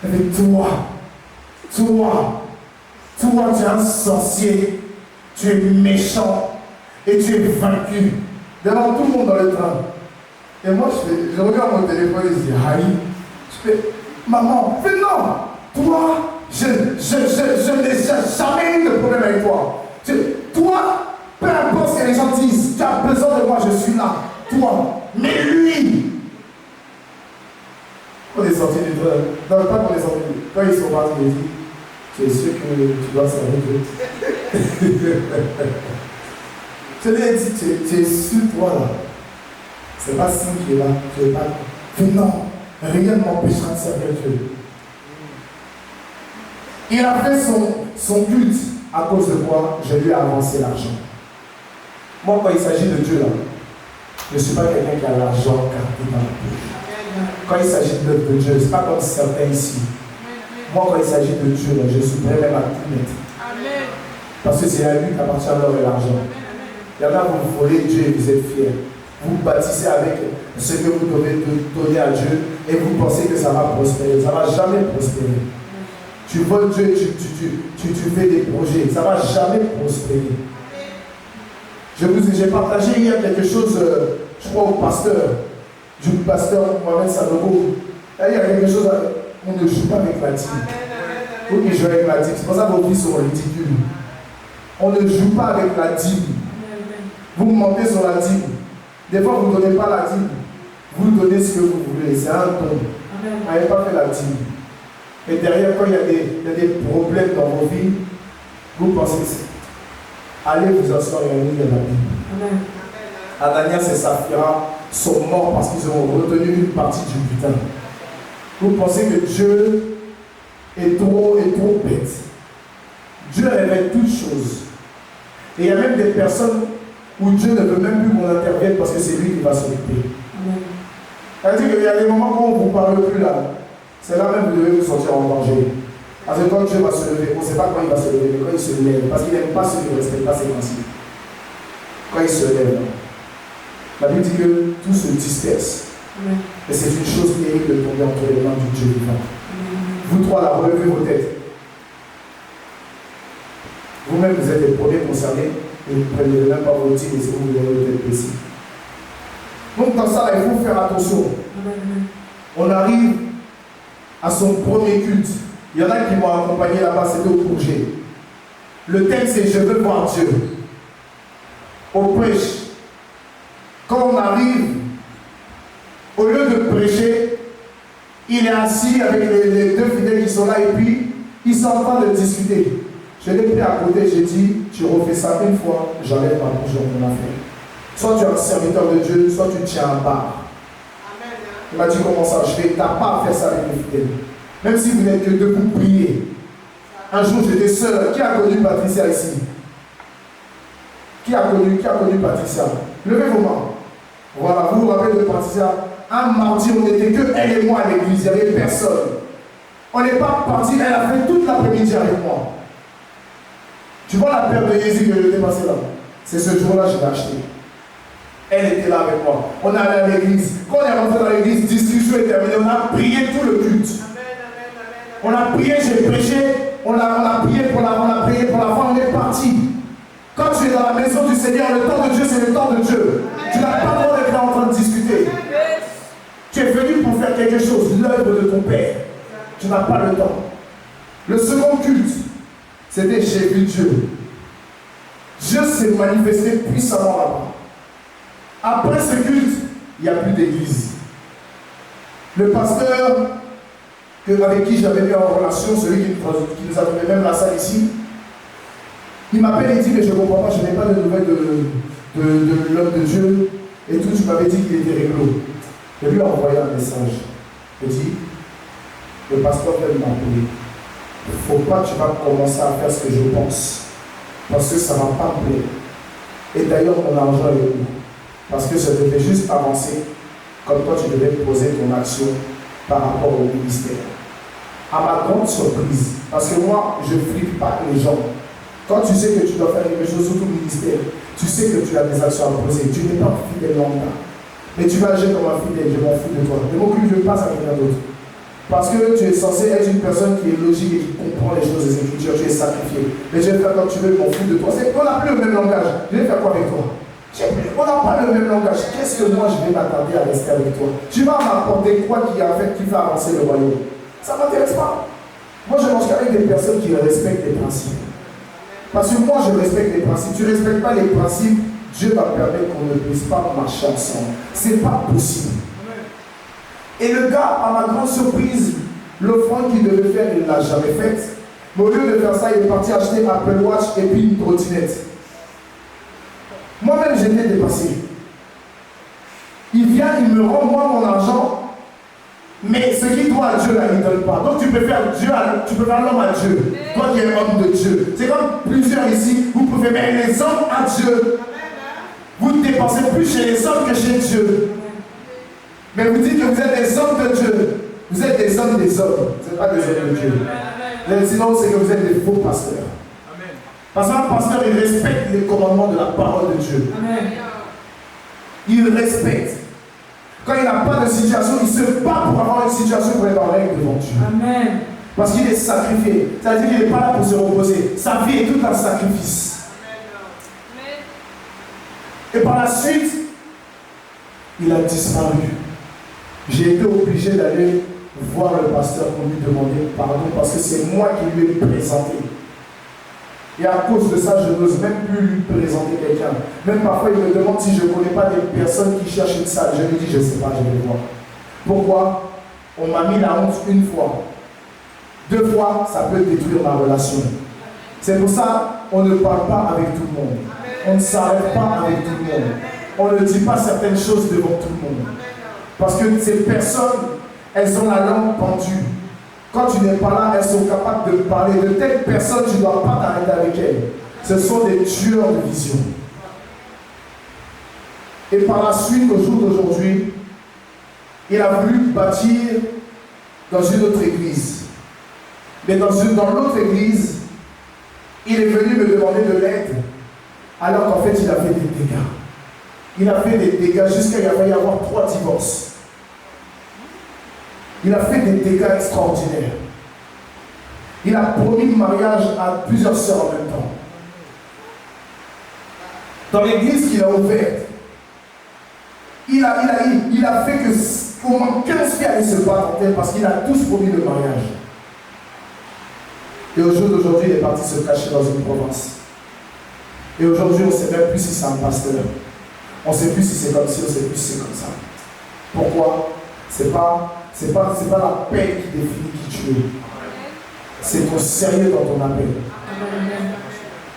Elle dit, toi, tu es un sorcier, tu es méchant et tu es vaincu devant tout le monde dans le train. Et moi, je regarde mon téléphone et je dis, aïe, je fais, maman, fais non, toi, je n'ai jamais eu de problème avec toi. Toi, peu importe ce que les gens disent, tu as besoin de moi, je suis là. Toi, mais lui, on est sorti du train. Non, pas qu'on est sorti. Quand ils sont partis, ils disent, tu es sûr que tu dois servir Dieu. Je lui ai dit, tu es sûr, toi là. C'est pas si qui est là, tu es pas. Non, rien ne m'empêchera de servir Dieu. Il a fait son culte à cause de quoi je lui ai avancé l'argent. Moi, quand il s'agit de Dieu là, je ne suis pas quelqu'un qui a l'argent gardé dans la poche. Quand il s'agit de Dieu, ce n'est pas comme certains ici. Moi, quand il s'agit de Dieu, là, je suis prêt même à tout mettre. Parce que c'est à lui qu'appartient l'or et l'argent. Il y en a, vous volez Dieu et vous êtes fiers. Vous bâtissez avec ce que vous devez donner à Dieu et vous pensez que ça va prospérer. Ça ne va jamais prospérer. Tu voles Dieu, tu fais des projets. Ça ne va jamais prospérer. J'ai partagé hier quelque chose, je crois, au pasteur. Du pasteur Mohamed Sanogo. Il y a quelque chose, on ne joue pas avec la dîme. Vous qui jouez avec la dîme, c'est pour ça que vos vies sont ridicules. On ne joue pas avec la dîme. Vous mentez sur la dîme. Des fois, vous ne donnez pas la dîme. Vous donnez ce que vous voulez. C'est un don. Vous n'avez pas fait la dîme. Et derrière, quand il y a des problèmes dans vos vies, vous pensez, allez vous asseoir et allez lire la Bible. Ananias et Saphira sont morts parce qu'ils ont retenu une partie du butin. Vous pensez que Dieu est trop bête. Dieu révèle toutes choses. Et il y a même des personnes où Dieu ne veut même plus qu'on intervienne parce que c'est lui qui va s'occuper. C'est-à-dire qu'il y a des moments où on ne vous parle plus là. C'est là même que vous devez vous sentir en danger. Parce que quand Dieu va se lever, on ne sait pas quand il va se lever, mais quand il se lève, parce qu'il n'aime pas ceux qui ne respectent pas ses principes. Quand il se lève, La Bible dit que tout se disperse. Et c'est une chose terrible de tomber entre les mains du Dieu vivant. Vous trois là, relevez vos têtes. Vous-même, vous êtes les premiers concernés. Et vous ne prenez même pas vos tirs et c'est vous avez vos têtes précis. Donc dans ça, il faut faire attention. On arrive à son premier culte. Il y en a qui m'ont accompagné là-bas, c'était au projet. Le thème c'est je veux voir Dieu. On prêche. Quand on arrive, au lieu de prêcher, il est assis avec les deux fidèles qui sont là et puis ils sont en train de discuter. Je l'ai pris à côté, j'ai dit, tu refais ça une fois, j'enlève ma bouche dans mon affaire. Soit tu es un serviteur de Dieu, soit tu tiens un bar. Il m'a dit comment ça, je fais, tu n'as pas à faire ça avec les fidèles. Même si vous n'êtes que deux, vous priez. Un jour j'étais seul. Qui a connu Patricia ici? Qui a connu Patricia? Levez vos mains. Voilà, vous vous rappelez de Patricia? Un mardi, on n'était que elle et moi à l'église, il n'y avait personne. On n'est pas parti, elle a fait toute l'après-midi avec moi. Tu vois la paire de Jésus que je t'ai passée là? C'est ce jour-là que je l'ai acheté. Elle était là avec moi. On est allé à l'église. Quand on est rentré dans l'église, discussion est terminée. On a prié tout le culte. On a prié, j'ai prêché. On a prié pour la fin, on est parti. Quand tu es dans la maison du Seigneur, le temps de Dieu, c'est le temps de Dieu. Tu n'as pas le droit d'être là en train de discuter. Tu es venu pour faire quelque chose, l'œuvre de ton Père. Tu n'as pas le temps. Le second culte, c'était j'ai vu Dieu. Dieu s'est manifesté puissamment là-bas. Après ce culte, il n'y a plus d'église. Le pasteur avec qui j'avais mis en relation, celui qui nous a donné même la salle ici, il m'appelle et dit mais je ne comprends pas, je n'ai pas de nouvelles de l'homme de Dieu et tout, tu m'avais dit qu'il était réglo. Je lui ai envoyé un message. Il dit, le pasteur vient de m'appeler. Il ne faut pas que tu vas commencer à faire ce que je pense. Parce que ça ne va pas me plaire. Et d'ailleurs, mon argent est où? Parce que ça devait juste avancer comme toi tu devais poser ton action par rapport au ministère. À ma grande surprise, parce que moi, je ne flippe pas les gens. Quand tu sais que tu dois faire quelque chose sur ton ministère, tu sais que tu as des actions à poser. Tu n'es pas fidèle lambda. Mais tu vas agir comme un fidèle, je m'en fous de toi. Ne m'occupe, je passe à quelqu'un d'autre. Parce que tu es censé être une personne qui est logique et qui comprend les choses des Écritures, tu es sacrifié. Mais je vais faire comme tu veux, je m'en fous de toi. On n'a plus le même langage. Je vais faire quoi avec toi? On n'a pas le même langage. Qu'est-ce que moi je vais m'attarder à rester avec toi? Tu vas m'apporter quoi qui va avancer le royaume? Ça ne m'intéresse pas. Moi je mange qu'avec des personnes qui respectent les principes. Parce que moi je respecte les principes. Tu ne respectes pas les principes, Dieu va permettre qu'on ne puisse pas marcher ensemble. Ce n'est pas possible. Et le gars, à ma grande surprise, l'offrande qu'il devait faire, il ne l'a jamais faite. Mais au lieu de faire ça, il est parti acheter un Apple Watch et puis une trottinette. Moi-même, j'étais dépassé. Il vient, il me rend moi mon argent, mais ce qui doit à Dieu, là, il ne donne pas. Donc tu peux faire l'homme à Dieu. Toi qui es homme de Dieu. C'est comme plusieurs ici, vous pouvez mettre les hommes à Dieu. Vous ne dépensez plus chez les hommes que chez Dieu. Mais vous dites que vous êtes des hommes de Dieu. Vous êtes des hommes des hommes. Vous n'êtes pas des hommes de Dieu. Sinon, c'est que vous êtes des faux pasteurs. Parce qu'un pasteur, il respecte les commandements de la parole de Dieu. Amen. Il respecte. Quand il n'a pas de situation, il se bat pour avoir une situation pour être en règle devant Dieu. Amen. Parce qu'il est sacrifié. C'est-à-dire qu'il n'est pas là pour se reposer. Sa vie est tout un sacrifice. Amen. Et par la suite, il a disparu. J'ai été obligé d'aller voir le pasteur pour lui demander pardon parce que c'est moi qui lui ai présenté. Et à cause de ça, je n'ose même plus lui présenter quelqu'un. Même parfois, il me demande si je ne connais pas des personnes qui cherchent une salle. Je lui dis, je ne sais pas, je vais voir. Pourquoi? On m'a mis la honte une fois. 2 fois, ça peut détruire ma relation. C'est pour ça qu'on ne parle pas avec tout le monde. On ne s'arrête pas avec tout le monde. On ne dit pas certaines choses devant tout le monde. Parce que ces personnes, elles ont la langue pendue. Quand tu n'es pas là, elles sont capables de parler. De telles personnes, tu ne dois pas t'arrêter avec elles. Ce sont des tueurs de vision. Et par la suite, au jour d'aujourd'hui, il a voulu bâtir dans une autre église. Mais dans l'autre église, il est venu me demander de l'aide, alors qu'en fait, il a fait des dégâts. Il a fait des dégâts jusqu'à il va y avoir 3 divorces. Il a fait des dégâts extraordinaires. Il a promis le mariage à plusieurs sœurs en même temps. Dans l'église qu'il a ouverte, il a fait que au moins 15 filles allaient se battre en terre parce qu'il a tous promis le mariage. Et au jour d'aujourd'hui, il est parti se cacher dans une province. Et aujourd'hui, on ne sait même plus si c'est un pasteur. On ne sait plus si c'est comme ci, on ne sait plus si c'est comme ça. Pourquoi? C'est pas la paix qui définit qui tu es. C'est ton sérieux dans ton appel.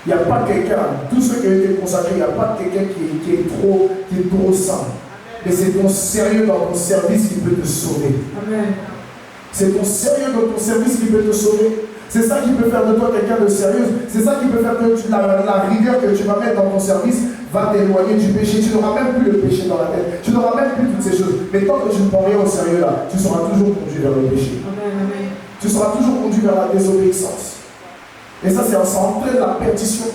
Il n'y a pas quelqu'un, tous ceux qui ont été consacrés, il n'y a pas quelqu'un qui est trop saint. Mais c'est ton sérieux dans ton service qui peut te sauver. C'est ton sérieux dans ton service qui peut te sauver. C'est ça qui peut faire de toi quelqu'un de sérieux. C'est ça qui peut faire que la rigueur que tu vas mettre dans ton service va t'éloigner du péché. Tu n'auras même plus le péché dans la tête. Tu n'auras même plus toutes ces choses. Mais tant que tu ne prends rien au sérieux là, tu seras toujours conduit vers le péché. Tu seras toujours conduit vers la désobéissance. Et ça entraîne la perdition.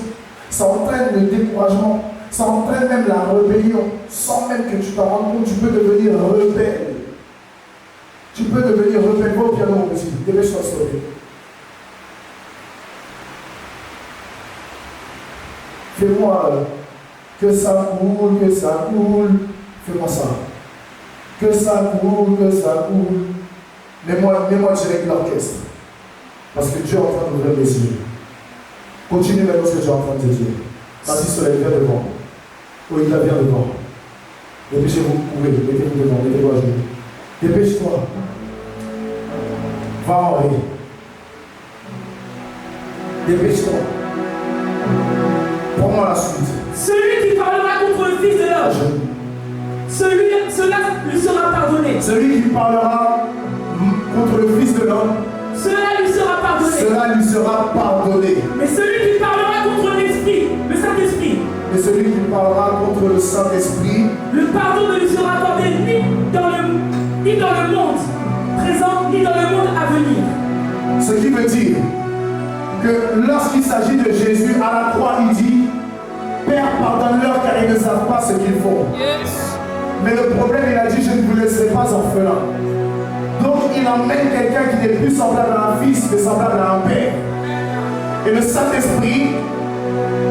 Ça entraîne le découragement. Ça entraîne même la rébellion. Sans même que tu t'en rendes compte, tu peux devenir rebelle. Tu peux devenir rebelle. Va au piano, mon petit. Dépêche-toi, s'il te plaît. Fais-moi que ça coule, que ça coule. Fais-moi ça. Que ça coule, que ça coule. Mets-moi direct l'orchestre. Parce que Dieu est en train d'ouvrir les yeux. Continue maintenant ce que Dieu est en train de te dire. Vas-y, soleil, viens devant. Oui, il vient devant. Dépêchez-vous, mettez-vous devant, mettez-vous à genoux. Dépêche-toi. Va en rire. Dépêche-toi. Prends-moi la suite. Celui qui parlera contre le Fils de l'homme, cela lui sera pardonné. Celui qui parlera contre le Fils de l'homme, cela lui sera pardonné. Cela lui sera pardonné. Mais celui qui parlera contre l'Esprit, le Saint-Esprit, mais celui qui parlera contre le Saint-Esprit, le pardon ne lui sera accordé ni dans le monde présent, ni dans le monde à venir. Ce qui veut dire que lorsqu'il s'agit de Jésus à la croix, il dit Père, pardonne-leur car ils ne savent pas ce qu'ils font. Yes. Mais le problème, il a dit je ne vous laisserai pas orphelin. Donc il emmène quelqu'un qui n'est plus semblable à un fils, mais semblable à un père. Et le Saint-Esprit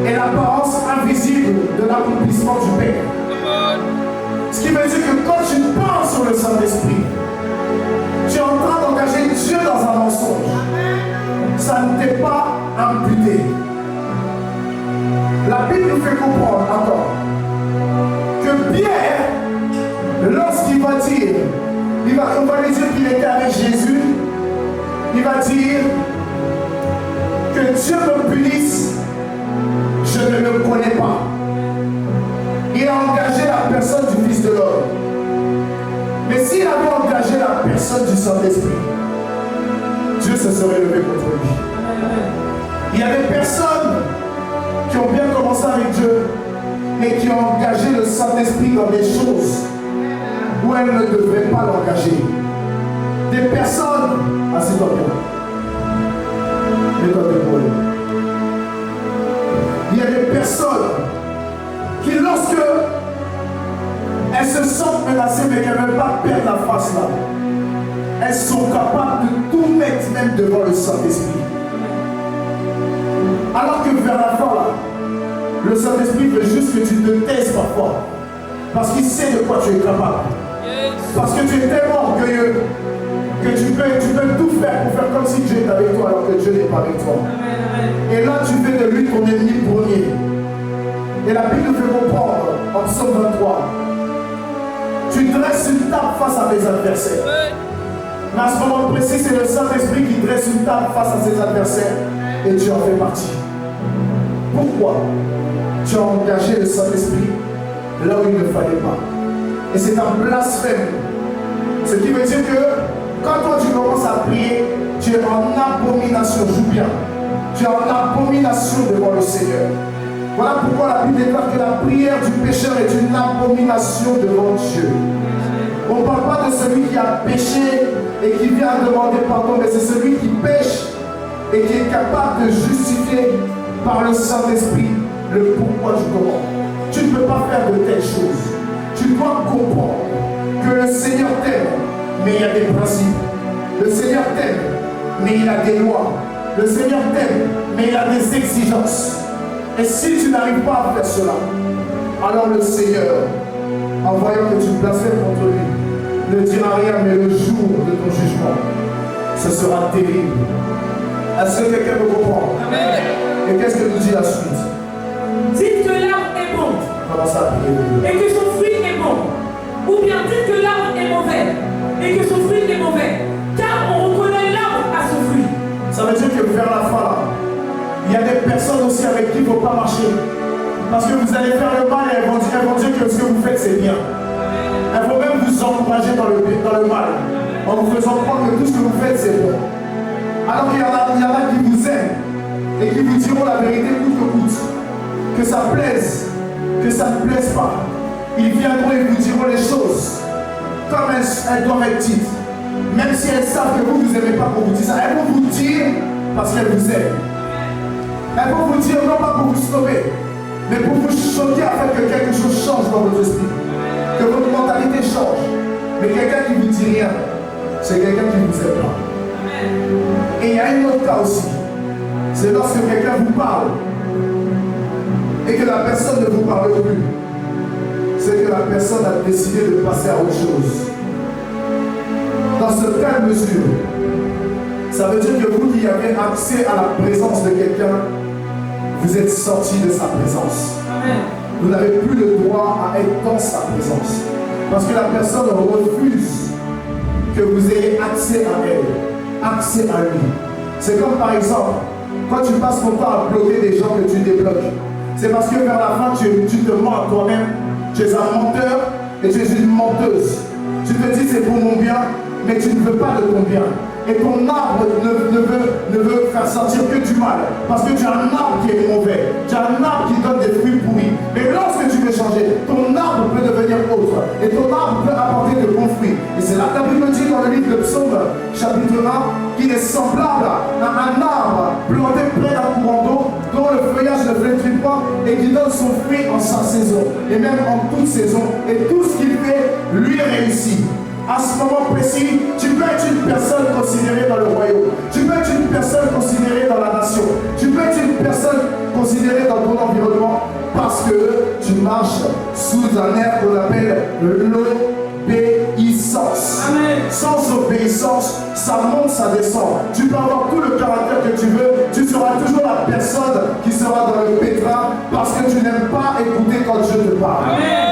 est l'apparence invisible de l'accomplissement du Père. Ce qui veut dire que quand tu penses sur le Saint-Esprit, tu es en train d'engager Dieu dans un mensonge. Ça ne t'est pas imputé. La Bible nous fait comprendre encore que Pierre, lorsqu'il va dire, on va lui dire qu'il était avec Jésus, il va dire que Dieu me punisse, je ne le connais pas. Il a engagé la personne du Fils de l'homme. Mais s'il avait engagé la personne du Saint-Esprit, Dieu se serait levé contre lui. Il y a des personnes qui ont bien commencé avec Dieu, mais qui ont engagé le Saint-Esprit dans des choses où elles ne devraient pas l'engager. Des personnes, assieds-toi bien. Mets-toi debout. Il y a des personnes qui, lorsque elles se sentent menacées mais qu'elles ne veulent pas perdre la face là, elles sont capables de tout mettre même devant le Saint-Esprit. Alors que vers la fin là, le Saint-Esprit veut juste que tu te taises parfois. Parce qu'il sait de quoi tu es capable. Parce que tu es tellement orgueilleux que tu peux tout faire pour faire comme si Dieu est avec toi alors que Dieu n'est pas avec toi. Et là tu fais de lui ton ennemi premier. Et la Bible nous fait comprendre en Psaume 23. Tu dresses une table face à tes adversaires. Mais à ce moment précis, c'est le Saint-Esprit qui dresse une table face à ses adversaires. Et tu en fais partie. Pourquoi? Tu as engagé le Saint-Esprit là où il ne fallait pas. Et c'est un blasphème. Ce qui veut dire que quand toi tu commences à prier, tu es en abomination. Joue bien. Tu es en abomination devant le Seigneur. Voilà pourquoi la Bible déclare que la prière du pécheur est une abomination devant Dieu. On ne parle pas de celui qui a péché et qui vient demander pardon, mais c'est celui qui pêche et qui est capable de justifier par le Saint-Esprit le pourquoi du comment. tu ne peux pas faire de telles choses. Tu dois comprendre que le Seigneur t'aime, mais il y a des principes. Le Seigneur t'aime, mais il a des lois. Le Seigneur t'aime, mais il a des exigences. Et si tu n'arrives pas à faire cela, alors le Seigneur, en voyant que tu blasphèmes contre lui, ne dira rien, mais le jour de ton jugement, ce sera terrible. Est-ce que quelqu'un me comprend? Amen. Et qu'est-ce que nous dit la suite? Dites que l'arbre est bon. Comment ça? Et que son fruit est bon. Ou bien dites que l'arbre est mauvais. Et que son fruit est mauvais. Car on reconnaît l'arbre à son fruit. Ça veut dire que vers la fin, là, il y a des personnes aussi avec qui il ne faut pas marcher. Parce que vous allez faire le mal et elles vont dire que ce que vous faites, c'est bien. Elles vont même vous encourager dans le mal. En vous faisant croire que tout ce que vous faites, c'est bon. Alors qu'il y en a qui vous aiment et qui vous diront la vérité coûte que coûte. Que ça plaise, que ça ne plaise pas. Ils viendront et vous diront les choses comme elles doivent être dites. Même si elles savent que vous n'aimez pas qu'on vous dise ça, elles vont vous dire parce qu'elles vous aiment. Elles vont vous dire non pas pour vous sauver, mais pour vous choquer afin que quelque chose change dans votre esprit. Que votre mentalité change. Mais quelqu'un qui ne vous dit rien, c'est quelqu'un qui ne vous aime pas. Et il y a un autre cas aussi. C'est lorsque quelqu'un vous parle et que la personne ne vous parle plus. C'est que la personne a décidé de passer à autre chose. Dans ce cas de mesure, ça veut dire que vous qui avez accès à la présence de quelqu'un, vous êtes sorti de sa présence. Amen. Vous n'avez plus le droit à être dans sa présence. Parce que la personne refuse que vous ayez accès à elle, accès à lui. C'est comme par exemple, quand tu passes ton temps à bloquer des gens que tu débloques, c'est parce que vers la fin, tu te mens à toi-même. Tu es un menteur et tu es une menteuse. Tu te dis c'est pour mon bien, mais tu ne veux pas de ton bien. Et ton arbre ne veut faire sortir que du mal. Parce que tu as un arbre qui est mauvais. Tu as un arbre qui donne des fruits pourris. Mais lorsque tu veux changer, ton arbre peut devenir autre. Et ton arbre peut apporter de bons fruits. Et c'est là que la Bible dit dans le livre de Psaume, chapitre 1, qu'il est semblable à un arbre planté près d'un courant d'eau, dont le feuillage ne flétrit pas et qui donne son fruit en sa saison. Et même en toute saison. Et tout ce qu'il fait, lui réussit. À ce moment précis, tu peux être une personne considérée dans le royaume. Tu peux être une personne considérée dans la nation. Tu peux être une personne considérée dans ton environnement parce que tu marches sous un air qu'on appelle l'obéissance. Amen. Sans obéissance, ça monte, ça descend. Tu peux avoir tout le caractère que tu veux. Tu seras toujours la personne qui sera dans le pétrin parce que tu n'aimes pas écouter quand Dieu te parle. Amen.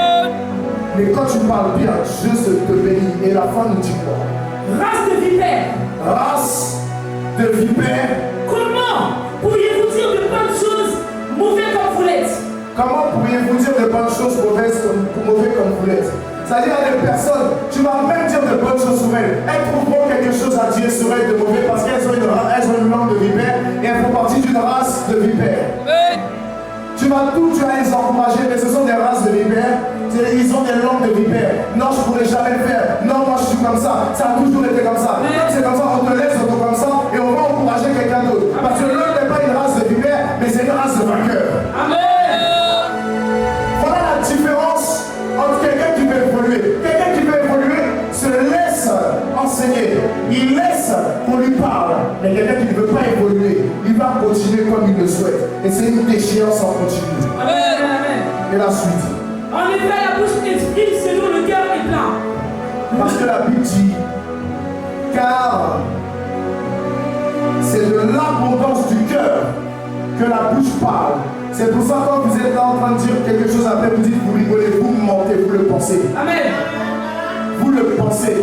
Mais quand tu parles bien, Dieu te bénit. Et la fin nous dit quoi? Race de vipères. Race de vipères. Comment pourriez-vous dire de bonnes choses mauvaises comme vous l'êtes? Comment pourriez-vous dire de bonnes choses mauvaises comme vous l'êtes? C'est-à-dire à des personnes, tu vas même dire de bonnes choses sur elles. Elles trouveront quelque chose à dire sur elles de mauvais parce qu'elles ont une langue de vipères et elles font partie d'une race de vipères. Tu vas les encourager, mais ce sont des races de vipères. Ils ont des langues de vipères. Non, je ne pourrais jamais le faire. Non, moi je suis comme ça. Ça a toujours été comme ça. Quand c'est comme ça, on te laisse comme ça et on va encourager quelqu'un d'autre. Parce que l'un n'est pas une race de vipères, mais c'est une race de vainqueurs. Amen. Voilà la différence entre quelqu'un qui veut évoluer. Quelqu'un qui veut évoluer se laisse enseigner. Il laisse qu'on lui parle. Mais quelqu'un qui ne veut pas évoluer, il va continuer comme il le souhaite. Et c'est une déchéance en continu. Amen. Amen. Et la suite. En effet, la bouche exprime ce dont le cœur est plein. Parce que la Bible dit, car c'est de l'abondance du cœur que la bouche parle. C'est pour ça que quand vous êtes là en train de dire quelque chose après, vous dites, vous rigolez, vous mentez, vous le pensez. Amen. Vous le pensez.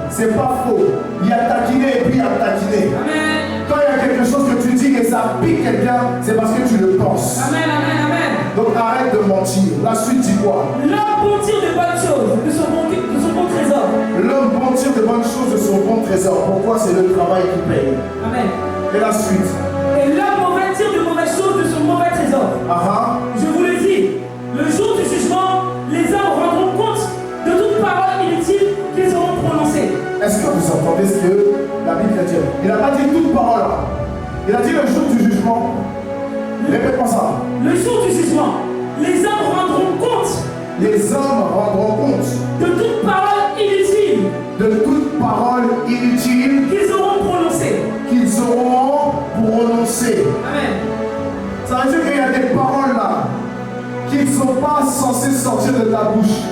C'est pas faux. Il y a taquiné et puis il y a taquiné. Amen. Quand il y a quelque chose que tu dis et ça pique quelqu'un, c'est parce que tu le penses. Amen. Amen. Amen. Donc arrête de mentir. La suite dit quoi? L'homme bon tire de bonnes choses de son bon trésor. L'homme bon tire de bonnes choses de son bon trésor. Pourquoi? C'est le travail qui paye. Amen. Et la suite. Et l'homme mauvais tire de mauvaises choses de son mauvais trésor. Uh-huh. Je vous le dis, le jour du jugement, les hommes rendront compte de toute parole inutile qu'ils auront prononcée. Est-ce que vous entendez ce que la Bible dit? Il n'a pas dit toute parole. Il a dit le jour du jugement. Répète-moi ça. Le jour du jugement, Les hommes rendront compte Les hommes rendront compte de toute parole inutile de toute parole inutile qu'ils auront prononcée. qu'ils auront prononcée. Amen. Ça veut dire qu'il y a des paroles là qui ne sont pas censées sortir de ta bouche.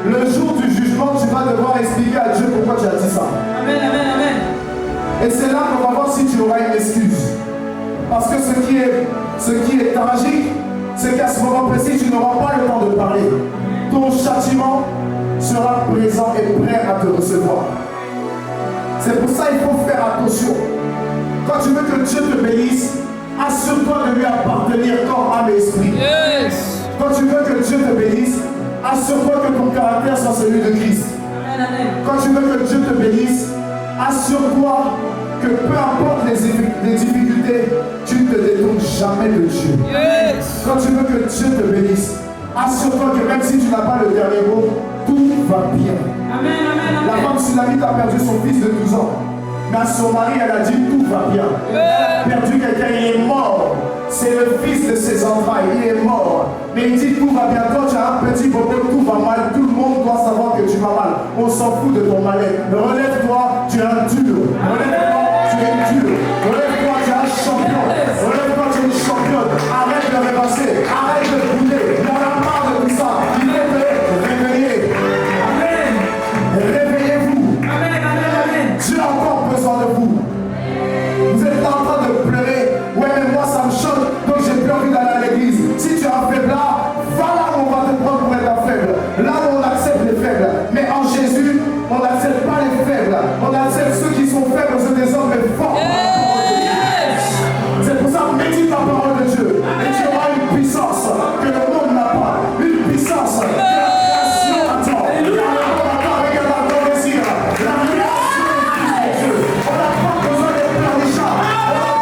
Le jour du jugement, tu vas devoir expliquer à Dieu pourquoi tu as dit ça. Amen, amen, amen. Et c'est là qu'on va voir si tu auras une excuse. Parce que ce qui est tragique, c'est qu'à ce moment précis, tu n'auras pas le temps de parler. Ton châtiment sera présent et prêt à te recevoir. C'est pour ça qu'il faut faire attention. Quand tu veux que Dieu te bénisse, assure-toi de lui appartenir corps, âme et esprit. Yes. Quand tu veux que Dieu te bénisse, assure-toi que ton caractère soit celui de Christ. Amen, amen. Quand tu veux que Dieu te bénisse, assure-toi que peu importe les difficultés, tu ne te détournes jamais de Dieu. Yes. Quand tu veux que Dieu te bénisse, assure-toi que même si tu n'as pas le dernier mot, tout va bien. Amen, amen, La amen. femme sunamite a perdu son fils de 12 ans. Mais à son mari, elle a dit tout va bien. Elle a perdu quelqu'un, il est mort. C'est le fils de ses entrailles, il est mort. Mais il dit tout va bien. Toi, tu as un petit bobo, tout va mal. Tout le monde doit savoir que tu vas mal. On s'en fout de ton mal-être. Relève-toi, tu es un dur. Relève-toi, tu es dur. Relève-toi, tu es un champion. Relève-toi, tu es une championne. Arrête de rêvasser. Arrête de bouler. Il y en a marre de tout ça. Il est réveillé. Amen. Réveillez-vous. Amen, amen, amen. Dieu a encore besoin de vous. Vous êtes là en train de pleurer. Ouais, mais moi ça me choque, donc j'ai plus envie d'aller à l'église. Si tu es un faiblard, va là où on va te prendre pour être un faible. Là où on accepte les faibles. Mais en Jésus, on n'accepte pas les faibles. On accepte ceux qui sont faibles, c'est des hommes mais forts. C'est pour ça, médite la parole de Dieu. Et tu auras une puissance que le monde n'a pas. Une puissance que la création attend. Car le monde attend avec un ardent désir. La création est Dieu. On n'a pas besoin d'être plein des chats. On n'a pas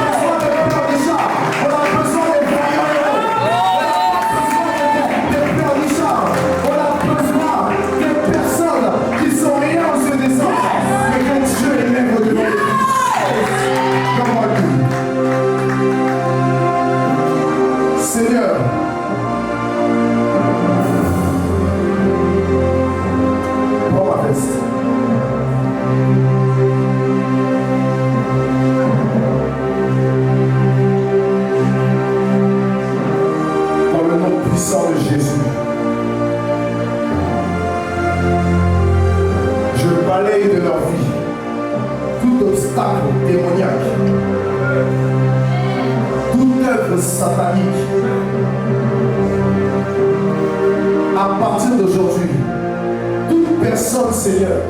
besoin d'être plein des chats. On a besoin des vaillants héros. On n'a pas besoin des plein des chats. On a besoin des personnes qui sont rien aux yeux des hommes. Mais que Dieu élève au-devant de nous. Comment dire? Seigneur, prends ma veste. Dans le nom puissant de Jésus, je balaye de leur vie tout obstacle démoniaque, toute œuvre satanique. À partir d'aujourd'hui, toute personne, Seigneur,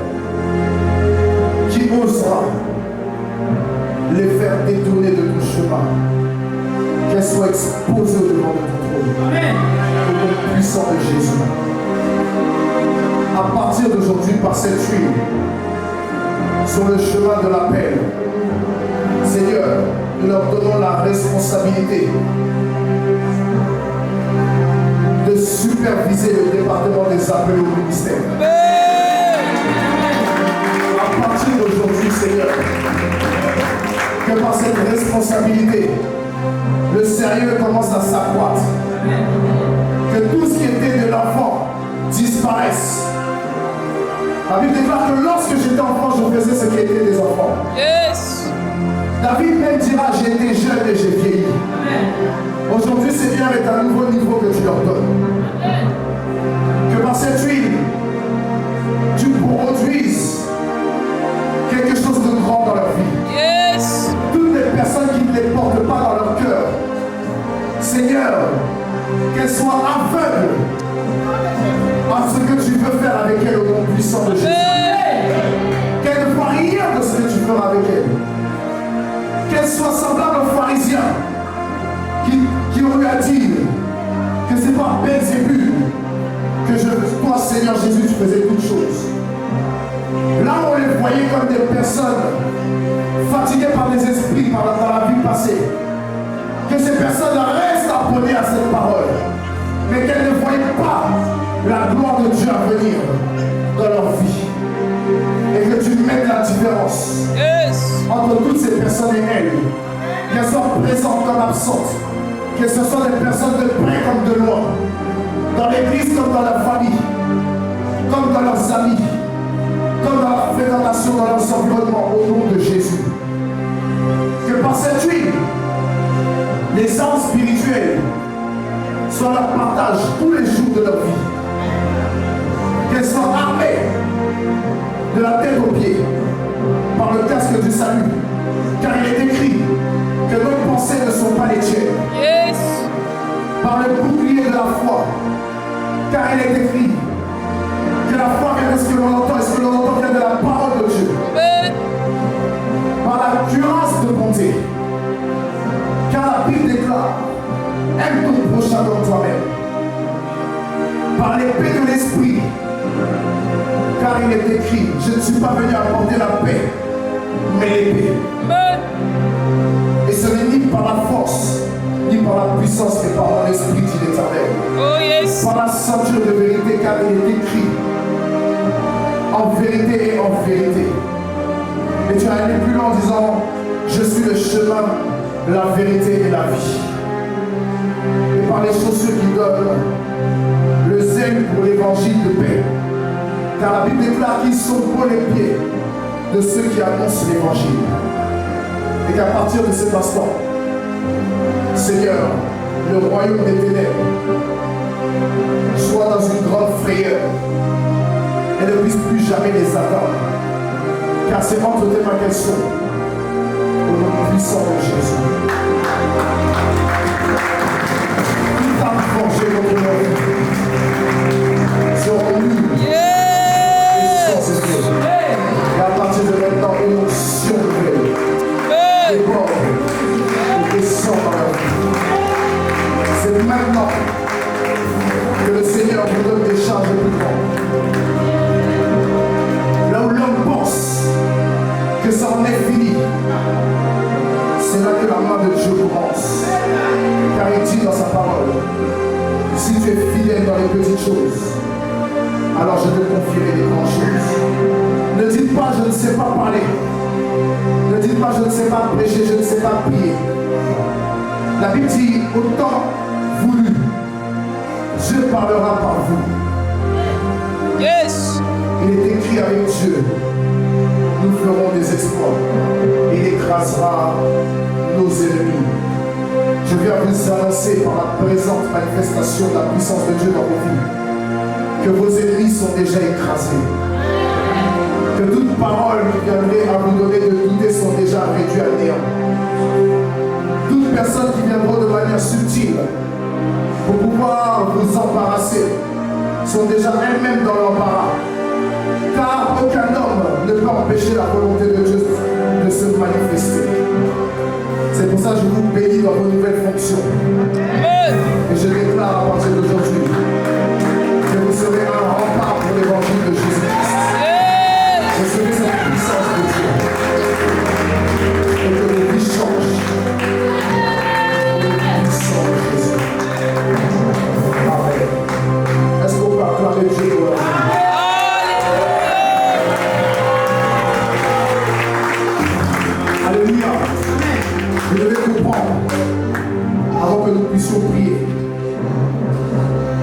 qui osera les faire détourner de ton chemin, qu'elle soit exposée au-devant de ton trône. Amen. Au nom puissant de Jésus. À partir d'aujourd'hui, par cette huile, sur le chemin de l'appel, Seigneur, nous leur donnons la responsabilité de superviser le département des appels au ministère. À partir d'aujourd'hui, Seigneur, que par cette responsabilité, le sérieux commence à s'accroître. Que tout ce qui était de l'enfant disparaisse. La Bible déclare que lorsque j'étais enfant, je faisais ce qui était des enfants. Yes. David même dira, j'ai été jeune et j'ai vieilli. Aujourd'hui, Seigneur, est un nouveau niveau que tu leur donnes. Que par cette huile, tu produises quelque chose de grand dans leur vie. Yes. Toutes les personnes qui ne les portent pas dans leur cœur, Seigneur, qu'elles soient aveugles à ce que tu veux faire avec elles au nom puissant de Jésus. Qu'elles ne voient rien de ce que tu feras avec elles. Qu'elles soient semblables aux pharisiens qui ont eu à dire que c'est par Belzébul que toi, Seigneur Jésus, tu faisais toutes choses. Là où on les voyait comme des personnes fatiguées par des esprits dans la vie passée, que ces personnes restent abonnées à cette parole, mais qu'elles ne voyaient pas la gloire de Dieu à venir dans leur vie. Et que tu mettes la différence Yes. entre toutes ces personnes et elles, qu'elles soient présentes comme absentes, Que ce soit des personnes de près comme de loin, dans l'église comme dans la famille, comme dans leurs amis, comme dans la fréquentation, dans leurs environnements, au nom de Jésus. Que par cette huile, les armes spirituelles soient leur partage tous les jours de leur vie. Qu'elles soient armées de la tête aux pieds par le casque du salut, car il est écrit que nos pensées ne sont pas les tiennes. Yes. Par le bouclier de la foi, car il est écrit que la foi vient de ce que l'on entend, et ce que l'on entend vient de la parole de Dieu. Amen. Par la cuirasse de bonté, car la Bible déclare: aime ton prochain comme toi-même. Par l'épée de l'esprit, car il est écrit: je ne suis pas venu apporter la paix, mais l'épée. Amen. Et ce n'est ni par la force, ni par la puissance, mais par mon esprit, dit l'Éternel. Oh yes. Par la ceinture de vérité, car il est écrit: en vérité et en vérité. Et tu as allé plus loin en disant: je suis le chemin, la vérité et la vie. Et par les chaussures qui donnent le zèle pour l'évangile de paix. Car la Bible déclare qu'ils sont pour les pieds de ceux qui annoncent l'évangile. Et qu'à partir de cet instant, Seigneur, le royaume des ténèbres soit dans une grande frayeur et ne puisse plus jamais les atteindre. Car c'est entre tes mains qu'elles sont. Au nom puissant de Jésus. Tout a forgé notre vie. Sur nous. Et sans cesse. Et à partir de maintenant, une onction nouvelle. Déborde et descend dans la vie. C'est maintenant que le Seigneur vous donne des charges plus grandes. Là où l'homme pense que ça en est fini, c'est là que la main de Dieu commence. Car il dit dans sa parole: si tu es fidèle dans les petites choses, alors je te confierai les grandes choses. Ne dites pas: je ne sais pas parler. Ne dites pas: je ne sais pas prêcher, je ne sais pas prier. La Bible dit: autant voulu, Dieu parlera par vous. Yes. Il est écrit: avec Dieu, nous ferons des exploits. Il écrasera nos ennemis. Je viens vous annoncer par la présente manifestation de la puissance de Dieu dans vos vies que vos ennemis sont déjà écrasés. Que toute parole qui viendrait à vous donner de douter sont déjà réduites à néant. Toutes personnes qui viendront de manière subtile pour pouvoir vous embarrasser sont déjà elles-mêmes dans l'embarras. Car aucun homme ne peut empêcher la volonté de Dieu de se manifester. C'est pour ça que je vous bénis dans vos nouvelles fonctions. Amen. Et je déclare à partir d'aujourd'hui que vous serez un rempart pour l'évangile de Jésus-Christ. Recevez cette puissance de Dieu. Et que vos vies changent. Au nom puissant de Jésus. Amen. Est-ce qu'on peut acclamer Dieu pour la vie? Alléluia. Vous devez comprendre, avant que nous puissions prier,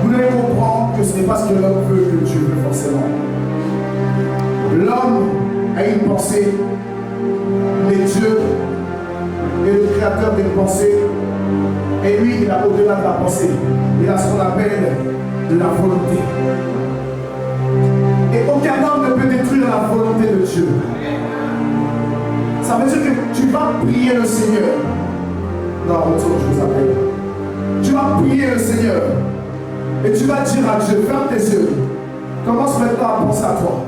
vous devez comprendre que ce n'est pas ce que l'homme veut que Dieu veut forcément. L'homme a une pensée, mais Dieu est le créateur d'une pensée, et lui, il a au-delà de la pensée. Il a ce qu'on appelle la volonté. Et aucun homme ne peut détruire la volonté de Dieu. Ça veut dire que tu vas prier le Seigneur. Non, retour, je vous appelle. Tu vas prier le Seigneur. Et tu vas dire à Dieu: ferme tes yeux. Commence maintenant à penser à toi.